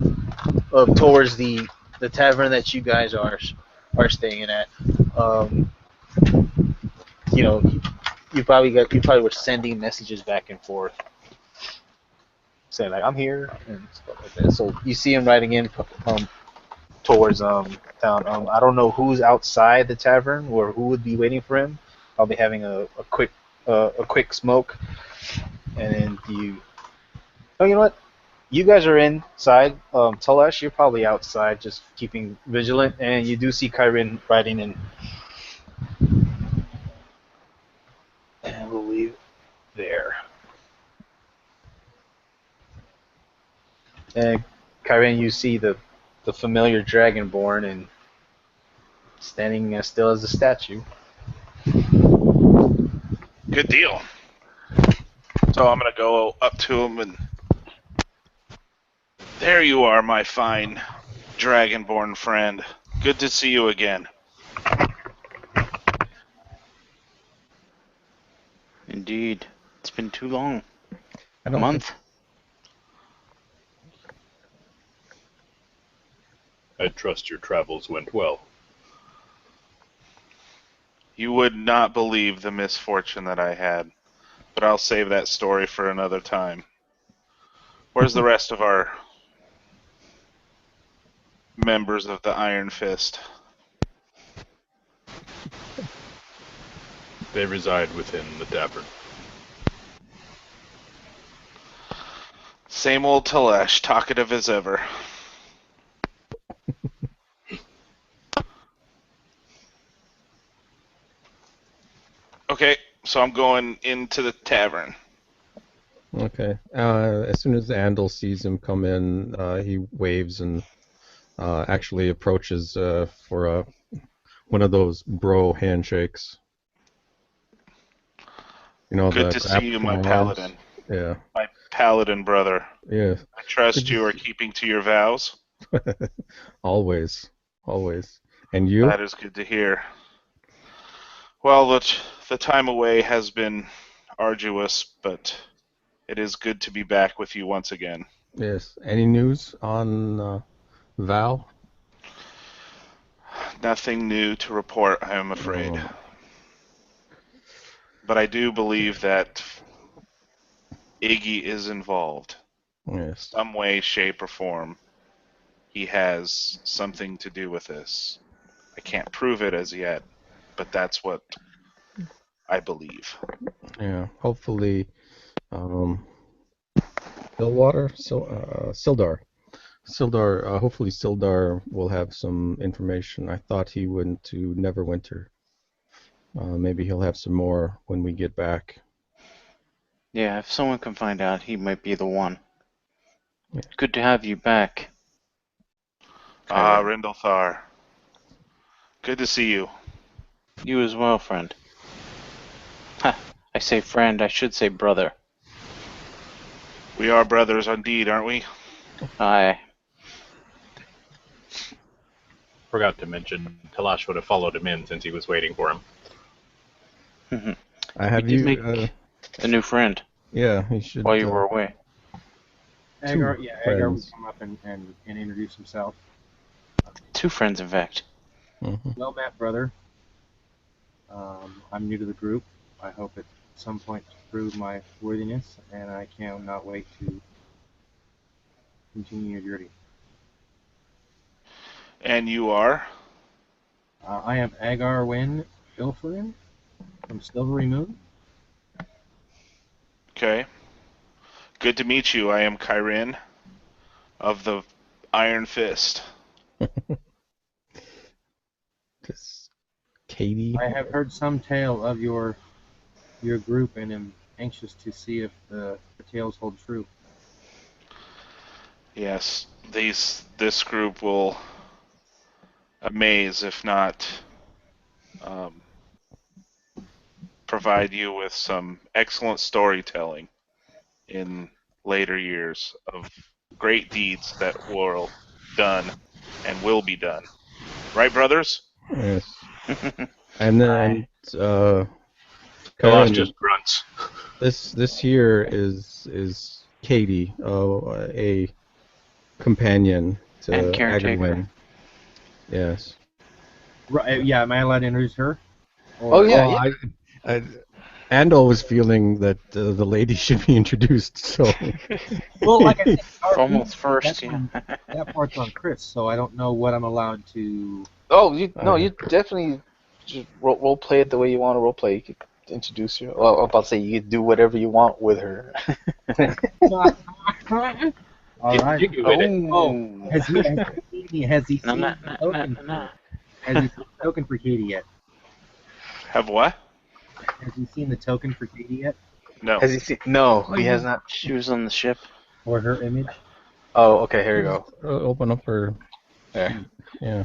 towards the tavern that you guys are staying at. Um, you probably were sending messages back and forth saying like I'm here and stuff like that. So you see him riding in towards town. I don't know who's outside the tavern or who would be waiting for him. I'll be having a quick smoke, and then you. Oh, you know what? You guys are inside. Talash, you're probably outside, just keeping vigilant, and you do see Kyrin riding in. And we'll leave there. And Kyrin, you see the familiar Dragonborn and standing as still as a statue. Good deal. So I'm gonna go up to him and there you are, my fine Dragonborn friend. Good to see you again. Indeed. It's been too long. I A don't month. I trust your travels went well. You would not believe the misfortune that I had, but I'll save that story for another time. Where's the rest of our members of the Iron Fist? They reside within the tavern. Same old Telesh, talkative as ever. Okay, so I'm going into the tavern. Okay. As soon as Andal sees him come in, he waves and actually approaches for one of those bro handshakes. You know, Good the to grab see you, from my arms. paladin. Yeah. My paladin brother. Yeah. I trust Good you to are see- keeping to your vows. Always. Always. And you? That is good to hear. Well, the time away has been arduous, but it is good to be back with you once again. Yes. Any news on Val? Nothing new to report, I am afraid. Oh, But I do believe that Iggy is involved. yes. Some way, shape, or form. He has something to do with this. I can't prove it as yet, but that's what I believe. Yeah. Hopefully, Stillwater? Sildar. Sildar, hopefully Sildar will have some information. I thought he went to Neverwinter. Maybe he'll have some more when we get back. Yeah, if someone can find out, he might be the one. Yeah. Good to have you back. Ah, Kyrin. Rindalthar. Good to see you. You as well, friend. Ha! I say friend, I should say brother. We are brothers indeed, aren't we? Aye. Forgot to mention, Talash would have followed him in since he was waiting for him. I have You you. did make a new friend Yeah, he should. while you were away. Agar, Two Agar would friends. come up and introduce himself. 2 friends, in fact. Mhm. Well met, brother. I'm new to the group. I hope at some point to prove my worthiness, and I cannot wait to continue your journey. And you are? I am Agar Wynn Ilferin from Silvery Moon. Okay. Good to meet you. I am Kyrin of the Iron Fist. This Katie. I have heard some tale of your group and am anxious to see if the tales hold true. Yes, this group will amaze, if not provide you with some excellent storytelling in later years of great deeds that were done and will be done. Right, brothers? Yes. And then Talash Karen, just grunts. this year is Katie, a companion to And caretaker. Agawin. Yes. Right, yeah, am I allowed to introduce her? Oh, yeah, Oh, Andal was feeling that the lady should be introduced, so. Well, like I said, Almost first, yeah. that part's on Chris, so I don't know what I'm allowed to. Oh, you definitely just role play it the way you want to role play. You could introduce her. Well, I'm about to say you could do whatever you want with her. All right. You can win it. Oh, Has he seen No, the no, token? no. Has he seen the token for Katie yet? Have what? Has he seen the token for Katie yet, No. has he seen? No, he has not. She was on the ship. or her image? Oh, okay. Here we go. Open up her. There. Yeah.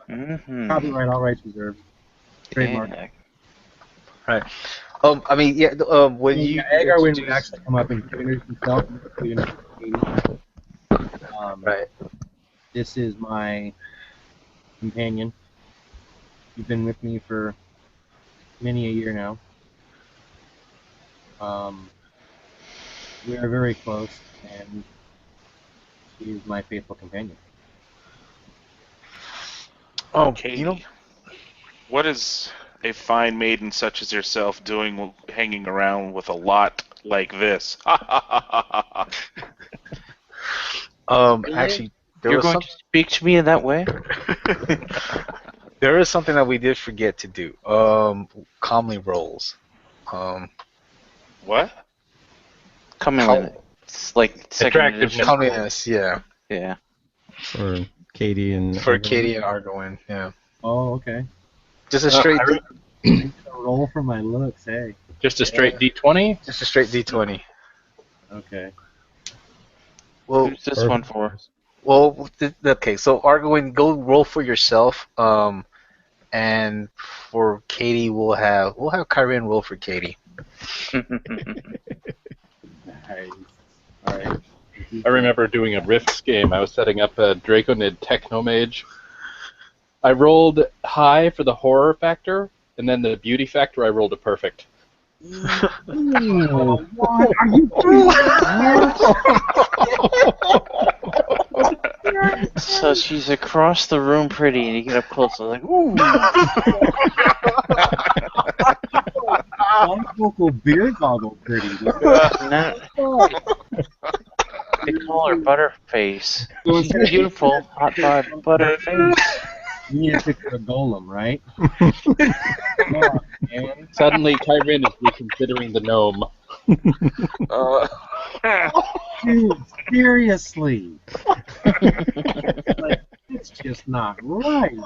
Mm-hmm. Copyright, all rights reserved. Trademark. Yeah. I mean, yeah. When you Agar would introduce- actually come up and introduce himself. And introduce Katie. right. This is my companion. You've been with me for many a year now. We are very close, and she is my faithful companion. Oh, Katie, what is a fine maiden such as yourself doing hanging around with a lot like this? Actually, there You're was going some, to speak to me in that way? there is something that we did forget to do. Commonly rolls. What? Coming it's like second Attractiveness. edition. Comeliness, yeah, Yeah. For Katie and. for Katie and Argoin, yeah. Oh, okay. Just a straight, Roll for my looks, hey. Just a straight D20. just a straight D20. Okay. Well, Who's this one for? Okay. So Argoin, go roll for yourself. And for Katie, we'll have Kyrian roll for Katie. Nice. All right. I remember doing a Rifts game. I was setting up a Draconid Technomage. I rolled high for the horror factor, and then the beauty factor, I rolled a perfect. Oh, what are you doing? So she's across the room pretty, and you get up close, and like, ooh. Bifocal beer goggle pretty. They call her Butterface. She's beautiful, hot Butterface. You need to picture a golem, right? And Suddenly, Kyrin is reconsidering the gnome. dude, seriously. Like, it's just not right.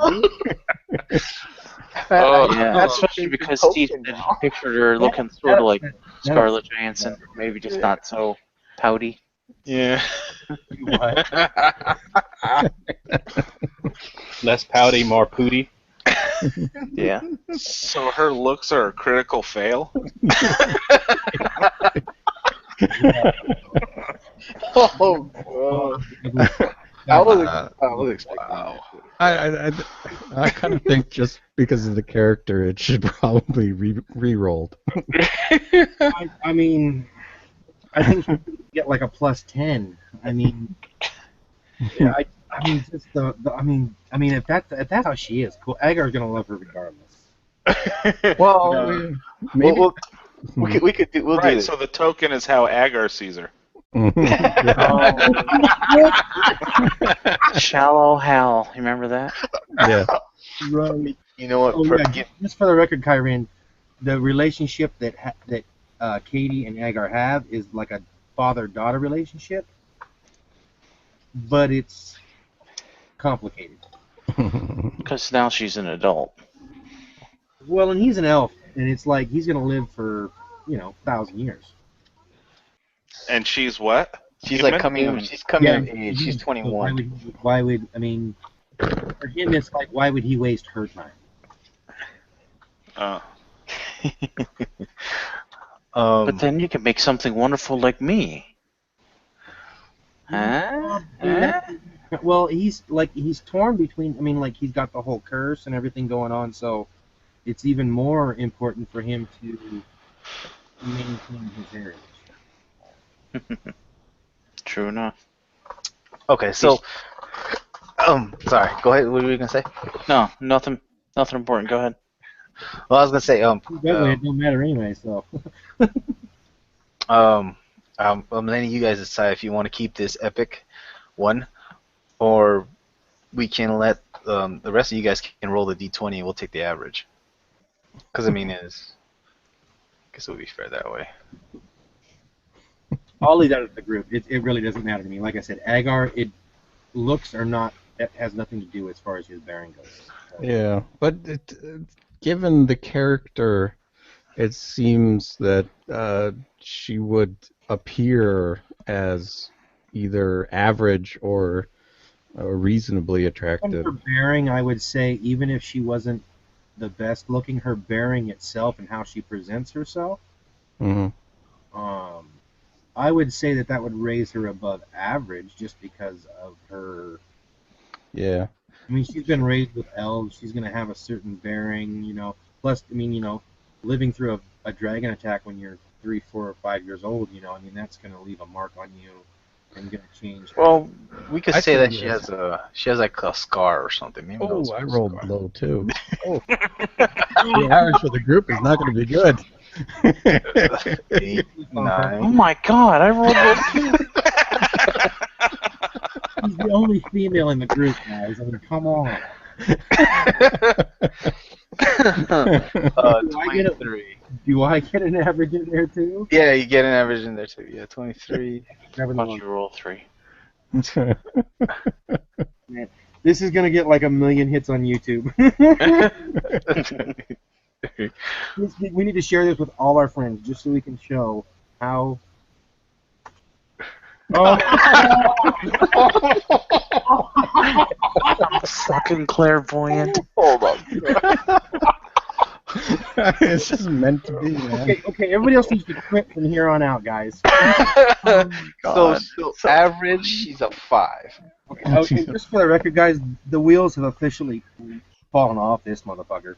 Oh, Yeah, especially because Steve said he pictured her looking sort of like Scarlett Johansson, maybe just not so pouty. Yeah. What? Less pouty, more pooty. Yeah. So her looks are a critical fail? Oh, I was expecting that. I kind of think just because of the character, it should probably re-rolled. I mean, I think you could get like a +10. I mean, yeah, I mean, just I mean, if that's how she is, cool. Agar's gonna love her regardless. Well, Maybe. we could do. We'll do Right, this. so the token is how Agar sees her. Shallow Hal, you remember that? Yeah. Right. You know what? Oh, yeah, just for the record, Kyrian, the relationship that Katie and Agar have is like a father-daughter relationship, but it's complicated. Because now she's an adult. Well, and he's an elf, and it's like he's gonna live for 1,000 years. And she's what? She's Human? like coming. She's coming of age. She's So 21. why would I mean? For him, it's like why would he waste her time? But then you can make something wonderful like me. Huh? Huh? Well, he's torn between. I mean, like he's got the whole curse and everything going on, so it's even more important for him to maintain his heritage. True enough. Okay, so sorry. Go ahead. What were you gonna say? No, nothing important. Go ahead. Well, I was gonna say That way it don't matter anyway. So I'm letting you guys decide if you want to keep this epic one, or we can let the rest of you guys can roll the d20 and we'll take the average. Because I mean, I guess it would be fair that way. I'll leave that at the group. It really doesn't matter to me. Like I said, Agar, looks or not, that has nothing to do as far as his bearing goes. So. Yeah, but given the character, it seems that she would appear as either average or reasonably On attractive. her bearing, I would say, even if she wasn't the best looking, her bearing itself and how she presents herself, Hmm. I would say that would raise her above average just because of her. Yeah. I mean, she's been raised with elves. She's going to have a certain bearing, Plus, I mean, living through a dragon attack when you're 3, 4, or 5 years old, I mean, that's going to leave a mark on you and going to change. Well, we could I say think that yes. she has like a scar or something. Maybe Oh, those I are rolled scar. low too. Oh. The average for the group is not going to be good. 8, 9. Oh my God! I rolled low too. She's the only female in the group, guys. I mean, come on. Do I get 23. Do I get an average in there too? Yeah, you get an average in there too. Yeah, 23. Grabbing Why the don't you roll 3? Man, this is gonna get like 1 million hits on YouTube. We need to share this with all our friends just so we can show how. Oh. I'm fucking clairvoyant. Hold on. It's just meant to be, man. Okay, everybody else needs to quit from here on out, guys. so average, she's a 5. Okay, just for the record, guys, the wheels have officially fallen off this motherfucker.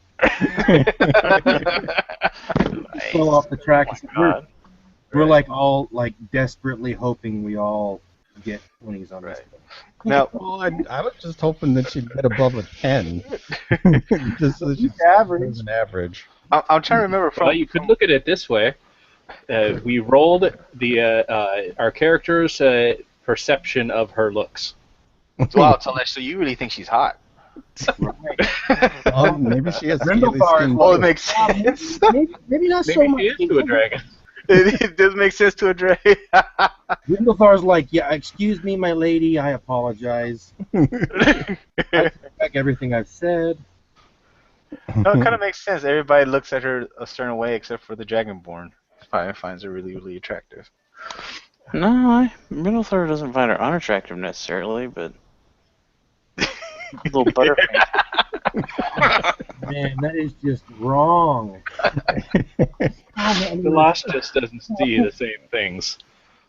Nice. Fell off the track. God. We're like all like desperately hoping we all get 20s on this. Now, Well, I was just hoping that she'd get above a 10. Just so that she's Average. an average. I'm trying to remember from. Well, you could look at it this way. We rolled our character's perception of her looks. Wow, so you really think she's hot? Maybe she has Grindelwald scaly skin. Well, it too. makes sense. Maybe not so Maybe much. she is to a dragon. It does make sense to a dragon. Grindelthar's like, yeah, excuse me, my lady, I apologize. I take back everything I've said. No, it kind of makes sense. Everybody looks at her a certain way except for the Dragonborn. Finds her really, really attractive. No, Middlethor doesn't find her unattractive necessarily, but a little butterface. Man, that is just wrong. The Lost just doesn't see the same things.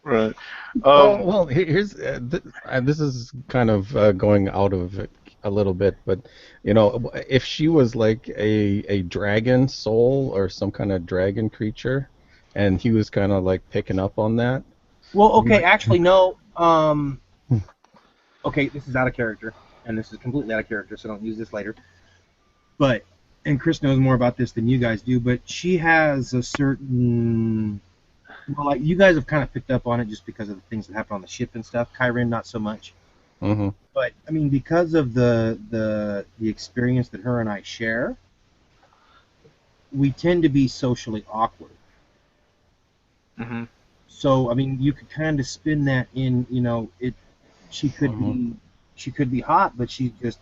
Right. Well, here's this is kind of going out of it a little bit, but if she was like a dragon soul or some kind of dragon creature, and he was kind of like picking up on that. Well, okay, actually, no. Okay, this is out of character, and this is completely out of character, so don't use this later. But, and Chris knows more about this than you guys do, but she has a certain. Well, like you guys have kind of picked up on it just because of the things that happen on the ship and stuff. Kyrin, not so much. Mm-hmm. But I mean, because of the experience that her and I share, we tend to be socially awkward. Mm-hmm. So I mean, you could kind of spin that in. She could be hot, but she's just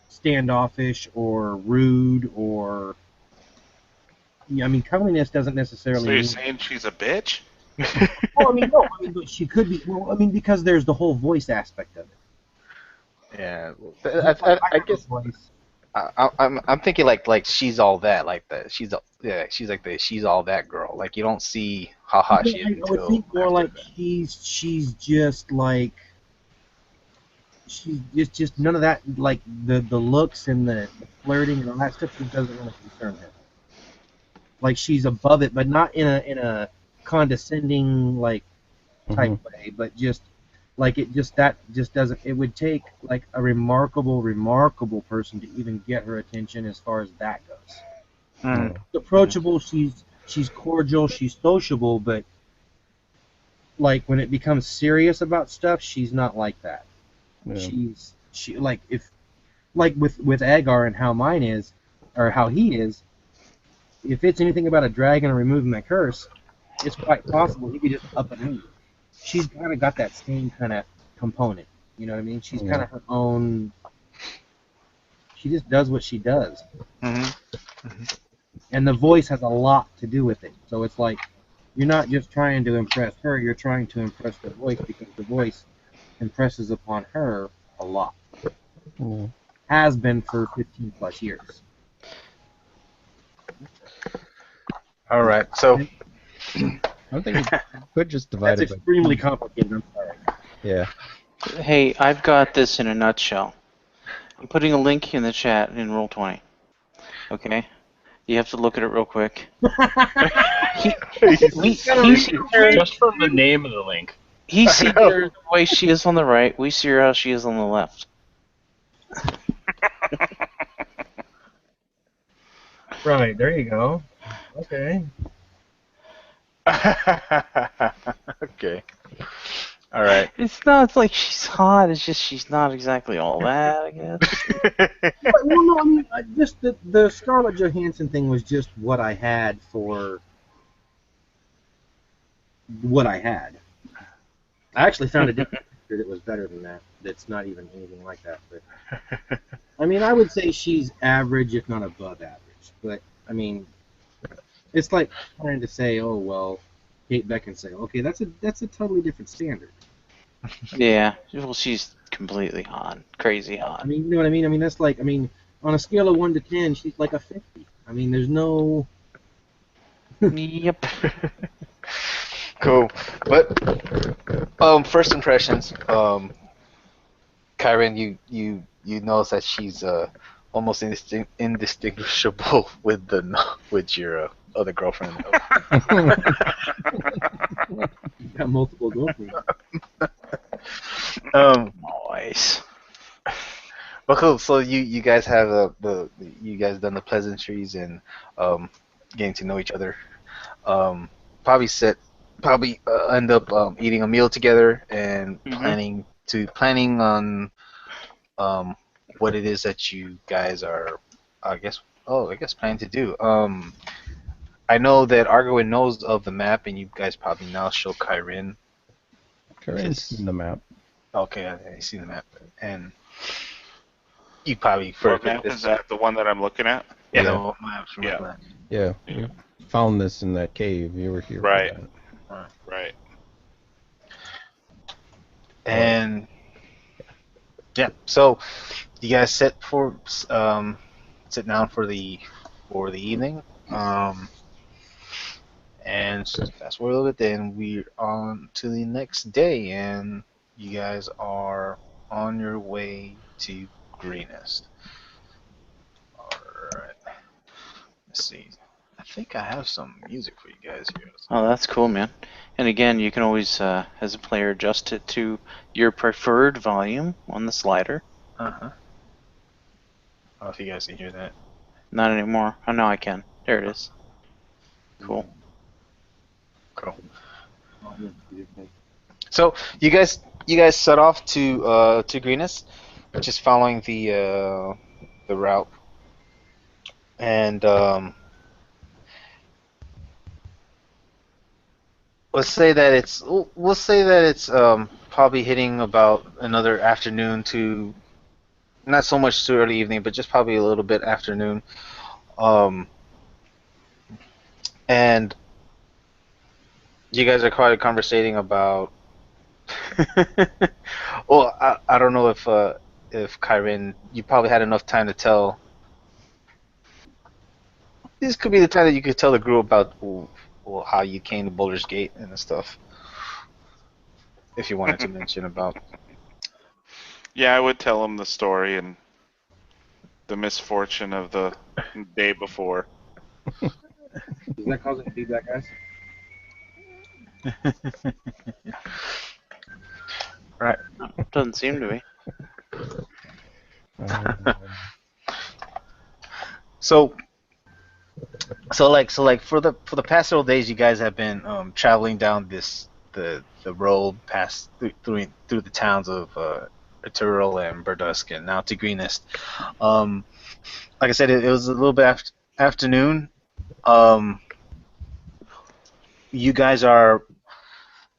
standoffish or rude or. Yeah, I mean, comeliness doesn't necessarily. So you're mean, saying she's a bitch? well, I mean, no. I mean, but she could be. Well, I mean, because there's the whole voice aspect of it. Yeah. I guess I'm thinking like she's all that, like that. She's like the she's all that girl. Like you don't see how hot she is I until. would think more after like that. she's just like. She's just none of that, like the looks and the flirting and all that stuff just doesn't really concern her. like she's above it, but not in a condescending like type way, but just like it just that just doesn't. It would take like a remarkable person to even get her attention as far as that goes. Mm. She's approachable, she's cordial, she's sociable, but like when it becomes serious about stuff, she's not like that. Yeah. She like if like with Agar and how mine is, or how he is, if it's anything about a dragon or removing that curse, it's quite possible he could just up and move. She's kind of got that same kind of component. You know what I mean? She's kind of her own. She just does what she does, and the voice has a lot to do with it. So it's like you're not just trying to impress her; you're trying to impress the voice because the voice impresses upon her a lot. Has been for 15 plus years. All right, so I think you could just divide That's it by extremely complicated. I'm sorry. Yeah. Hey, I've got this in a nutshell. I'm putting a link in the chat in Roll20. Okay? You have to look at it real quick. Just from the name of the link. He sees her the way she is on the right. We see her how she is on the left. Right, there you go. Okay. okay. All right. It's not like she's hot. It's just she's not exactly all that, I guess. Well, no, I mean, just the Scarlett Johansson thing was just what I had for what I had. I actually found a different picture that was better than that. That's not even anything like that. But I mean, I would say she's average, if not above average. But I mean, it's like trying to say, oh well, Kate Beckinsale. Okay, that's a totally different standard. Yeah. Well, she's completely hot. Crazy hot. I mean, you know what I mean? I mean, that's like, I mean, on a scale of 1 to 10, she's like a 50. I mean, there's no. Yep. Cool. But first impressions. Kyron, you notice that she's almost indistinguishable with your other girlfriend. Got multiple girlfriends. Nice. Well, cool. So you guys have you guys done the pleasantries and getting to know each other. Probably end up eating a meal together and planning on what it is that you guys are, I guess planning to do. I know that Argoin knows of the map, and you guys probably now show Kyrin. Kyrin's seen the map. Okay, I see the map, and you probably What map is that? The one that I'm looking at? Yeah, Yeah. the map from Yeah. Flat. Yeah. You found this in that cave. You were here. Right. For that. Right. And yeah, so you guys sit down for the evening, and fast forward a little bit, then we're on to the next day, and you guys are on your way to Greenest. All right, let's see. I think I have some music for you guys here. Oh, that's cool, man. And again, you can always, as a player, adjust it to your preferred volume on the slider. I don't know if you guys can hear that. Not anymore. Oh, no, I can. There it is. Cool. Cool. So you guys set off to Greenest, just following the route, and we'll say that it's probably hitting about another afternoon to, not so much to early evening, but just probably a little bit afternoon, and you guys are quite conversating about. Well, I don't know if Kyrin, you probably had enough time to tell. This could be the time that you could tell the group about how you came to Boulder's Gate and stuff. If you wanted to mention about. Yeah, I would tell him the story and the misfortune of the day before. Is that causing feedback, guys? Right. Doesn't seem to be. So like for the past several days, you guys have been traveling down the road past through the towns of Arturo and Burdusk and now to Greenest. Like I said, it was a little bit afternoon. You guys are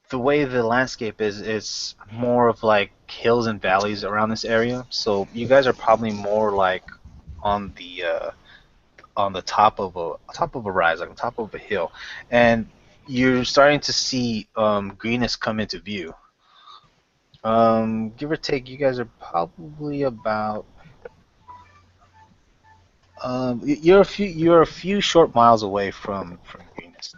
the way the landscape is. It's more of like hills and valleys around this area. So you guys are probably more like on the top of a rise, like on top of a hill, and you're starting to see Greenest come into view. Give or take, you guys are probably about you're a few short miles away from Greenest.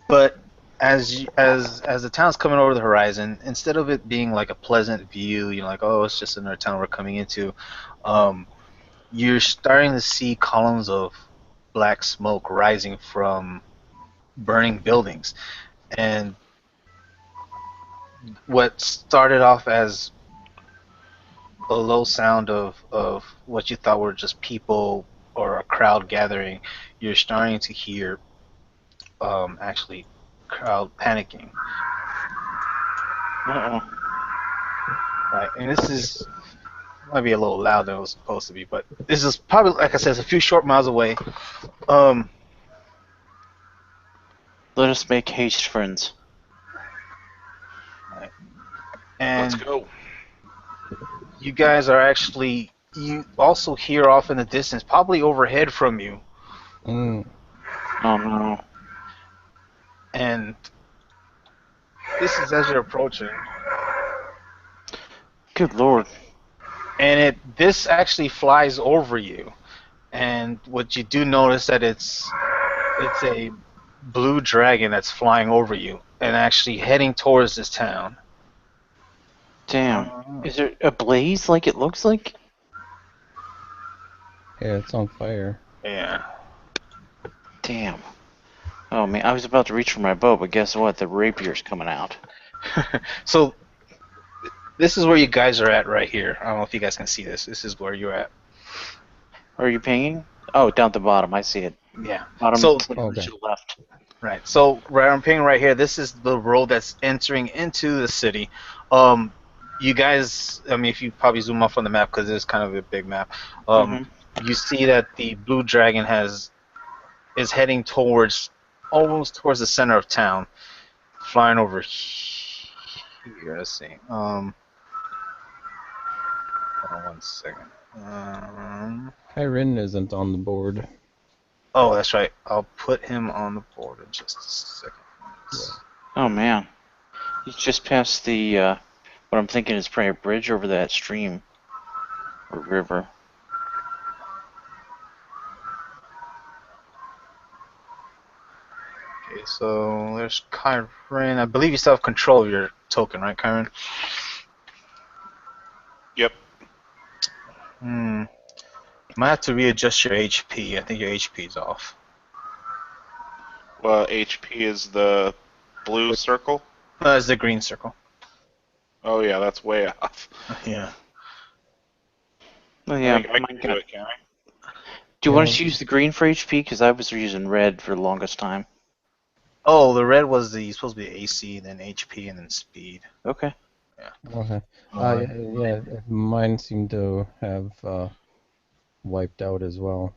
But as the town's coming over the horizon, instead of it being like a pleasant view, like, oh, it's just another town we're coming into, you're starting to see columns of black smoke rising from burning buildings. And what started off as a low sound of what you thought were just people or a crowd gathering, you're starting to hear actually crowd panicking. Uh-oh. Right, and this is might be a little louder than it was supposed to be, but this is probably, like I said, it's a few short miles away. Let us make haste, friends. Right. And Let's go. you guys are actually, you also hear off in the distance, probably overhead from you, Oh no. and this is as you're approaching. Good lord. And this actually flies over you, and what you do notice that it's a blue dragon that's flying over you and actually heading towards this town. Damn. Is there a blaze like it looks like? Yeah, it's on fire. Yeah. Damn. Oh man, I was about to reach for my bow, but guess what? The rapier's coming out. So this is where you guys are at right here. I don't know if you guys can see this. This is where you're at. Are you pinging? Oh, down at the bottom. I see it. Yeah. Bottom So to the left. right. So right, I'm pinging right here. This is the road that's entering into the city. You guys, I mean, if you probably zoom off on the map because it's kind of a big map, you see that the blue dragon is heading almost towards the center of town, flying over here. Let's see. Hold on 1 second. Kyrin isn't on the board. Oh, that's right. I'll put him on the board in just a second. Oh man. He's just past the, what I'm thinking is probably a bridge over that stream. Or river. Okay, so there's Kyron. I believe you still have control of your token, right, Kyron? Yep. Might have to readjust your HP. I think your HP is off. Well, HP is the blue circle. It's the green circle. Oh yeah, that's way off. Yeah. Oh yeah, I can do it, can I? Do you want us to use the green for HP? Because I was using red for the longest time. Oh, the red was supposed to be AC, then HP, and then speed. Okay. Yeah. Okay. Yeah, mine seemed to have wiped out as well.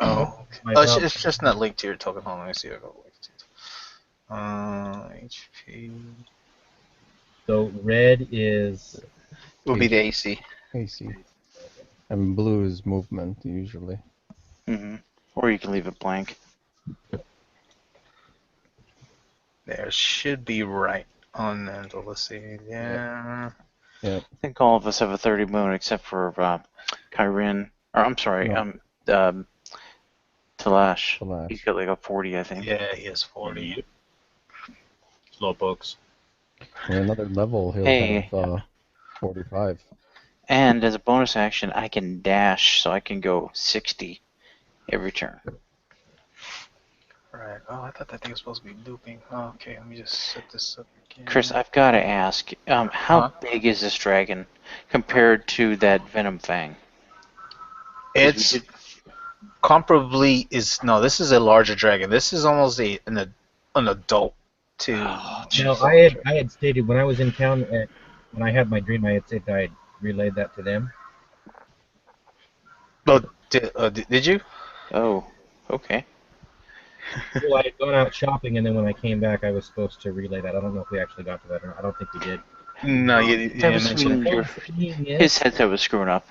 Oh, it's just not linked to your token. Hold on, let me see if I got linked to it. HP. So red is Will be the AC. AC. And blue is movement, usually. Or you can leave it blank. There should be right on there. So let's see. Yeah. Yeah. I think all of us have a 30 moon except for Kyrin. Or I'm sorry, Talash. Talash. He's got like a 40, I think. Yeah, he has 40. Slowpokes. And another level, he'll have 45. And as a bonus action, I can dash, so I can go 60 every turn. Right. Oh, I thought that thing was supposed to be looping. Oh, okay, let me just set this up again. Chris, I've got to ask, how big is this dragon compared to that Venom Fang? 'Cause we It's did- comparably no. This is a larger dragon. This is almost an adult to. Now, I had stated when I was in town when I had my dream, I had said I had relayed that to them. But did you? Oh, okay. Well, I had gone out shopping, and then when I came back, I was supposed to relay that. I don't know if we actually got to that or not. I don't think we did. No, you That didn't was mention when it. his headset was screwing up.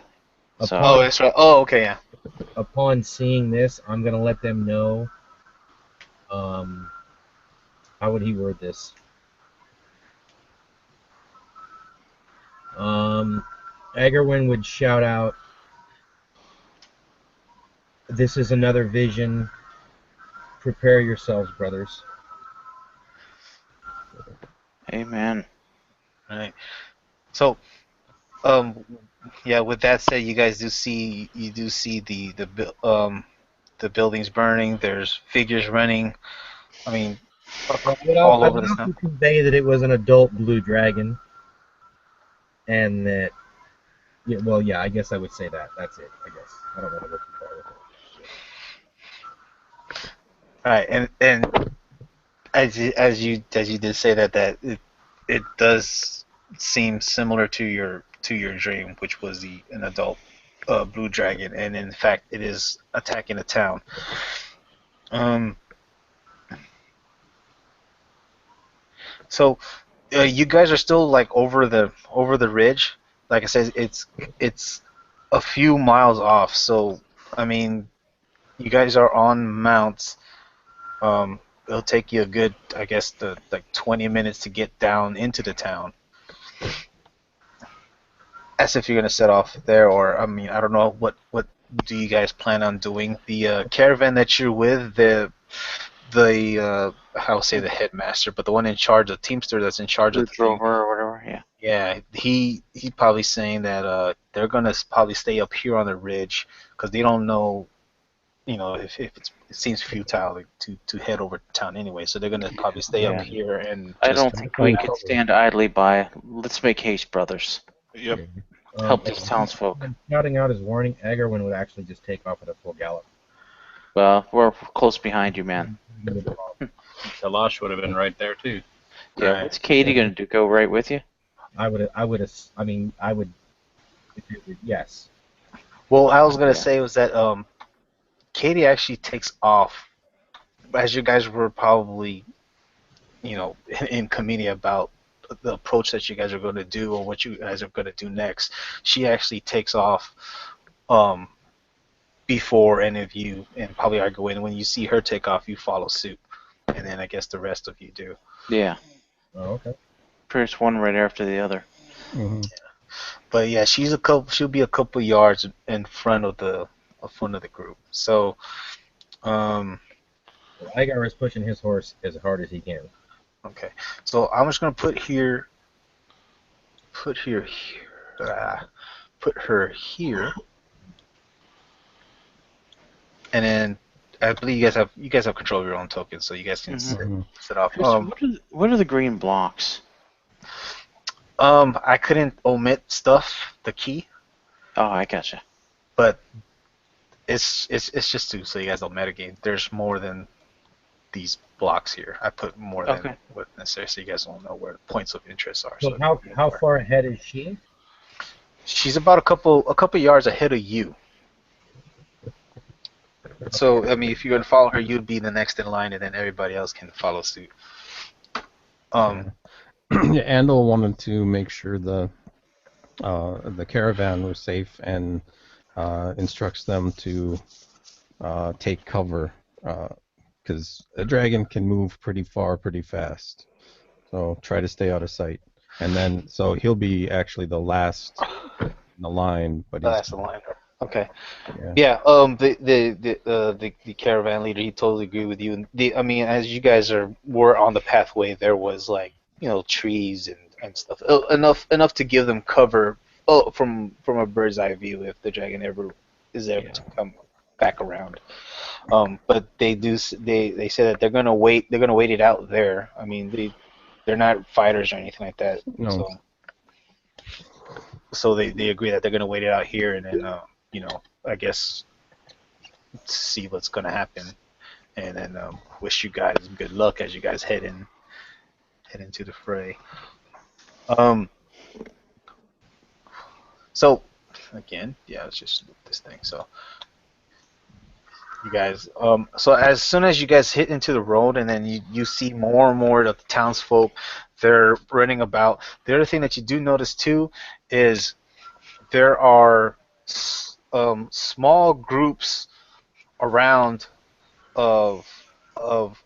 So, Oh, that's right. Oh, okay, yeah. Upon seeing this, I'm gonna let them know. How would he word this? Agarwin would shout out, "This is another vision. Prepare yourselves, brothers." amen. Right. So, yeah. With that said, you guys do see the buildings burning. There's figures running. I mean, all I over would the also town. convey that it was an adult blue dragon, and that, yeah, I guess I would say that. That's it. I guess I don't want to go too far with it. All right, and as you did say that it does seem similar to your dream, which was an adult blue dragon, and in fact it is attacking the town. So you guys are still like over the ridge. Like I said, it's a few miles off. So I mean, you guys are on mounts. It'll take you a good, I guess, like 20 minutes to get down into the town. As if you're gonna set off there, or I mean, I don't know what do you guys plan on doing? The caravan that you're with, the I'll say the headmaster, but the one in charge, the teamster that's in charge of The the thing. drover or whatever, yeah. Yeah, he's probably saying that they're gonna probably stay up here on the ridge because they don't know, if it seems futile to head over to town anyway. So they're gonna probably stay up Yeah. here and I just. don't think we could stand idly by. Let's make haste, brothers. Yep. Help these townsfolk. Shouting out his warning, Agarwin would actually just take off at a full gallop. Well, we're close behind you, man. Kalash would have been right there too. Yeah, Right. what's Katie gonna do? Go right with you? I would. Yes. Well, I was gonna Yeah. say was that Katie actually takes off as you guys were probably, in committee about the approach that you guys are going to do or what you guys are going to do next. She actually takes off before any of you, and probably argue in. When you see her take off, you follow suit, and then I guess the rest of you do. Yeah. Oh, okay. First one right after the other. Mhm. But yeah, she'll be a couple yards in front of the group. So, Agar is pushing his horse as hard as he can. okay. So I'm just gonna put her here, and then I believe you guys have control of your own tokens, so you guys can set off. Chris, what are the green blocks? I couldn't omit stuff, the key, Oh, I gotcha. but it's just two, so you guys don't metagame. There's more than these blocks here. I put more than what necessary, so you guys don't know where the points of interest are. So how far ahead is she? She's about a couple yards ahead of you. So I mean, if you're gonna follow her, you'd be the next in line, and then everybody else can follow suit. Andal wanted to make sure the caravan was safe and instructs them to take cover because a dragon can move pretty far, pretty fast. So try to stay out of sight. And then, so he'll be actually the last in the line, but That's the line. Okay. Yeah. The caravan leader, he totally agree with you. I mean, as you guys were on the pathway, there was like trees and stuff, enough to give them cover. From a bird's eye view, if the dragon ever is able to come back around. But they say that they're gonna wait it out there. I mean, they're not fighters or anything like that. No. So they agree that they're gonna wait it out here, and then I guess see what's gonna happen, and then wish you guys good luck as you guys head into the fray. So again, yeah, let's just loop this thing. So you guys, so as soon as you guys hit into the road, and then you see more and more of the townsfolk, they're running about. The other thing that you do notice too is there are small groups around of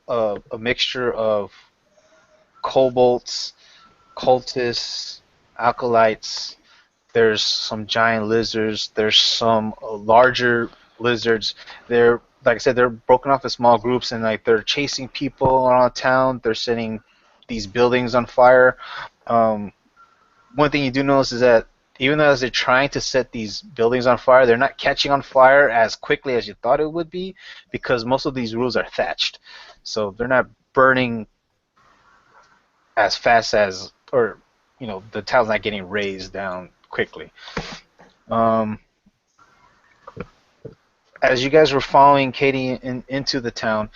a mixture of kobolds, cultists, acolytes. There's some giant lizards. There's some larger lizards. They're, like I said, they're broken off in small groups, and like they're chasing people around town. They're setting these buildings on fire. One thing you do notice is that even though as they're trying to set these buildings on fire, they're not catching on fire as quickly as you thought it would be, because most of these roofs are thatched, so they're not burning as fast as, or the town's not getting razed down quickly. As you guys were following Katie into the town,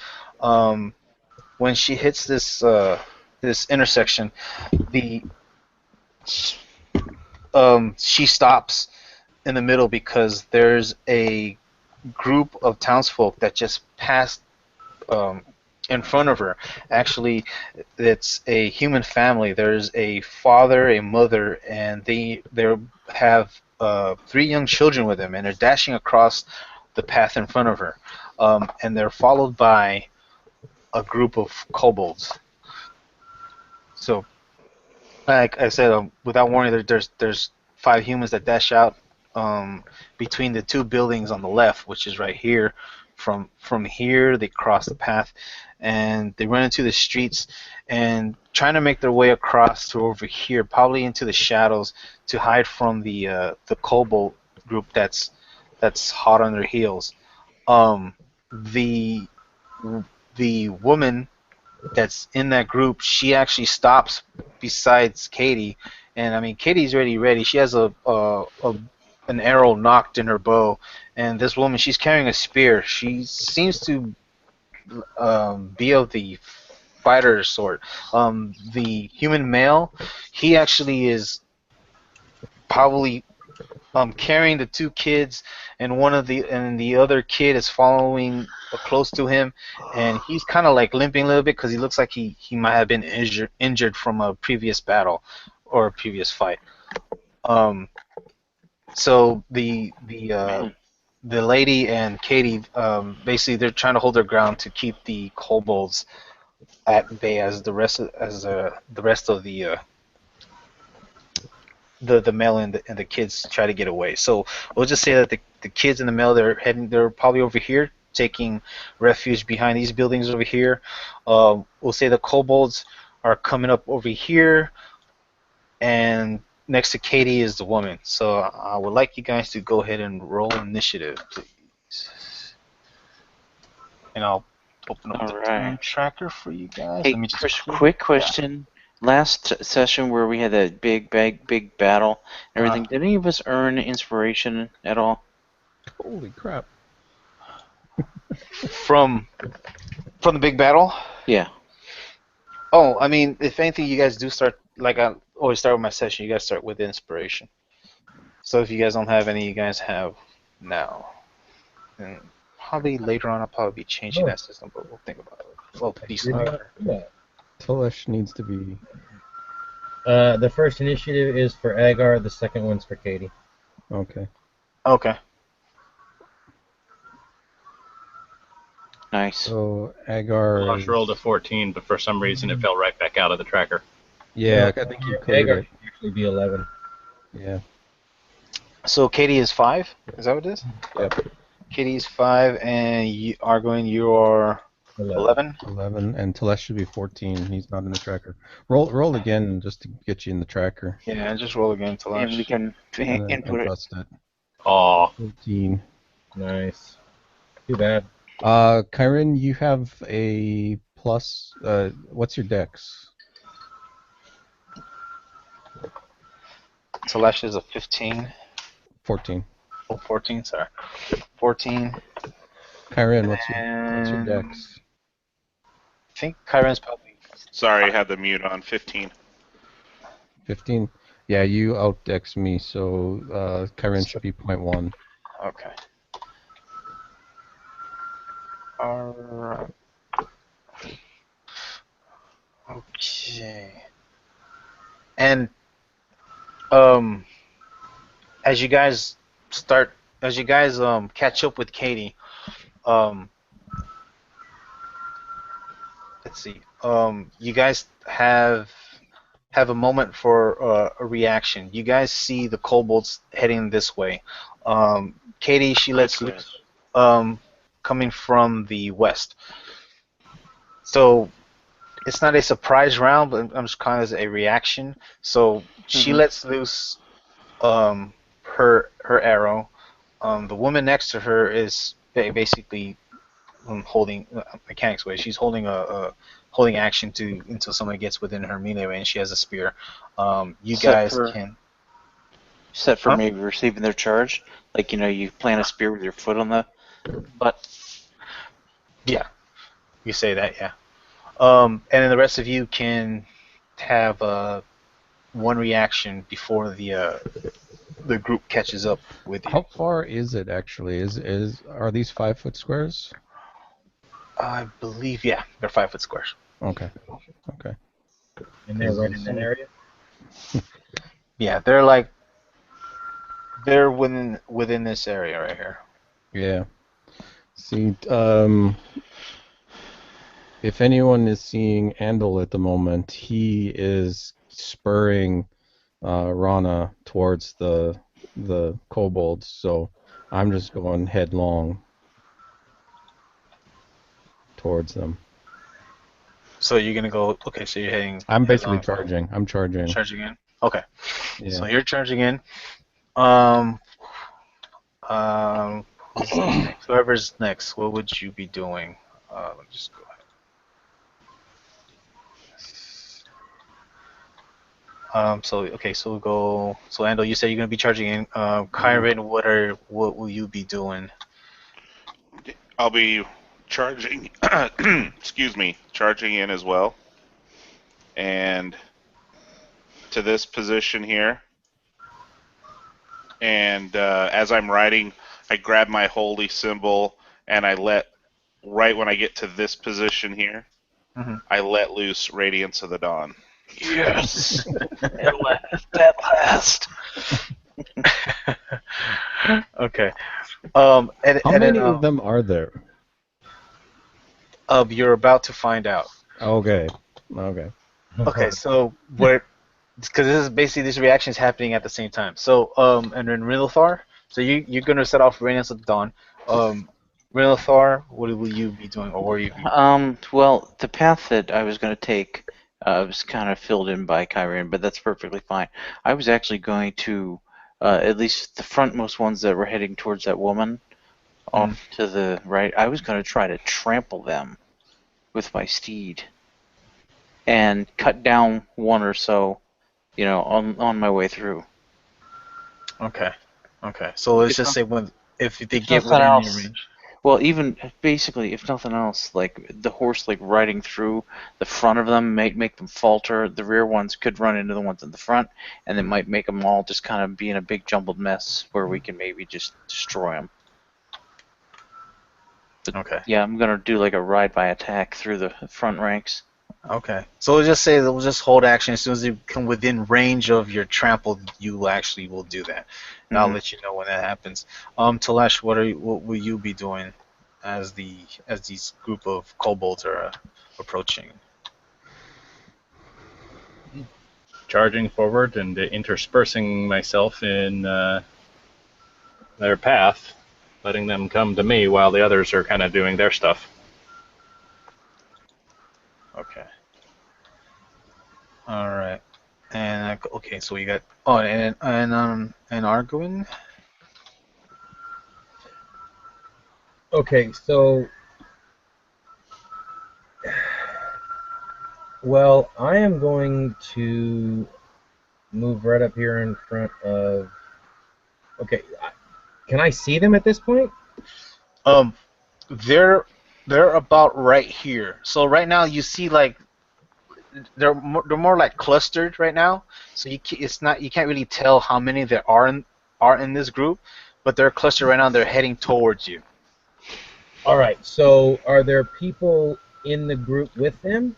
when she hits this intersection, she stops in the middle because there's a group of townsfolk that just passed in front of her. Actually, it's a human family. There's a father, a mother, and they have 3 young children with them, and they're dashing across the path in front of her, and they're followed by a group of kobolds. So, like I said, without warning, there's 5 humans that dash out between the 2 buildings on the left, which is right here. From here, they cross the path, and they run into the streets, and trying to make their way across to over here, probably into the shadows, to hide from the kobold group that's hot on their heels. The woman that's in that group, she actually stops besides Katie, and I mean Katie's already ready. She has an arrow knocked in her bow, and this woman, she's carrying a spear. She seems to be of the fighter sort. The human male, he actually is probably carrying the 2 kids, and the other kid is following close to him, and he's kind of like limping a little bit because he looks like he might have been injured from a previous battle or a previous fight. So the lady and Katie, basically they're trying to hold their ground to keep the kobolds at bay as the rest of the male and the kids try to get away. So we'll just say that the kids and the male, they're probably over here taking refuge behind these buildings over here. We'll say the kobolds are coming up over here, and next to Katie is the woman. So I would like you guys to go ahead and roll initiative, please. And I'll open up the turn tracker for you guys. Hey, Chris, quick question. Last session where we had that big battle and everything, did any of us earn inspiration at all? Holy crap. From the big battle? Yeah. Oh, I mean, if anything, you guys do start, like I always start with my session, you guys start with inspiration. So if you guys don't have any, you guys have now. And probably later on I'll probably be changing that system, but we'll think about it. Well, decent. Telesh needs to be... The first initiative is for Agar, the second one's for Katie. Okay. Okay. Nice. So Agar... Josh rolled a 14, but for some reason it fell right back out of the tracker. Yeah, I think you cleared Agar it. should actually be 11. Yeah. So Katie is 5? Is that what it is? Yep. Katie is 5, and you are 11? 11, and Telesh should be 14. He's not in the tracker. Roll again just to get you in the tracker. Yeah, just roll again, Telesh. And we can And input it. adjust it. Aw. 14. Nice. Too bad. Kyron, you have a plus. What's your dex? Talash is a 15. 14. Oh, 14, sorry. 14. Kyron, what's your And dex? I think Kyron's probably. Sorry, I had the mute on. 15. 15. Yeah, you outdex me, so Kyron should be 0.1. Okay. Alright. Okay. And as you guys catch up with Katie, um let's see. You guys have a moment for a reaction. You guys see the kobolds heading this way. Katie, she lets loose, coming from the west. So it's not a surprise round, but I'm just kind of as a reaction. So she lets loose her arrow. The woman next to her is basically holding mechanics way. She's holding a holding action to until somebody gets within her melee range. She has a spear. You guys can Set for maybe receiving their charge, like you plant a spear with your foot on the butt. Yeah, you say that, yeah. And then the rest of you can have one reaction before the group catches up with you. How far is it actually? Are these 5-foot squares? I believe, yeah, they're 5-foot squares. Okay. And they're right in that area? Yeah, they're within this area right here. Yeah. See, if anyone is seeing Andal at the moment, he is spurring Rana towards the kobolds, so I'm just going headlong towards them. So you're gonna go. Okay, so you're heading. I'm basically charging. I'm charging. Charging in. Okay. Yeah. So you're charging in. Whoever's next, what would you be doing? Let me just go ahead. So we'll go. So Andal, you said you're gonna be charging in. Kyron, what will you be doing? I'll be charging. Excuse me, charging in as well. And to this position here. And as I'm riding, I grab my holy symbol and I right when I get to this position here, I let loose Radiance of the Dawn. Yes! At last! Okay. How many of them are there? You're about to find out. Okay. Okay, so because this is basically this reaction is happening at the same time. So and then Rilithar, so you're gonna set off Radiance of the Dawn. Rilithar, what will you be doing, or where you? Well, the path that I was going to take was kind of filled in by Kyrian, but that's perfectly fine. I was actually going to, at least the frontmost ones that were heading towards that woman, off to the right, I was going to try to trample them with my steed and cut down one or so, on my way through. Okay. So let's just say if they get within your range. Well, even basically, if nothing else, like the horse, like riding through the front of them, make them falter. The rear ones could run into the ones in the front, and it might make them all just kind of be in a big jumbled mess where we can maybe just destroy them. But, okay. Yeah, I'm gonna do like a ride by attack through the front ranks. Okay. So we'll just say that we'll just hold action as soon as you come within range of your trample. You actually will do that. And I'll let you know when that happens. Talash, what will you be doing as these group of kobolds are approaching? Charging forward and interspersing myself in their path, letting them come to me while the others are kind of doing their stuff. Okay. All right. And okay, so we got and Arguin. Okay, so well, I am going to move right up here in front of. Okay, can I see them at this point? Um, they're about right here. So right now you see like they're more like clustered right now. So it's not, you can't really tell how many there are in this group, but they're clustered right now. They're heading towards you. All right. So are there people in the group with them,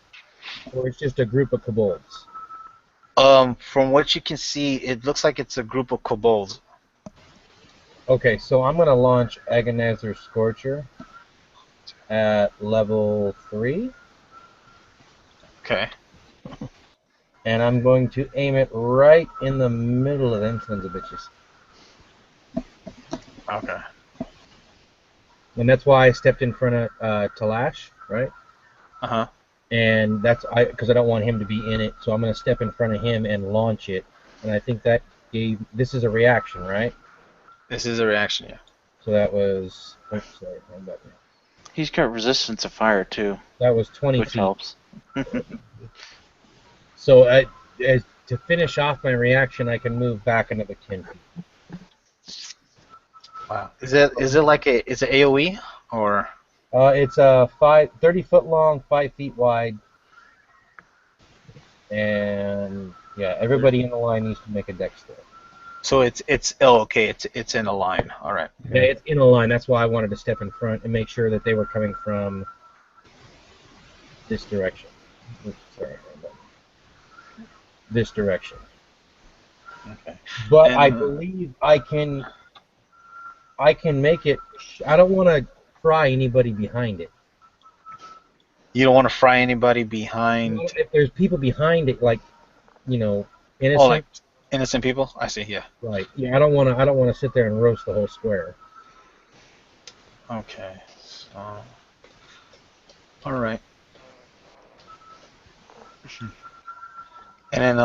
or it's just a group of kobolds? From what you can see, it looks like it's a group of kobolds. Okay, so I'm gonna launch Agonizer's Scorcher at level 3, Okay. and I'm going to aim it right in the middle of them sons of bitches. Okay. And that's why I stepped in front of Talash, right? Uh-huh. And that's because I don't want him to be in it, so I'm going to step in front of him and launch it. And I think that this is a reaction, right? This is a reaction, yeah. So that was, oops, sorry, wrong button. He's got resistance to fire too, That was 20 which feet. helps. So to finish off my reaction, I can move back another 10 feet. Wow. Is it like it's an AOE or? It's 30 foot long, 5 feet wide, and yeah, everybody in the line needs to make a dex save. So it's in a line. All right. Yeah, it's in a line. That's why I wanted to step in front and make sure that they were coming from this direction. Oops, sorry, this direction. Okay. But And, I believe I can make it. I don't want to fry anybody behind it. you don't want to fry anybody behind. You know, if there's people behind it, like, innocent. Oh, like innocent people. I see. Yeah. Right. Yeah, I don't want to sit there and roast the whole square. Okay. So, all right. And then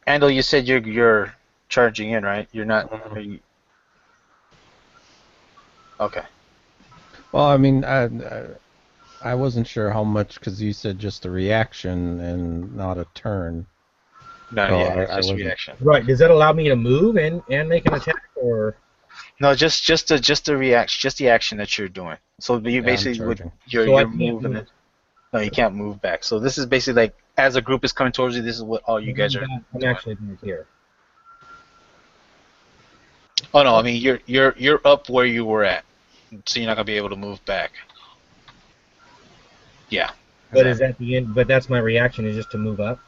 Andel, you said you're charging in, right? You're not. Are you... Okay. Well, I mean, I wasn't sure how much because you said just a reaction and not a turn. No, So yeah, I it's just wasn't- reaction. Right. Does that allow me to move and make an attack, or? No, just the reaction, just the action that you're doing. So you I'm basically charging. you're So I can't moving move. it. No, you can't move back. So this is basically like as a group is coming towards you. This is what all you guys are. I'm actually doing here. Oh no, I mean you're up where you were at, so you're not gonna be able to move back. Yeah. But is that the end? But that's my reaction, is just to move up.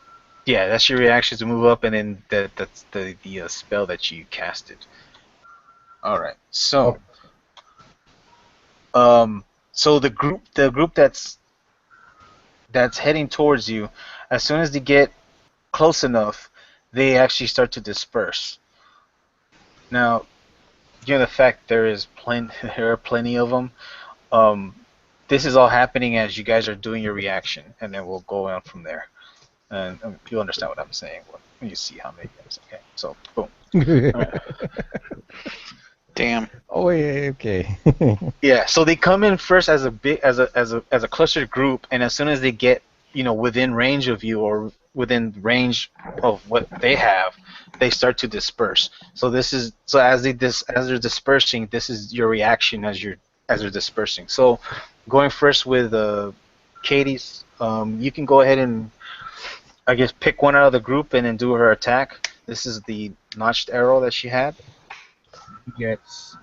Yeah, that's your reaction to move up, and then that's the spell that you casted. All right. So, so the group that's heading towards you, as soon as they get close enough, they actually start to disperse. Now, given the fact there are plenty of them, this is all happening as you guys are doing your reaction, and then we'll go on from there. And you'll understand what I'm saying when you see how many guys. Okay, so boom. Right. Damn. Oh, yeah, okay. Yeah, so they come in first as a clustered group, and as soon as they get within range of you or within range of what they have, they start to disperse. So as they're dispersing, this is your reaction as they're dispersing. So going first with Katie's, you can go ahead and I guess pick one out of the group and then do her attack. This is the notched arrow that she had. This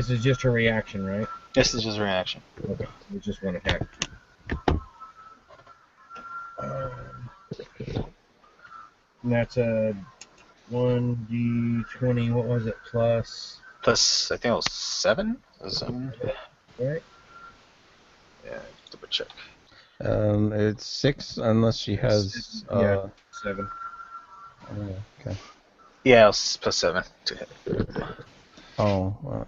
is just her reaction, right? This is just reaction. Okay, it's just one attack. And that's a 1d20. What was it? Plus, I think it was 7. right? Yeah, double check. It's 6 unless she has. 7. Okay. Yeah, it was plus 7 to hit. Oh.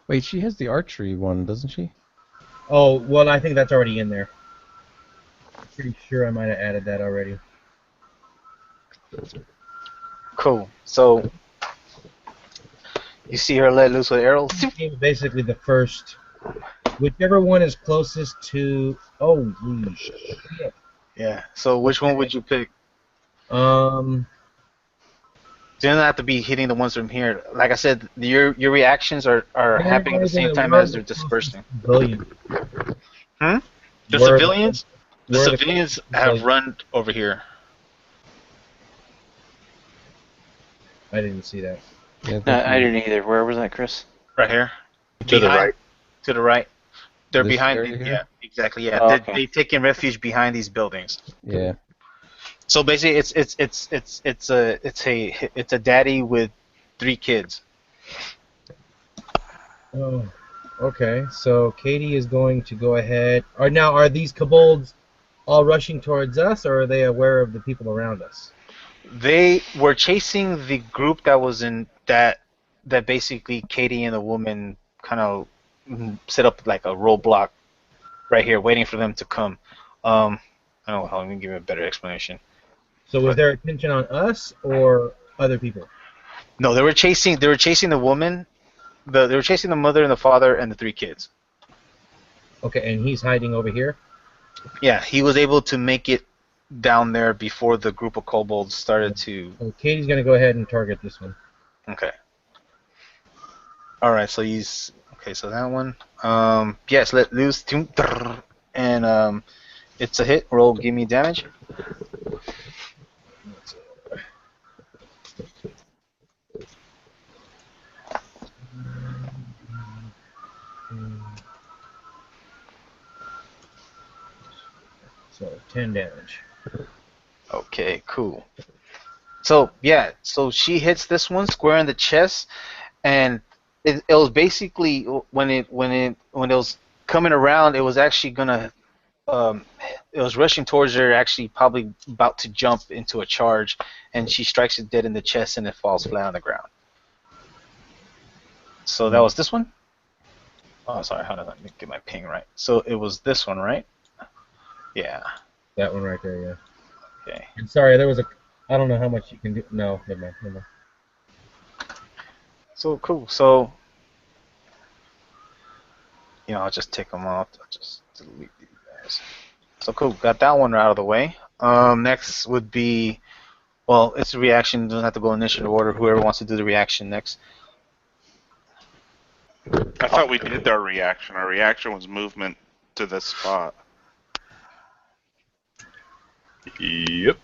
Wait, she has the archery one, doesn't she? Oh, well, I think that's already in there. Pretty sure I might have added that already. Cool. So You see her let loose with arrows. Basically, the first, whichever one is closest to. Oh, shit. Yeah. So which one would you pick? Um, It doesn't have to be hitting the ones from here. Like I said, your reactions are happening at the same time as they're dispersing. Civilian. The Where- civilians? The where the civilians have civilians- run over here. I didn't see that. Yeah, I didn't either. Where was that, Chris? Right here. To the right. To the right. They're This behind. area here? Yeah, exactly. Yeah, Oh, okay. they've taken refuge behind these buildings. Yeah. So basically, it's a daddy with 3 kids. Oh, okay. So Katie is going to go ahead. Are these kobolds all rushing towards us, or are they aware of the people around us? They were chasing the group that was in that basically Katie and the woman kind of set up like a roadblock right here, waiting for them to come. I don't know how. Let me give you a better explanation. So was their attention on us or other people? No, they were chasing the woman. They were chasing the mother and the father and the 3 kids. Okay, and he's hiding over here? Yeah, he was able to make it down there before the group of kobolds started to. So Katie's going to go ahead and target this one. Okay. All right, so he's okay. So that one. Yes, let loose. And it's a hit. Roll. Give me damage. So 10 damage. Okay, cool. So yeah, so she hits this one square in the chest, and it was basically when it was coming around, it was actually gonna it was rushing towards her, actually probably about to jump into a charge, and she strikes it dead in the chest, and it falls flat on the ground. So that was this one. Oh, sorry, how did I get my ping right? So it was this one, right? Yeah. That one right there, yeah. Okay. And sorry, there was a. I don't know how much you can do. No, never mind. So cool. So, I'll just take them off. I'll just delete these guys. So cool. Got that one out of the way. Next would be, well, it's a reaction. Doesn't have to go in initiative order. Whoever wants to do the reaction next. I thought we did our reaction. Our reaction was movement to this spot. Yep.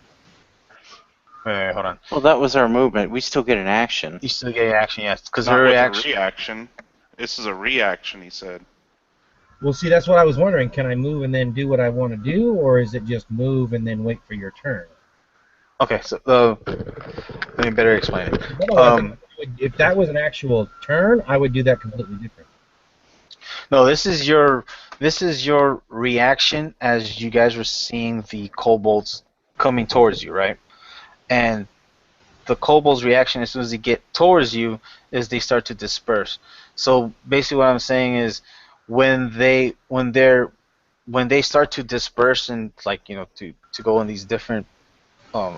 Wait, hold on. Well, that was our movement. We still get an action. You still get an action, yes, because Not her with a reaction. reaction. This is a reaction, he said. Well, see, that's what I was wondering. Can I move and then do what I want to do, or is it just move and then wait for your turn? Okay, so let me better explain it. No, I think if that was an actual turn, I would do that completely different. No, this is your reaction as you guys were seeing the kobolds coming towards you, right? And the kobolds' reaction as soon as they get towards you is they start to disperse. So basically, what I'm saying is when they start to disperse and to go in these different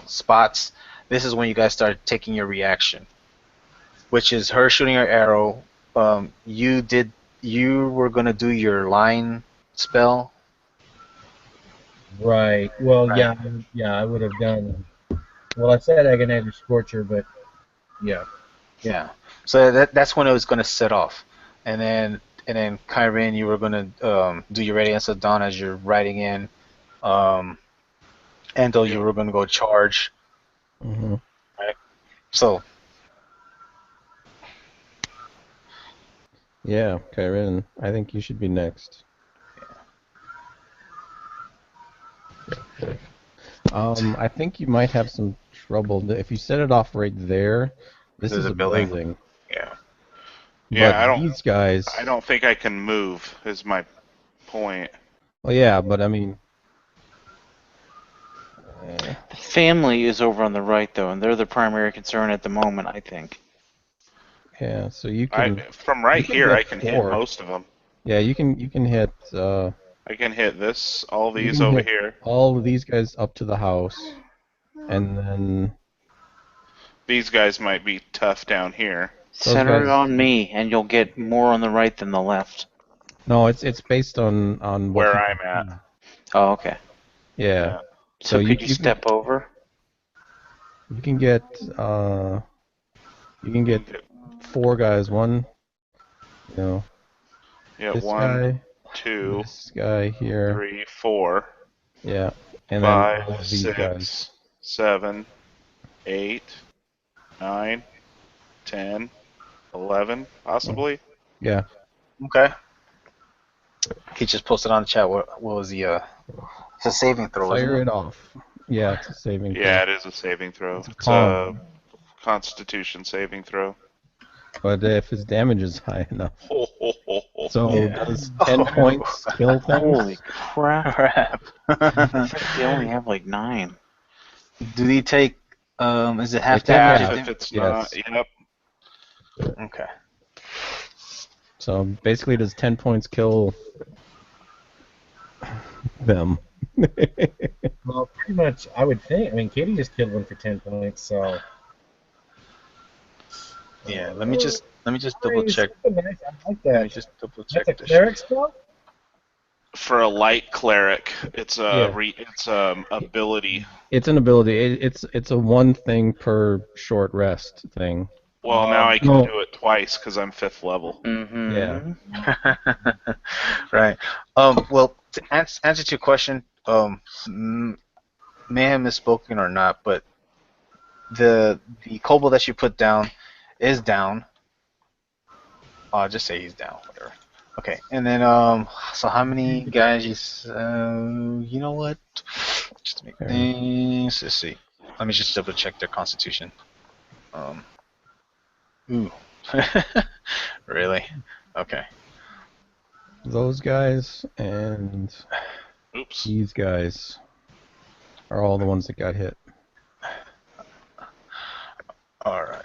spots, this is when you guys start taking your reaction, which is her shooting her arrow. You were gonna do your line spell. Right. Well, Right. yeah, I would have done. Well, I said Agonizer Scorcher, but yeah. Yeah. So that's when it was gonna set off, and then Kyrin, you were gonna do your Radiance of Dawn as you're riding in. Endo, you were gonna go charge. Mm-hmm. Right. So. Yeah, Kyrin, I think you should be next. I think you might have some trouble. If you set it off right there, this There's is a a building. building. Yeah. But Yeah, these guys. I don't think I can move, is my point. Well, yeah, but I mean. The family is over on the right, though, and they're the primary concern at the moment, I think. Yeah, so you can. From right can here, hit I can hit Hoard. most of them. Yeah, you can hit. I can hit this, all You these can over hit here. all of these guys up to the house, and then These guys might be tough down here. Center it guys- on me, and you'll get more on the right than the left. No, it's based on what Where you I'm can at. see. Oh, okay. Yeah. So, you could you can- step over? You can get 4 guys. One, Yeah, this 1, guy, 2, this guy here. 3, 4, Yeah, and then all 5, of these 6, guys. 7, 8, 9, 10, 11, possibly. Yeah. Okay. He just posted on the chat. What was the? It's a saving throw. Fire Isn't it off. Yeah, it's a saving Yeah, throw. it is a saving throw. It's a It's con. a Constitution saving throw. But if his damage is high enough. Ho, ho, ho, ho. So Yeah. does 10 points kill things? Holy crap! Crap. I think they only have like 9. Do they take? Is it half They take damage? half. If it's Yes. not, yep. Okay. So basically, does 10 points kill them? Well, pretty much, I would think. I mean, Katie just killed one for 10 points, so. Yeah. Let me just double check. Nice. I like Let me that. just double check That's a this. cleric spell? For a light cleric, it's a Yeah. it's ability. It's an ability. It's a one thing per short rest thing. Well, now I can no. do it twice because I'm 5th level. Mm-hmm. Yeah. Right. Well, to answer to your question, may have misspoken or not, but the kobold that you put down is down. I'll just say he's down, whatever. Okay, and then so how many guys you know what? Just to make things. Let's see. Let me just double check their constitution. Ooh. Really? Okay. Those guys and Oops. these guys are all the ones that got hit. All right.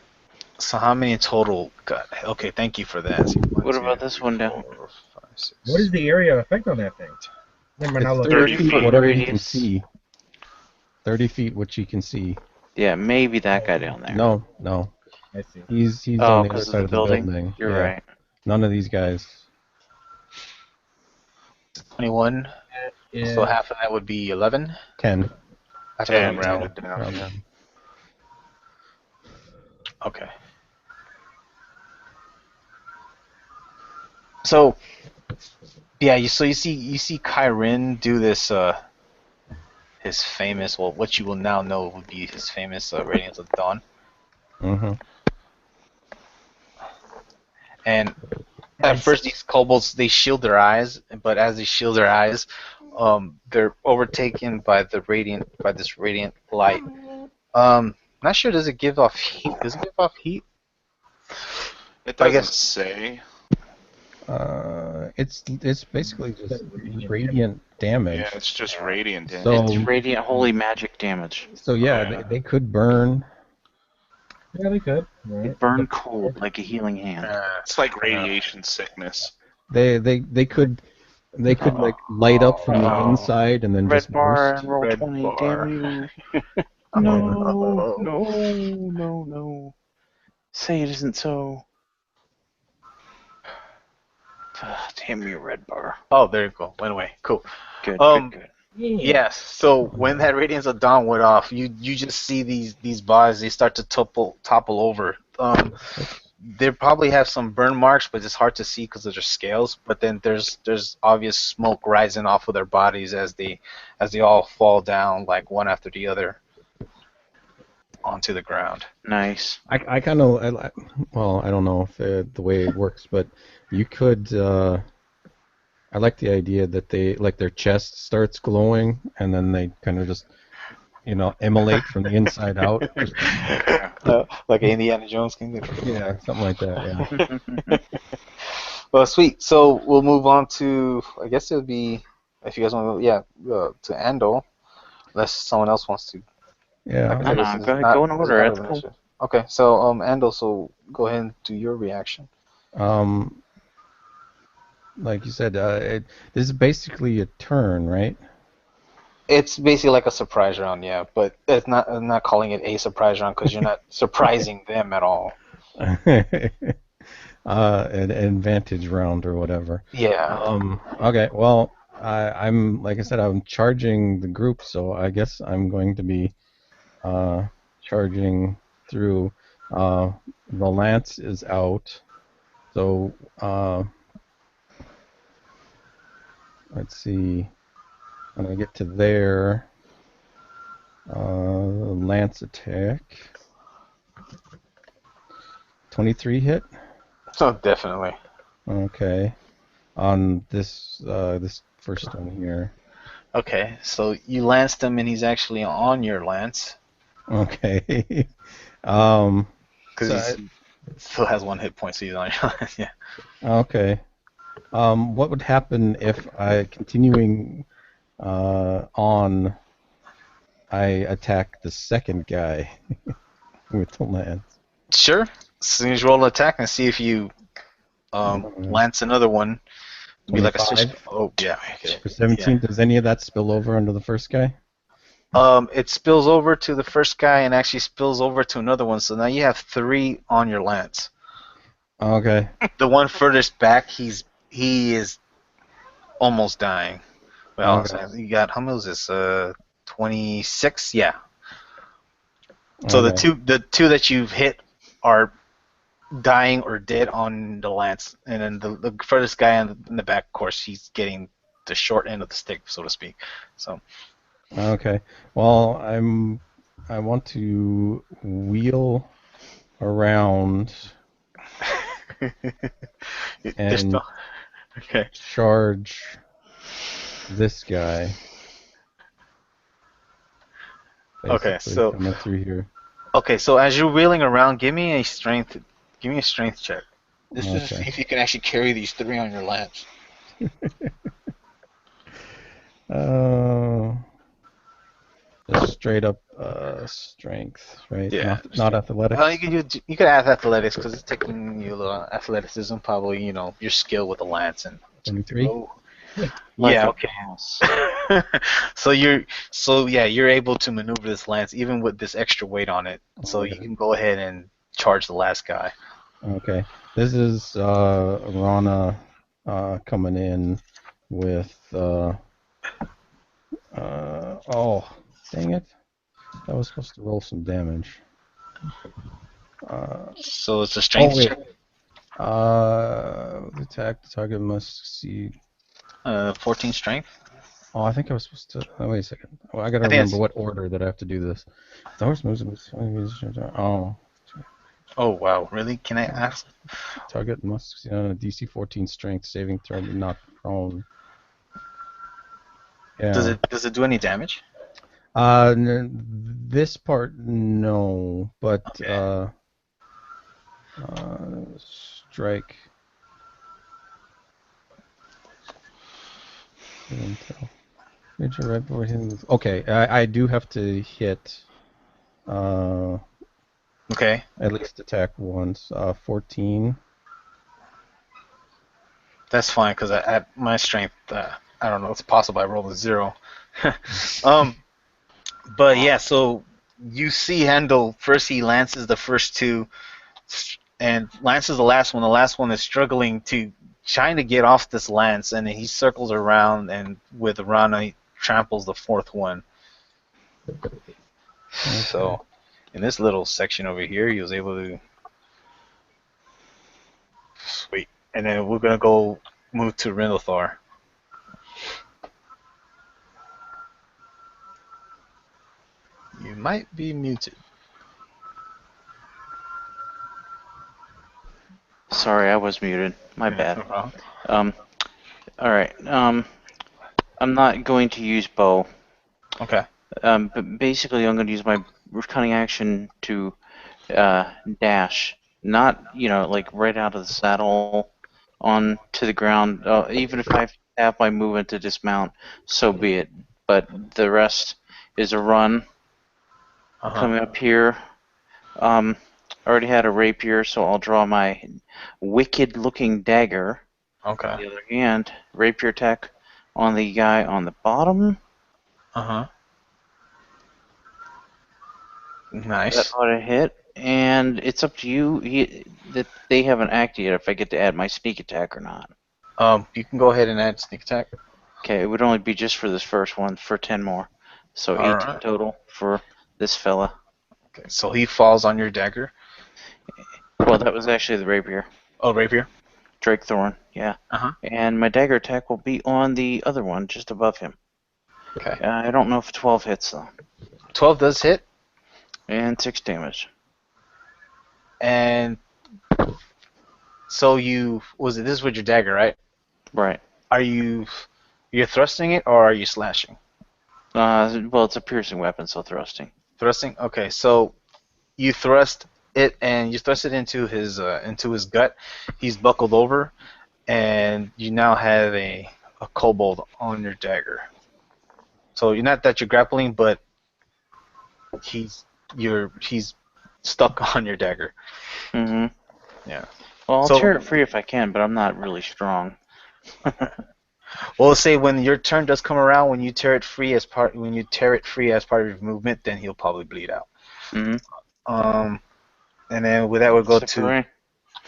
So how many in total got? Okay, thank you for that. So What about this one down? 4, 5, 6, What is the area effect on that thing? Never mind, I'll It's look. 30 feet, feet whatever you can radius. see. 30 feet, which you can see. Yeah, maybe that guy down there. No. I see. He's Oh, on the other 'cause of side the of the building. building. You're Yeah. right. None of these guys. 21. Yeah. So half of that would be 11. 10. Half of that 10 would be 10. rounded down. Round down. Okay. So, yeah, you see Kyrin do this his famous, well, what you will now know would be his famous Radiance of Dawn. Mm-hmm. And at first these kobolds, they shield their eyes, but as they shield their eyes, they're overtaken by this radiant light. Not sure, does it give off heat? Does it give off heat? It I doesn't guess- say. It's basically just radiant damage. Yeah, it's just radiant damage. So- It's radiant holy magic damage. So yeah, Yeah. they could burn. Yeah, they could. They Right. burn cold like a healing hand. It's like radiation sickness. They could like light up from the inside and then Red just bar burst. and roll Red 20. bar. Damn you. No, No. Say it isn't so. Damn you, red bar. Oh, there you go. Went away. Cool. Good, good. Yes. So when that Radiance of Dawn went off, you just see these bodies. They start to topple over. They probably have some burn marks, but it's hard to see because of their scales. But then there's obvious smoke rising off of their bodies as they all fall down like one after the other onto the ground. Nice. I kind of well, I don't know if the way it works, but you could. I like the idea that they like their chest starts glowing and then they kind of just immolate from the inside out. Like Indiana Jones can do. Yeah, something like that. Yeah. Well, sweet. So we'll move on to, I guess it would be, if you guys want to, to Andal, unless someone else wants to. Yeah. Like I said, No, this is go ahead, not- go in this is order, not that's an cool. issue. Okay, so Andal, so go ahead and do your reaction. Like you said, this is basically a turn, right? It's basically like a surprise round, yeah, but it's not. I'm not calling it a surprise round because you're not surprising them at all. an advantage round or whatever. Yeah. Okay, well, I'm like I said, I'm charging the group, so I guess I'm going to be charging through. The lance is out, so let's see. When I get to there, lance attack, 23 hit. So definitely. Okay, on this first one here. Okay, so you lance him, and he's actually on your lance Okay. because So he still has 1 hit point, so he's on your lance. Yeah. okay. What would happen if I continuing on? I attack the second guy with the lance. Sure. As soon as you roll an attack and see if you lance another one, it'd be like a switch. 25 Oh yeah. Okay. for 17. Does any of that spill over under the first guy? It spills over to the first guy and actually spills over to another one. So now you have 3 on your lance. Okay. The one furthest back, he is almost dying. Well, Okay. so you got how many was this? 26. Yeah. So Okay. the two that you've hit are dying or dead on the lance, and then the furthest guy in the back, of course, he's getting the short end of the stick, so to speak. So. Okay. Well, I want to wheel around and Okay. charge this guy. Okay, Basically so coming through here. okay, so as you're wheeling around, give me a strength check. This is to see Okay. if you can actually carry these 3 on your lance. Just straight up strength, right? Yeah. Not athletics. Well, you could add athletics because it's taking you a little athleticism, probably your skill with the lance and. 23. Oh. Like Yeah. a Okay. boss. So you're able to maneuver this lance even with this extra weight on it. So you can go ahead and charge the last guy. Okay. This is Rana coming in with oh, dang it. I was supposed to roll some damage. So it's a strength wait. check. Attack the target must succeed. 14 strength. Oh, I think I was supposed to. Oh, wait a second. Well, I gotta I think remember it's- what order that I have to do this. The horse moves. Oh, Oh wow, really? Can I ask? target must succeed on a DC 14 strength saving throw, but not prone. Yeah. Does it do any damage? This part, no, but Okay. strike. Major right before hitting the- Okay, I do have to hit. Okay. At least attack once. 14. That's fine because at my strength, I don't know. It's possible I rolled a 0. But yeah. So you see Handel first. He lances the first 2, and lances the last one. The last one is struggling to trying to get off this lance, and he circles around and with Rana he tramples the 4th one. Okay. So in this little section over here, he was able to. Sweet. And then we're gonna go move to Rindothar. You might be muted. Sorry, I was muted. My bad. No problem. All right. I'm not going to use bow. Okay. But basically, I'm going to use my cunning action to dash. Not, like right out of the saddle on to the ground. Even if I have my movement to dismount, so be it. But the rest is a run. Coming up here. I already had a rapier, so I'll draw my wicked-looking dagger. Okay. On the other hand, rapier attack on the guy on the bottom. Nice. That ought to hit. And it's up to you. That they haven't acted yet. If I get to add my sneak attack or not. You can go ahead and add sneak attack. Okay, it would only be just for this first one for 10 more, so 18 Alright. total for this fella. Okay, so he falls on your dagger. Well, that was actually the rapier. Oh, rapier. Drake Thorn, yeah. And my dagger attack will be on the other one, just above him. Okay. I don't know if 12 hits though. 12 does hit. And 6 damage. And so this is with your dagger, right? Right. You're thrusting it or are you slashing? Well, it's a piercing weapon, so thrusting. Thrusting. Okay, so you thrust it and you thrust it into his gut. He's buckled over, and you now have a kobold on your dagger. So you're not that you're grappling, but he's stuck on your dagger. Mm-hmm. Yeah. Well, I'll So- tear it free if I can, but I'm not really strong. Well, say when your turn does come around, when you tear it free as part of your movement, then he'll probably bleed out. Mm-hmm. And then with that we'll go Except for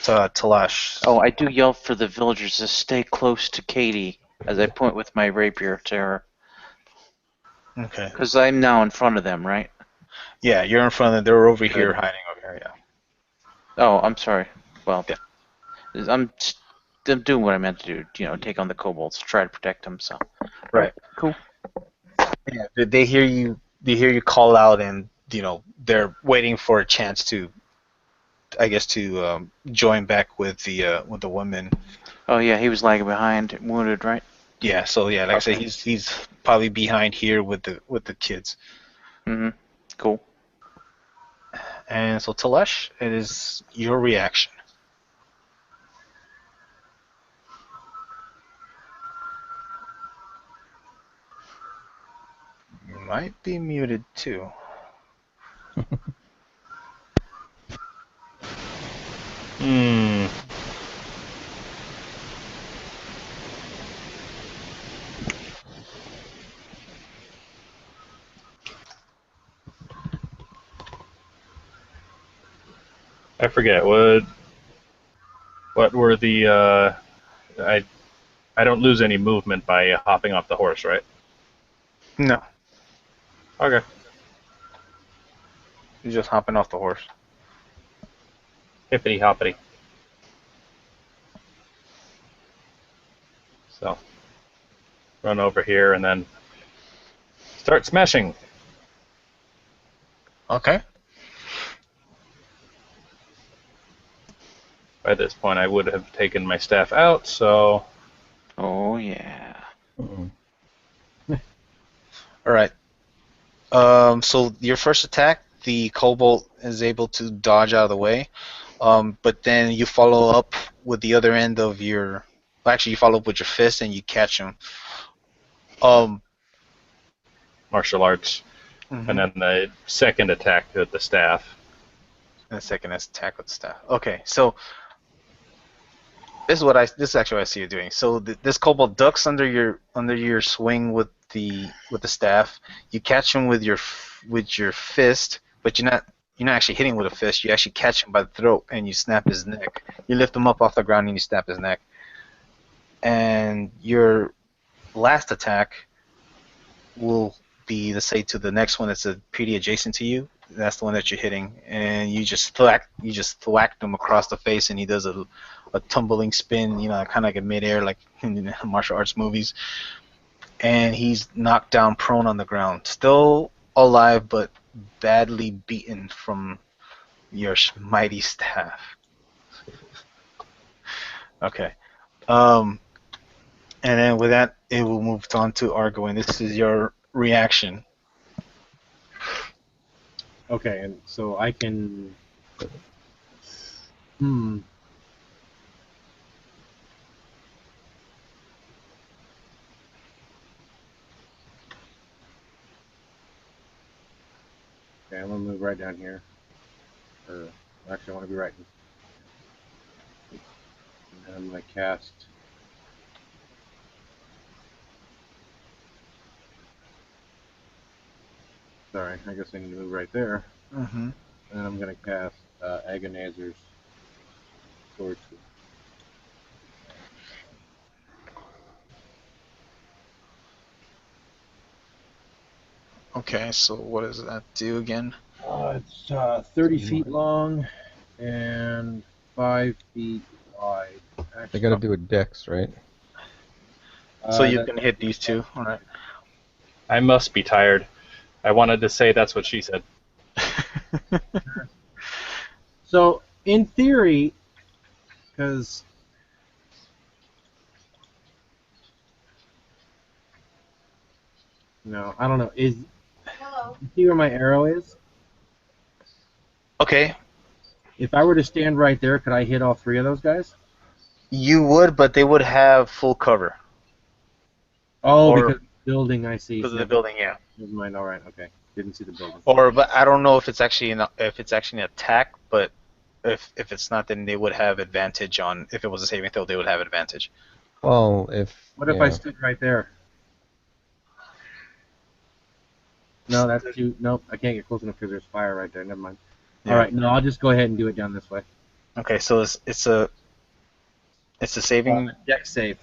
to Talash. Oh, I do yell for the villagers to stay close to Katie as I point with my rapier to her. Okay. Because I'm now in front of them, right? Yeah, you're in front of them. They're over Good. here, hiding over here. Yeah. Oh, I'm sorry. Well, Yeah. I'm doing what I meant to do. Take on the kobolds, try to protect them. So. Right. Cool. Yeah. They hear you. They hear you call out, and they're waiting for a chance to, I guess, to join back with the women. Oh yeah, he was lagging behind, wounded, right? Yeah. So yeah, like I said, he's probably behind here with the kids. Mm-hmm. Cool. And so Telesh, it is your reaction. You might be muted too. I forget what were the I don't lose any movement by hopping off the horse, right? No, Okay. you're just hopping off the horse. Hippity hoppity. So run over here and then start smashing. Okay. By this point, I would have taken my staff out, so Oh yeah. Uh-oh. All right. So your first attack, the kobold is able to dodge out of the way, but then you follow up with the other end of your. Well, actually, you follow up with your fist and you catch him. martial arts. And then the second attack with the staff. And the second attack with the staff. Okay, so this is actually what I see you doing. So this kobold ducks under your swing with the staff. You catch him with your fist, but you're not actually hitting with a fist. You actually catch him by the throat and you snap his neck. You lift him up off the ground and you snap his neck. And your last attack will be, let's say, to the next one that's pretty adjacent to you. That's the one that you're hitting, and you just thwack him across the face, and he does a tumbling spin, kind of like a midair, like in martial arts movies. And he's knocked down prone on the ground, still alive, but badly beaten from your mighty staff. Okay. And then with that, it will move on to Argo, and this is your reaction. Okay, and so I can. Okay, I'm gonna move right down here. Or actually, I want to be right. And I'm gonna cast. Sorry, I guess I need to move right there. Mm-hmm. And I'm gonna cast Agonizer's Sword. Okay, so what does that do again? It's 30 feet long and 5 feet wide. They got to do a dex, right? So you that- can hit these two, all right? I must be tired. I wanted to say that's what she said. So, in theory, because no, I don't know. You see where my arrow is? Okay, If I were to stand right there, could I hit all 3 of those guys? you would, but they would have full cover Oh, Or- because of the building, I see. because of the Never building. Yeah. mind. All right, okay. Didn't see the building. Or, but I don't know if it's actually an attack, but if it's not, then they would have advantage on. If it was a saving throw, they would have advantage. Well, if What if I stood right there? No, that's too. Nope, I can't get close enough because there's fire right there. Never mind. Yeah. All right, no, I'll just go ahead and do it down this way. Okay, so it's a saving. Dex save.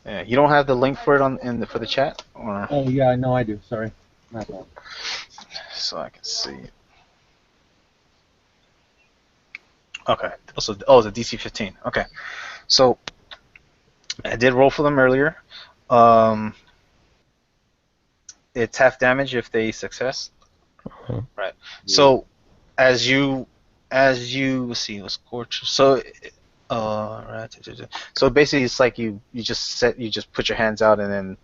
Yeah, you don't have the link for it for the chat, or Oh yeah, no, I do. Sorry, my fault. so I can see. Okay. Also, it's a DC 15. Okay. So I did roll for them earlier. It's half damage if they success. Right. So as you let's see, let's scorch. So right. So basically, it's like you just put your hands out and then.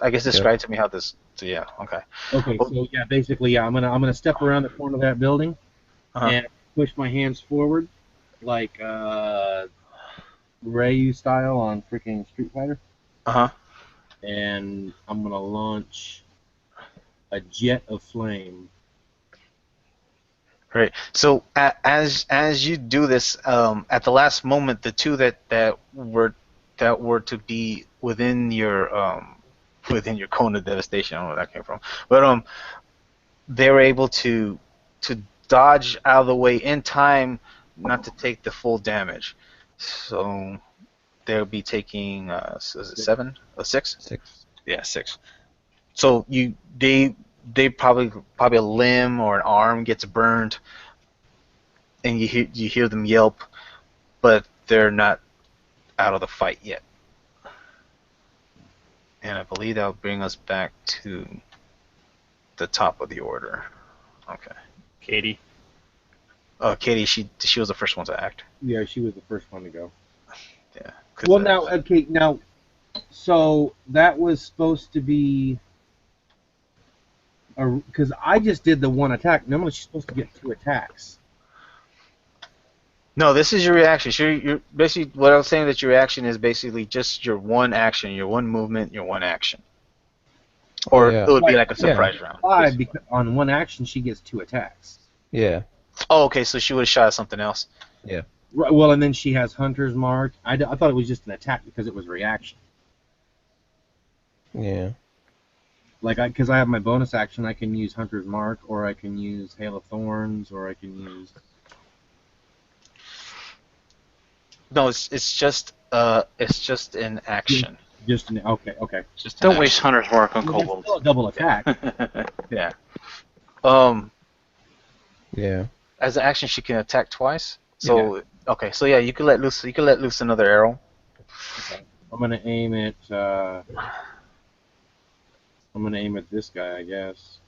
I guess describe to me how this. So yeah. Okay. Okay, so yeah, basically, yeah, I'm gonna step around the corner of that building Uh-huh. and push my hands forward, like Ryu style on freaking Street Fighter, Uh-huh. and I'm gonna launch a jet of flame. Right. So as you do this, at the last moment, the two that were to be within your cone of devastation. I don't know where that came from, but they were able to dodge out of the way in time, not to take the full damage. So they'll be taking is it 7 or 6? 6. Yeah, 6. So they probably a limb or an arm gets burned, and you hear them yelp, but they're not out of the fight yet. And I believe that'll bring us back to the top of the order. Okay. Katie. Katie, she was the first one to act. Yeah, she was the first one to go. Yeah. Well, now, okay, now, so that was supposed to be, because I just did the one attack. Normally, she's supposed to get 2 attacks. No, this is your reaction. You're basically what I was saying, that your reaction is basically just your one action, your one movement, your one action. Or Yeah. it would be like a surprise round. 5, because on one action, she gets 2 attacks. Yeah. Oh, okay, so she would have shot at something else. Right, well, and then she has Hunter's Mark. I thought it was just an attack because it was reaction. Yeah. Like, because I have my bonus action, I can use Hunter's Mark, or I can use Hail of Thorns, or I can use... No, it's just an action. Just an... Okay. Just an Don't waste Hunter's Mark on Well, it's kobolds. still a double attack. action. Yeah. Yeah. As an action, she can attack twice. So okay, so yeah, you can let loose another arrow. Okay. I'm gonna aim at this guy, I guess.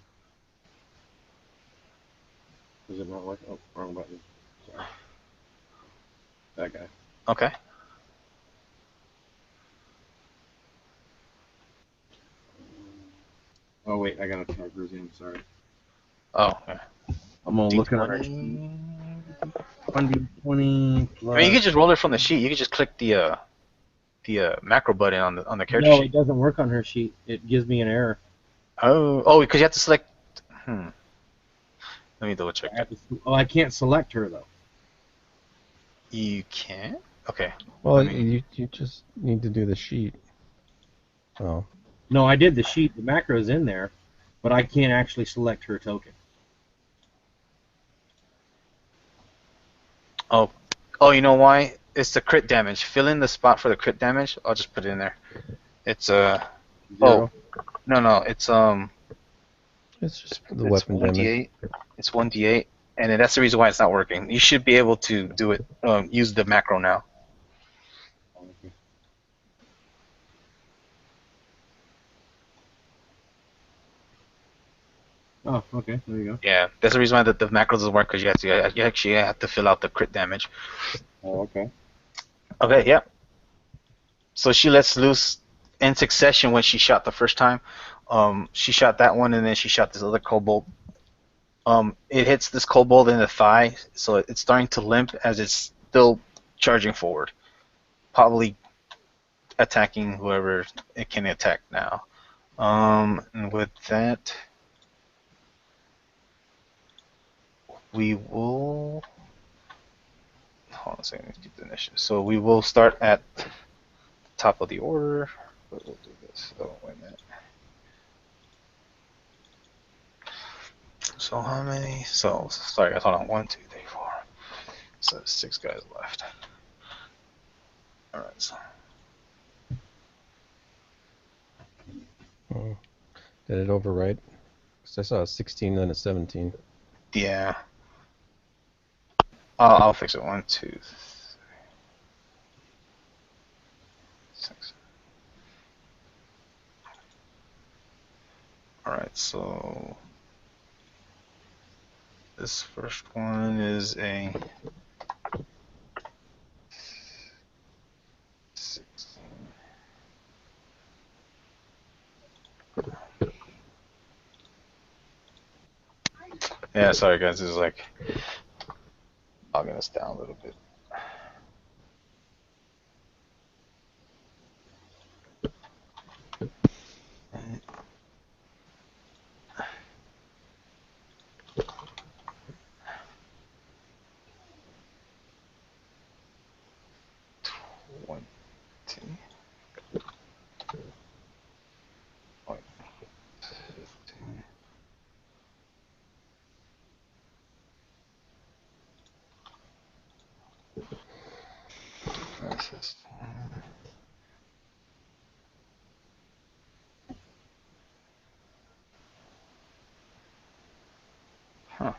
Does it not work? Oh, wrong button. Sorry. That guy. Okay. Oh wait, I gotta type hers in. Sorry. Oh. Okay. I'm gonna look at her. 1d20 plus... I mean, you could just roll it from the sheet. You could just click the macro button on the character No, sheet. it doesn't work on her sheet. It gives me an error. Oh, because you have to select. Let me double check. I can't select her though. You can? Okay. Well, I mean- you just need to do the sheet. Oh. No, I did the sheet. The macro's in there, but I can't actually select her token. Oh, you know why? It's the crit damage. Fill in the spot for the crit damage. I'll just put it in there. It's Oh, 0. no, It's just the it's weapon damage. 1d8. It's 1d8, and then that's the reason why it's not working. You should be able to do it. Use the macro now. Oh, okay. There you go. Yeah, that's the reason why the macro doesn't work because you actually have to fill out the crit damage. Oh, okay. Okay, yeah. So she lets loose in succession when she shot the first time. She shot that one, and then she shot this other kobold. It hits this kobold in the thigh, so it's starting to limp as it's still charging forward, probably attacking whoever it can attack now. And with that, we will. Hold on a second. Let's get the initiative. So we will start at the top of the order. But we'll do this. Oh, wait a minute. So how many? So sorry, hold on. 1, 2, 3, 4. So 6 guys left. All right. So Oh. Did it overwrite? 'Cause I saw a 16 and a 17. yeah, I'll fix it. 1, 2, 3, 6. All right. So this first one is a 16. Yeah, sorry guys, this is like logging us down a little bit. One, two. One, 15. Versus. Huh.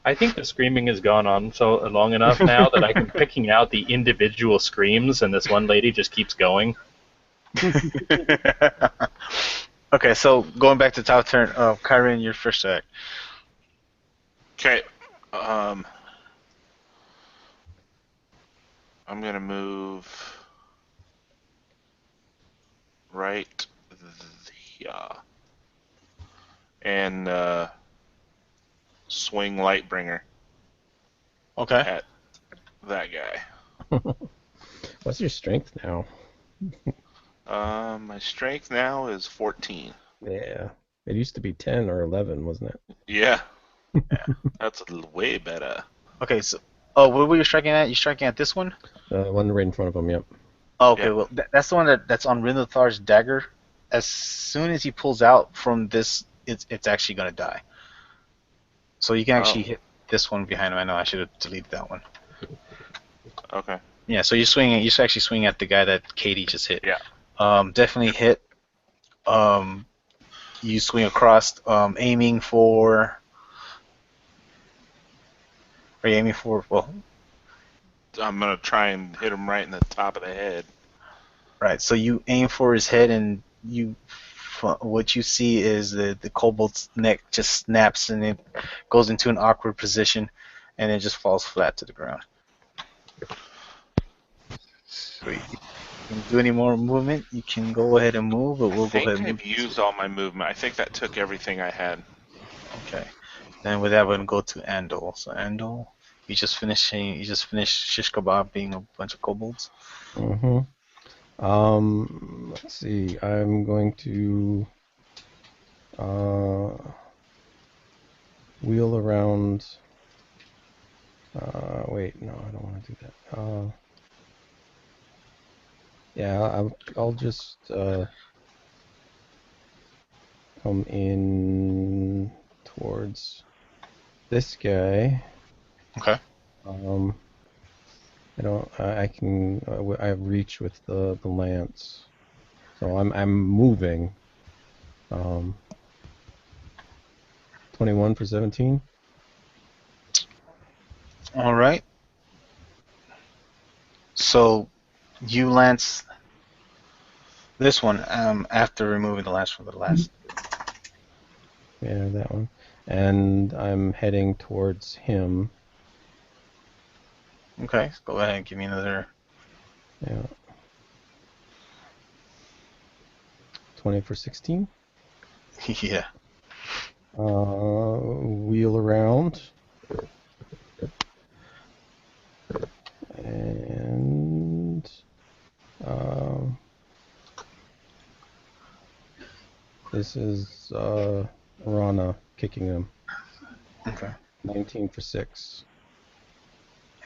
I think the screaming has gone on so long enough now that I'm picking out the individual screams, and this one lady just keeps going. Okay, so going back to top turn, Kyrian, your first act. Okay. I'm gonna move right here and swing Lightbringer Okay. at that guy. What's your strength now? My strength now is 14. Yeah. It used to be 10 or 11, wasn't it? Yeah. That's way better. Okay, so what were you striking at? You striking at this one? One right in front of him, yep. Oh, okay, Yeah. well that's the one that's on Rinathar's dagger. As soon as he pulls out from this, it's actually gonna die. So you can actually hit this one behind him. I know I should have deleted that one. Okay. Yeah, so you're swinging. You're actually swinging at the guy that Katie just hit. Yeah. Definitely hit. You swing across, aiming for. Are you aiming for? Well, I'm gonna try and hit him right in the top of the head. right. So you aim for his head, and what you see is the kobold's neck just snaps, and it goes into an awkward position, and it just falls flat to the ground. Sweet. You can do any more movement, you can go ahead and move, but we'll I go ahead think and I've move. used all my movement. I think that took everything I had. Okay. Then with that, we're gonna go to Andal. So Andal, you just finished shish kebab being a bunch of kobolds. Mm-hmm. Let's see. I'm going to wheel around Wait, no, I don't want to do that. Yeah, I'll just come in towards this guy. Okay. I have reach with the lance, so I'm moving. 21 for 17. All right. So you lance this one after removing the last from the last. Yeah, that one. And I'm heading towards him. Okay. Go ahead and give me another. Yeah. 20 for 16. Yeah. Wheel around. And this is Rana kicking him. Okay. 19 for 6.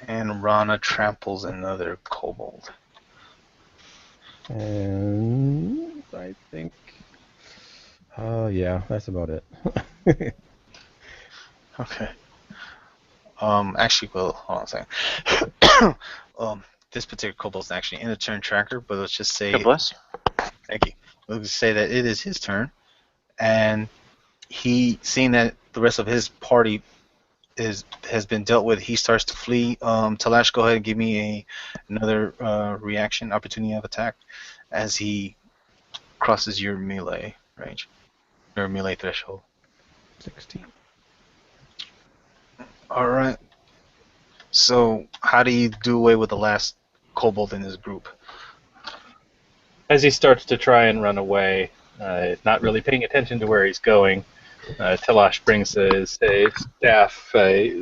And Rana tramples another kobold. And I think, yeah, that's about it. Okay. Actually, well, hold on a second. This particular kobold's actually in a turn tracker, but let's just say. God bless you. Thank you. Let's just say that it is his turn, and he, seeing that the rest of his party has been dealt with, he starts to flee. Talash, go ahead and give me another reaction, opportunity of attack, as he crosses your melee range, your melee threshold. 16. All right. So, how do you do away with the last kobold in this group? As he starts to try and run away, not really paying attention to where he's going, Talash brings his staff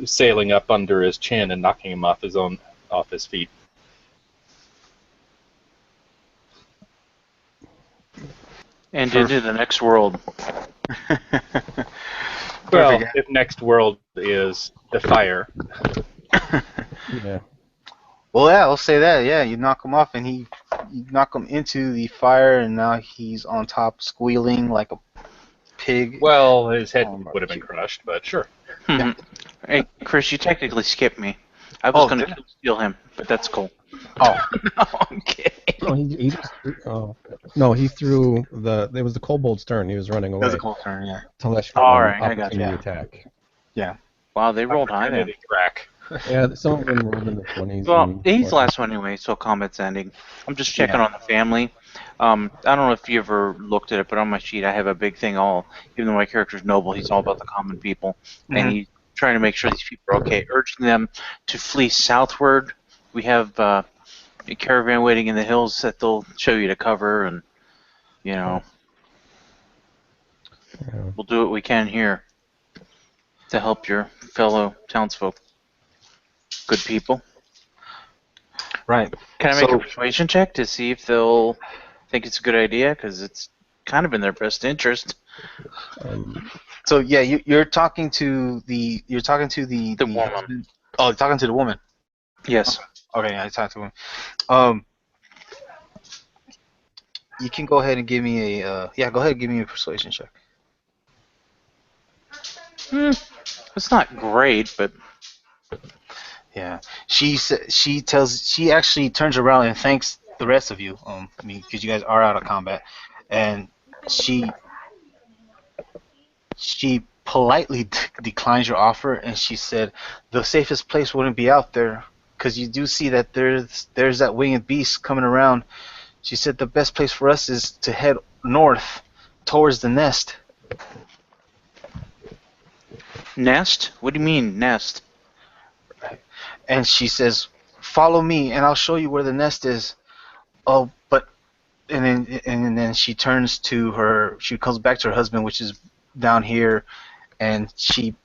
sailing up under his chin and knocking him off his feet. And into the next world. Well, Perfect. if next world is the fire. Yeah. Well, yeah, I'll say that. Yeah, you knock him off, and you knock him into the fire, and now he's on top, squealing like a pig. Well, his head Oh, would have been crushed, but sure. Yeah. Hey, Chris, you technically skipped me. I was going to steal him, but that's cool. Oh. No, I'm kidding. No, he just no, he threw it was the kobold's turn. He was running away. That was a cool turn, yeah. Telesh All got right, an I got opportunity you. attack. Yeah. Wow, they rolled high then. Opportunity crack. Yeah, some of them rolled in the 20s. Well, he's the 40s. last one anyway, so combat's ending. I'm just checking Yeah. on the family. I don't know if you ever looked at it, but on my sheet I have a big thing even though my character's noble, he's all about the common people. And he's trying to make sure these people are okay, urging them to flee southward. We have a caravan waiting in the hills that they'll show you to cover, and, Yeah. we'll do what we can here to help your fellow townsfolk. Good people. Right. Can I make a persuasion check to see if they'll think it's a good idea? Because it's kind of in their best interest. So yeah, you're talking to the woman. husband. Oh, you're talking to the woman. Yes. Okay, yeah, I talked to him. You can go ahead and give me a persuasion check. It's not great, but Yeah, she actually turns around and thanks the rest of you, because you guys are out of combat, and she politely declines your offer, and she said the safest place wouldn't be out there, because you do see that there's that winged beast coming around. She said the best place for us is to head north towards the nest. nest? What do you mean nest? And she says, "Follow me, and I'll show you where the nest is." Oh, but and then she turns to her. She comes back to her husband, which is down here, and she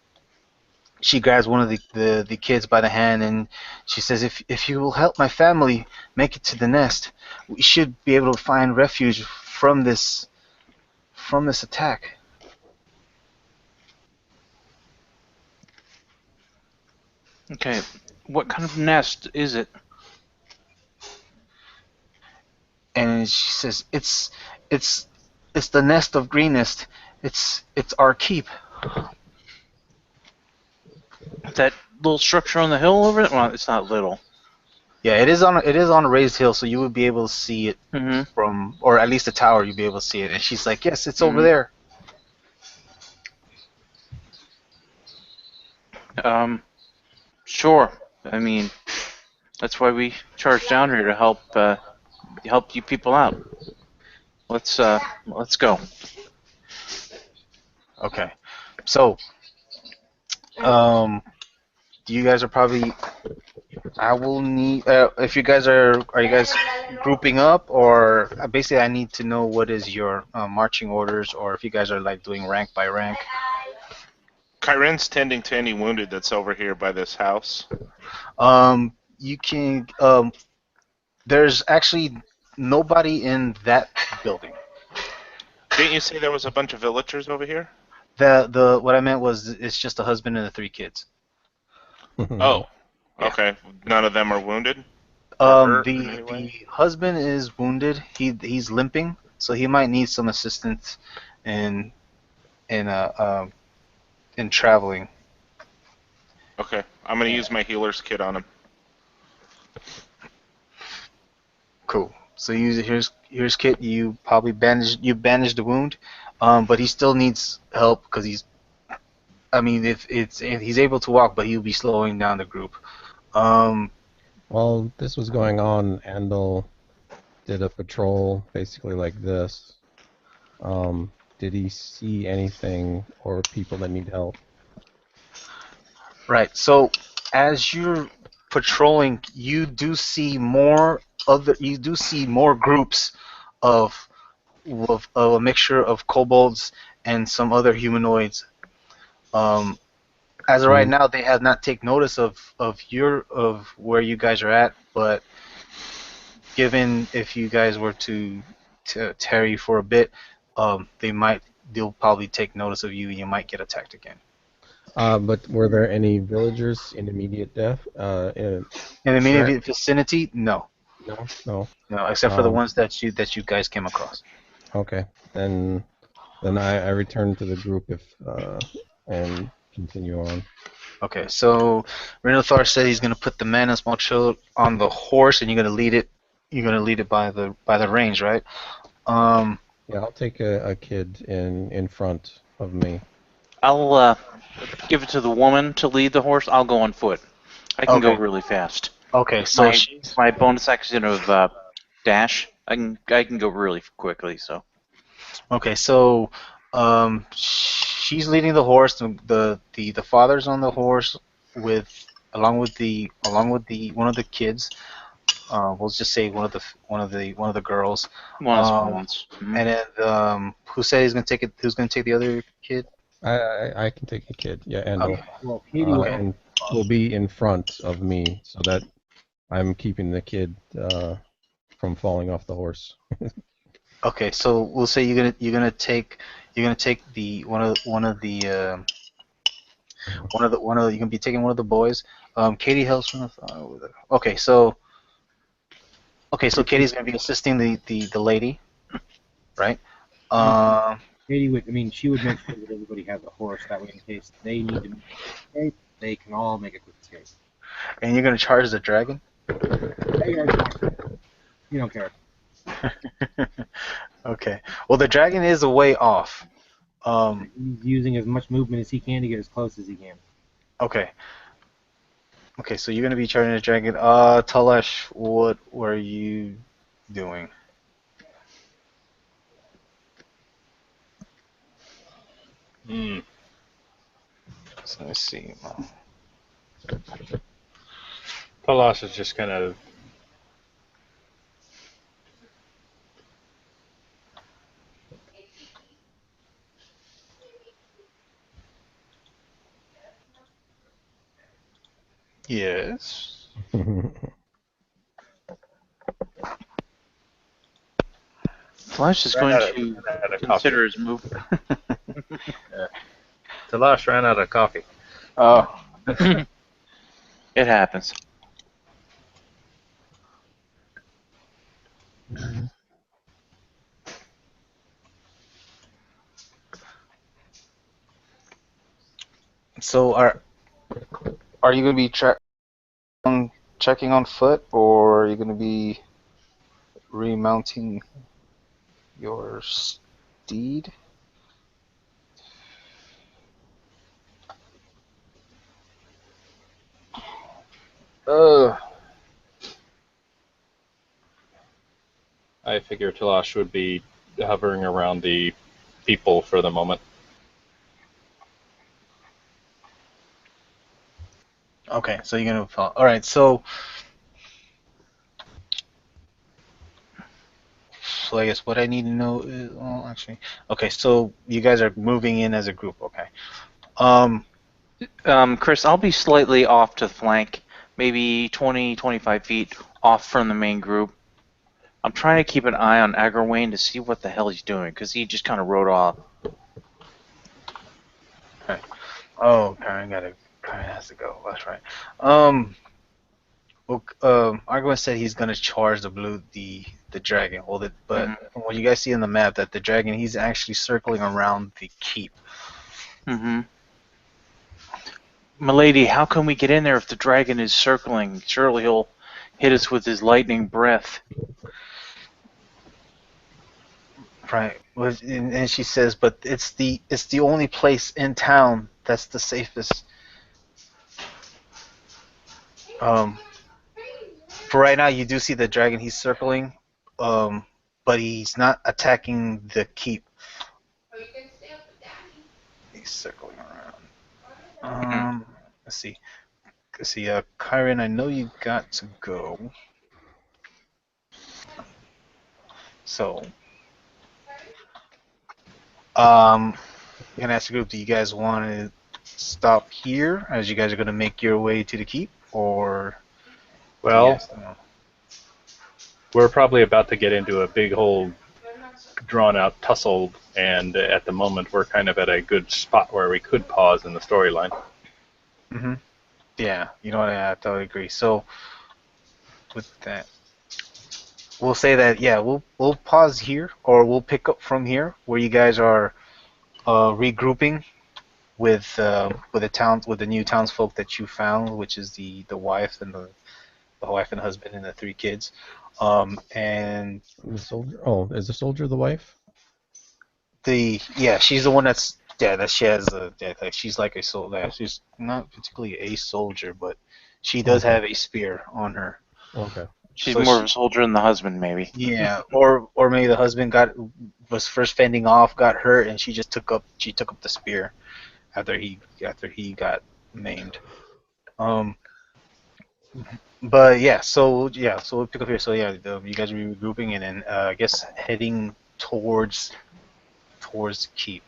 grabs one of the kids by the hand, and she says, "If you will help my family make it to the nest, we should be able to find refuge from this attack." Okay. What kind of nest is it? And she says, it's the nest of greenest. It's our keep. That little structure on the hill over there? Well, it's not little. Yeah, it is on a raised hill, so you would be able to see it Mm-hmm. from, or at least the tower, you'd be able to see it. And she's like, yes, it's over Mhm. there. Sure. I mean, that's why we charge down here to help you people out. Let's go. Okay, so you guys are probably. I will need if you guys are you guys grouping up, or basically I need to know what is your marching orders, or if you guys are like doing rank by rank. Kyren's tending to any wounded that's over here by this house. You can there's actually nobody in that building. Didn't you say there was a bunch of villagers over here? The what I meant was it's just a husband and the 3 kids. Oh, okay. None of them are wounded? The husband is wounded. He's limping, so he might need some assistance in in traveling. Okay, I'm gonna use my healer's kit on him. Cool. So here's kit. You probably bandage the wound, but he still needs help because he's. I mean, if he's able to walk, but he'll be slowing down the group. While this was going on, Andal did a patrol basically like this. Did he see anything or people that need help? Right. So as you're patrolling, you do see more groups of a mixture of kobolds and some other humanoids. As of right now, they have not taken notice of where you guys are at, but given if you guys were to tarry for a bit, they'll probably take notice of you and you might get attacked again. But were there any villagers in immediate death? In the immediate vicinity, no. No, Except for the ones that you guys came across. Okay, then I return to the group and continue on. Okay, so Renothar said he's gonna put the man and small child on the horse, and you're gonna lead it. You're gonna lead it by the reins, right? Yeah, I'll take a kid in front of me. I'll give it to the woman to lead the horse. I'll go on foot. I can go really fast. Okay, so my bonus action of dash. I can go really quickly. So. Okay, so she's leading the horse. The father's on the horse along with one of the kids. We'll just say one of the girls. One of the small ones. Mm-hmm. And then who said he's gonna take it? Who's gonna take the other kid? I can take a kid. Yeah, and Well, Katie will be in front of me so that I'm keeping the kid from falling off the horse. Okay, so we'll say you're gonna take the you're gonna be taking one of the boys. Katie helps from the okay, so Katie's gonna be assisting the lady, right? Katie she would make sure that everybody has a horse. That way, in case they need to make an escape, they can all make a quick escape. And you're gonna charge the dragon? You don't care. Okay. Well, the dragon is a way off. He's using as much movement as he can to get as close as he can. Okay. Okay, so you're gonna be charging the dragon. Talash, what were you doing? So let's see. Talash is just kind of Yes. Flash is going to consider his move. Talash ran out of coffee. Oh. It happens. So are you gonna be checking on foot, or are you gonna be remounting your steed? Uh, I figure Talash would be hovering around the people for the moment. okay, so you're gonna follow. All right, so I guess what I need to know is, well, actually, okay, so you guys are moving in as a group, okay? Chris, I'll be slightly off to the flank, maybe 20, 25 feet off from the main group. I'm trying to keep an eye on Agrowayne to see what the hell he's doing, because he just kind of rode off. Okay. Oh, Karen has to go. That's right. Well, Argo said he's gonna charge the dragon. Well, but what you guys see on the map, that the dragon, he's actually circling around the keep. Mm-hmm. Milady, how can we get in there if the dragon is circling? Surely he'll hit us with his lightning breath. Right. And she says, but it's the only place in town that's the safest. For right now, you do see the dragon. He's circling, but he's not attacking the keep. He's circling around. Let's see. Kyron, I know you got to go. So, I'm gonna ask the group, do you guys want to stop here as you guys are gonna make your way to the keep, or? Well, we're probably about to get into a big whole drawn-out tussle, and at the moment we're kind of at a good spot where we could pause in the storyline. Mm-hmm. Yeah, you know what? I totally agree. So, with that, we'll say that we'll pause here, or we'll pick up from here where you guys are regrouping with the new townsfolk that you found, which is the wife and the wife and husband and the 3 kids, and The soldier. Oh, is the soldier the wife? she's the one that she has like she's like a soldier. She's not particularly a soldier, but she does have a spear on her. Okay. She's So more of a soldier than the husband, maybe. Yeah, or maybe the husband was first fending off, got hurt, and she took up the spear after he got maimed. But so we'll pick up here. So you guys are regrouping, and then I guess heading towards the keep.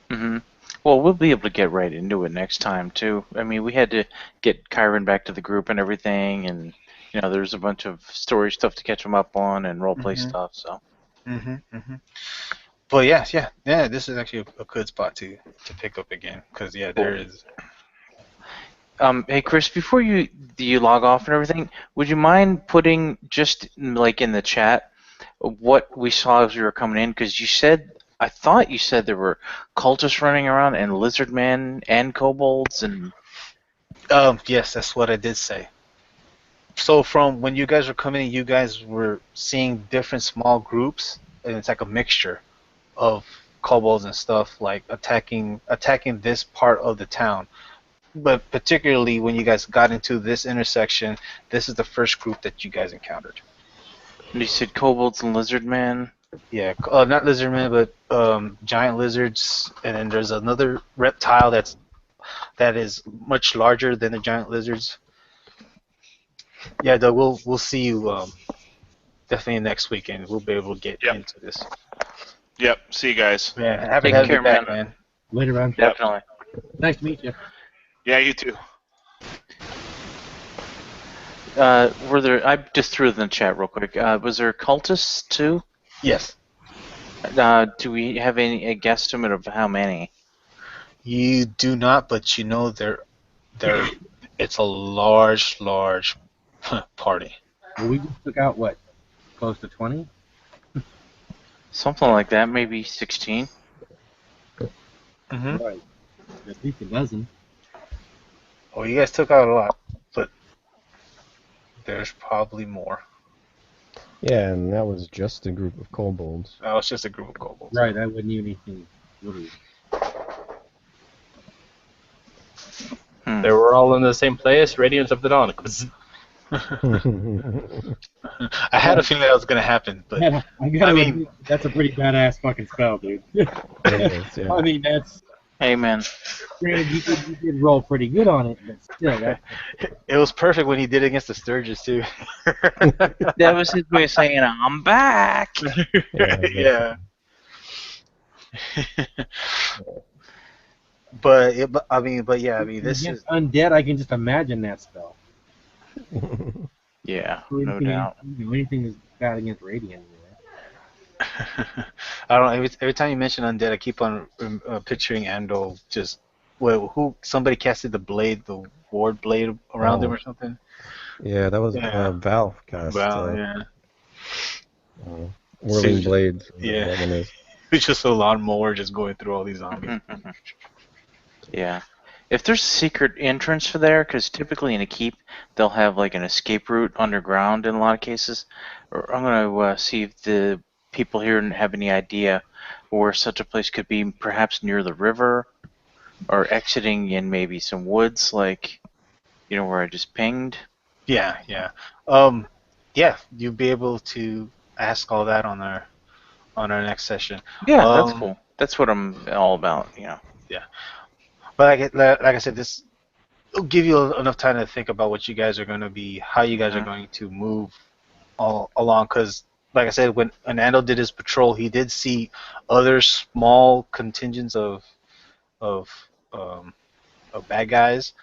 Mm-hmm. Well, we'll be able to get right into it next time too. I mean, we had to get Kyron back to the group and everything, and there's a bunch of story stuff to catch him up on and roleplay stuff. So. But yeah. This is actually a good spot to pick up again, because there is. Hey Chris, before you log off and everything, would you mind putting just like in the chat what we saw as we were coming in? Because I thought you said there were cultists running around and lizard men and kobolds and. Yes, that's what I did say. So from when you guys were coming in, you guys were seeing different small groups, and it's like a mixture of kobolds and stuff, like attacking this part of the town. But particularly when you guys got into this intersection, this is the first group that you guys encountered. And you said kobolds and lizard men? Yeah, not lizard men, but giant lizards, and then there's another reptile that is much larger than the giant lizards. Yeah, Doug, we'll see you definitely next weekend. We'll be able to get into this. Yep. See you guys. Yeah, happy Take to have care, you back, man. man. Later, man. Definitely. Nice to meet you. Yeah, you too. Were there? I just threw it in the chat real quick. Was there cultists too? Yes. Do we have a guesstimate of how many? You do not, but they're It's a large party. Well, we just took out what, close to 20? Something like that, maybe 16. Mm-hmm. Right. At least a dozen. Oh, you guys took out a lot, but there's probably more. Yeah, and that was just a group of kobolds. Oh, it's just a group of kobolds. Right, that wouldn't even anything really. They were all in the same place. Radiance of the Dawn. I had a feeling that was gonna happen, but Yeah, I gotta I mean- admit, that's a pretty badass fucking spell, dude. It is, yeah. I mean, that's. Amen. Granted, you did roll pretty good on it, but still, that, it was perfect when he did it against the Sturgis too. That was his way of saying, I'm back. Yeah. But yeah, I mean, this against is undead, I can just imagine that spell. Yeah, Or no anything, doubt. anything that's bad against radiant. I don't know. Every time you mention undead, I keep on picturing Andor just somebody casted the ward blade around him Oh. or something. Yeah, that was Yeah. Valve cast. Well, yeah, Whirling just- Blades. yeah. That one is. it's just a lawnmower just going through all these zombies. Yeah. If there's a secret entrance for there, because typically in a keep, they'll have like an escape route underground in a lot of cases. Or I'm going to see if the people here have any idea where such a place could be, perhaps near the river, or exiting in maybe some woods, like, where I just pinged. Yeah. You'll be able to ask all that on our next session. Yeah, that's cool. That's what I'm all about, But like I said, this will give you enough time to think about what you guys are going to be, how you guys are going to move all along. Because, like I said, when Anando did his patrol, he did see other small contingents of bad guys,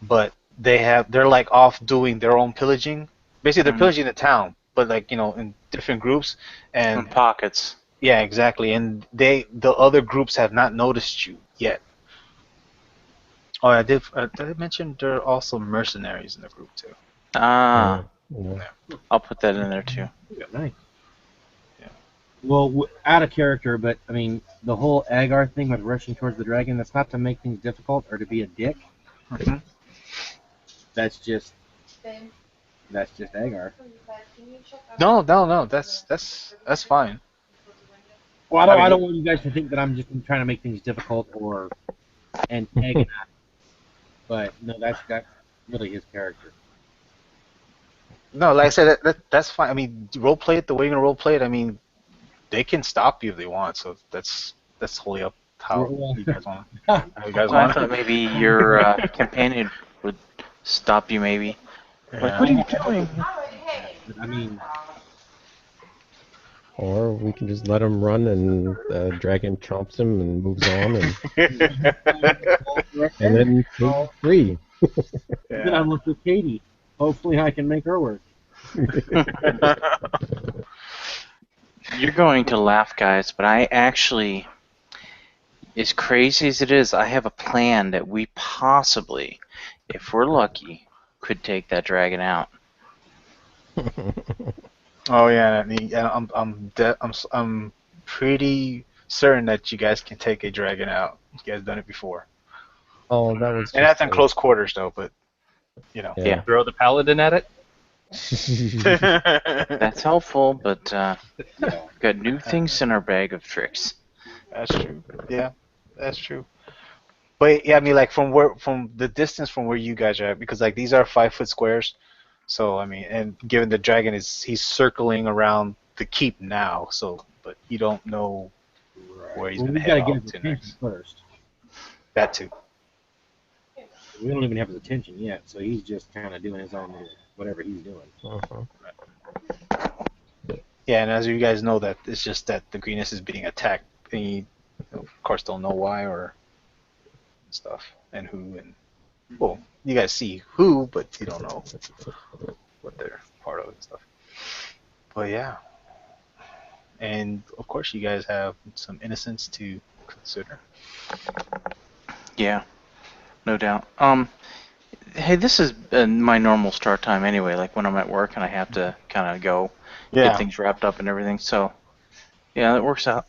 but they're like off doing their own pillaging. Basically, they're pillaging the town, but like in different groups In and pockets. yeah, exactly. And the other groups have not noticed you yet. Oh, I did I mention there are also mercenaries in the group too? Ah, Yeah. I'll put that in there too. Yeah, nice. Yeah. Well, out of character, but I mean, the whole Agar thing with rushing towards the dragon, that's not to make things difficult or to be a dick. Mhm. That's just Agar. No, that's fine. Well, I mean- I don't want you guys to think that I'm just trying to make things difficult or antagonize. But no, that's really his character. No, like I said, that's fine. I mean, role play it the way you're gonna role play it. I mean, they can stop you if they want, so that's wholly up how you guys want. How you guys So I want. thought maybe your companion would stop you, maybe. Like, what are you doing? I mean, Or we can just let him run and the dragon chomps him and moves on, and then he's free. then I'm with Katie. Hopefully, I can make her work. You're going to laugh, guys, but I actually, as crazy as it is, I have a plan that we possibly, if we're lucky, could take that dragon out. Oh yeah, I'm pretty certain that you guys can take a dragon out. You guys done it before, Oh, that was. and that's in close quarters though. But Yeah. Throw the paladin at it. That's helpful, but got new things in our bag of tricks. That's true. Yeah, that's true. But yeah, I mean, like from the distance from where you guys are at, because like these are 5-foot squares. So I mean, and given the dragon he's circling around the keep now, so but you don't know where he's Well, gonna we gotta head get off his to attention next. first. That too. We don't even have his attention yet, so he's just kind of doing his own little whatever he's doing. Uh-huh. Yeah, and as you guys know, that it's just that the greenest is being attacked, and you of course don't know why or stuff and who and well, you guys see who, but you don't know what they're part of and stuff. But yeah, and of course you guys have some innocence to consider. Yeah, no doubt. Hey, this is my normal start time anyway. Like when I'm at work and I have to kind of go get Yeah. things wrapped up and everything. So yeah, that works out.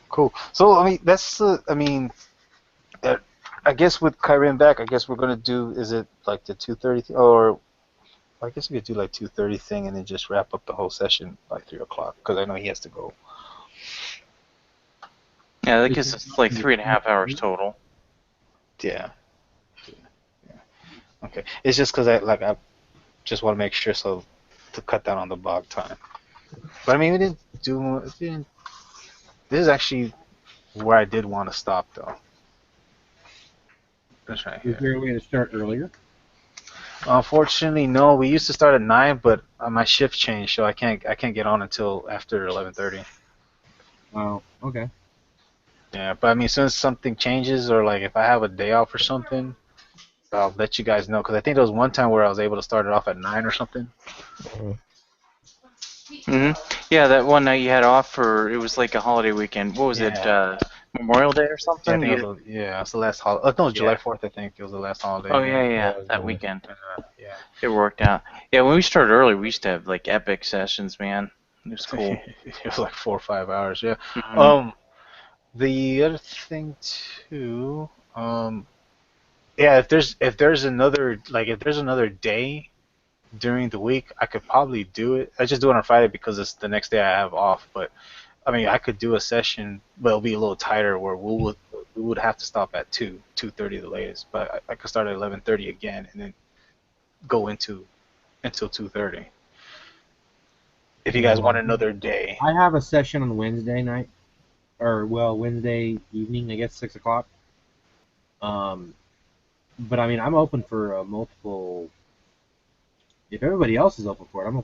Cool. So I mean, that's I mean, I guess with Kyrie back, I guess we're gonna do. Is it like the 2:30 or? I guess we could do like 2:30 thing and then just wrap up the whole session by 3 o'clock because I know he has to go. Yeah, that gives us like 3.5 hours total. Yeah. Okay. It's just because I just want to make sure so to cut down on the bog time. But I mean, we didn't do. This is actually where I did want to stop though. That's right Is here. there a way to start earlier? Unfortunately, no. We used to start at 9, but my shift changed, so I can't get on until after 11:30. Oh, okay. Yeah, but I mean, as soon as something changes or like if I have a day off or something, I'll let you guys know. Because I think there was one time where I was able to start it off at 9 or something. Yeah, that one night you had off for it was like a holiday weekend. What was it? Yeah. Memorial Day or Yeah, I something? think it was. Yeah, it's the last holiday. Oh, no, it was July 4th. I think it was the last holiday. Oh yeah, that weekend. Yeah. It worked out. Yeah, when we started early, we used to have like epic sessions, man. It was cool. It was like 4 or 5 hours. Yeah. Mhm. The other thing too. Yeah, if there's another day during the week, I could probably do it. I just do it on Friday because it's the next day I have off. But I mean, I could do a session, but it'll be a little tighter where we would have to stop at 2:30 the latest. But I could start at 11:30 again and then go until 2:30. If you guys want another day. I have a session on Wednesday night, or well, Wednesday evening, I guess 6 o'clock. But I mean, I'm open for multiple. If everybody else is open for it, I'm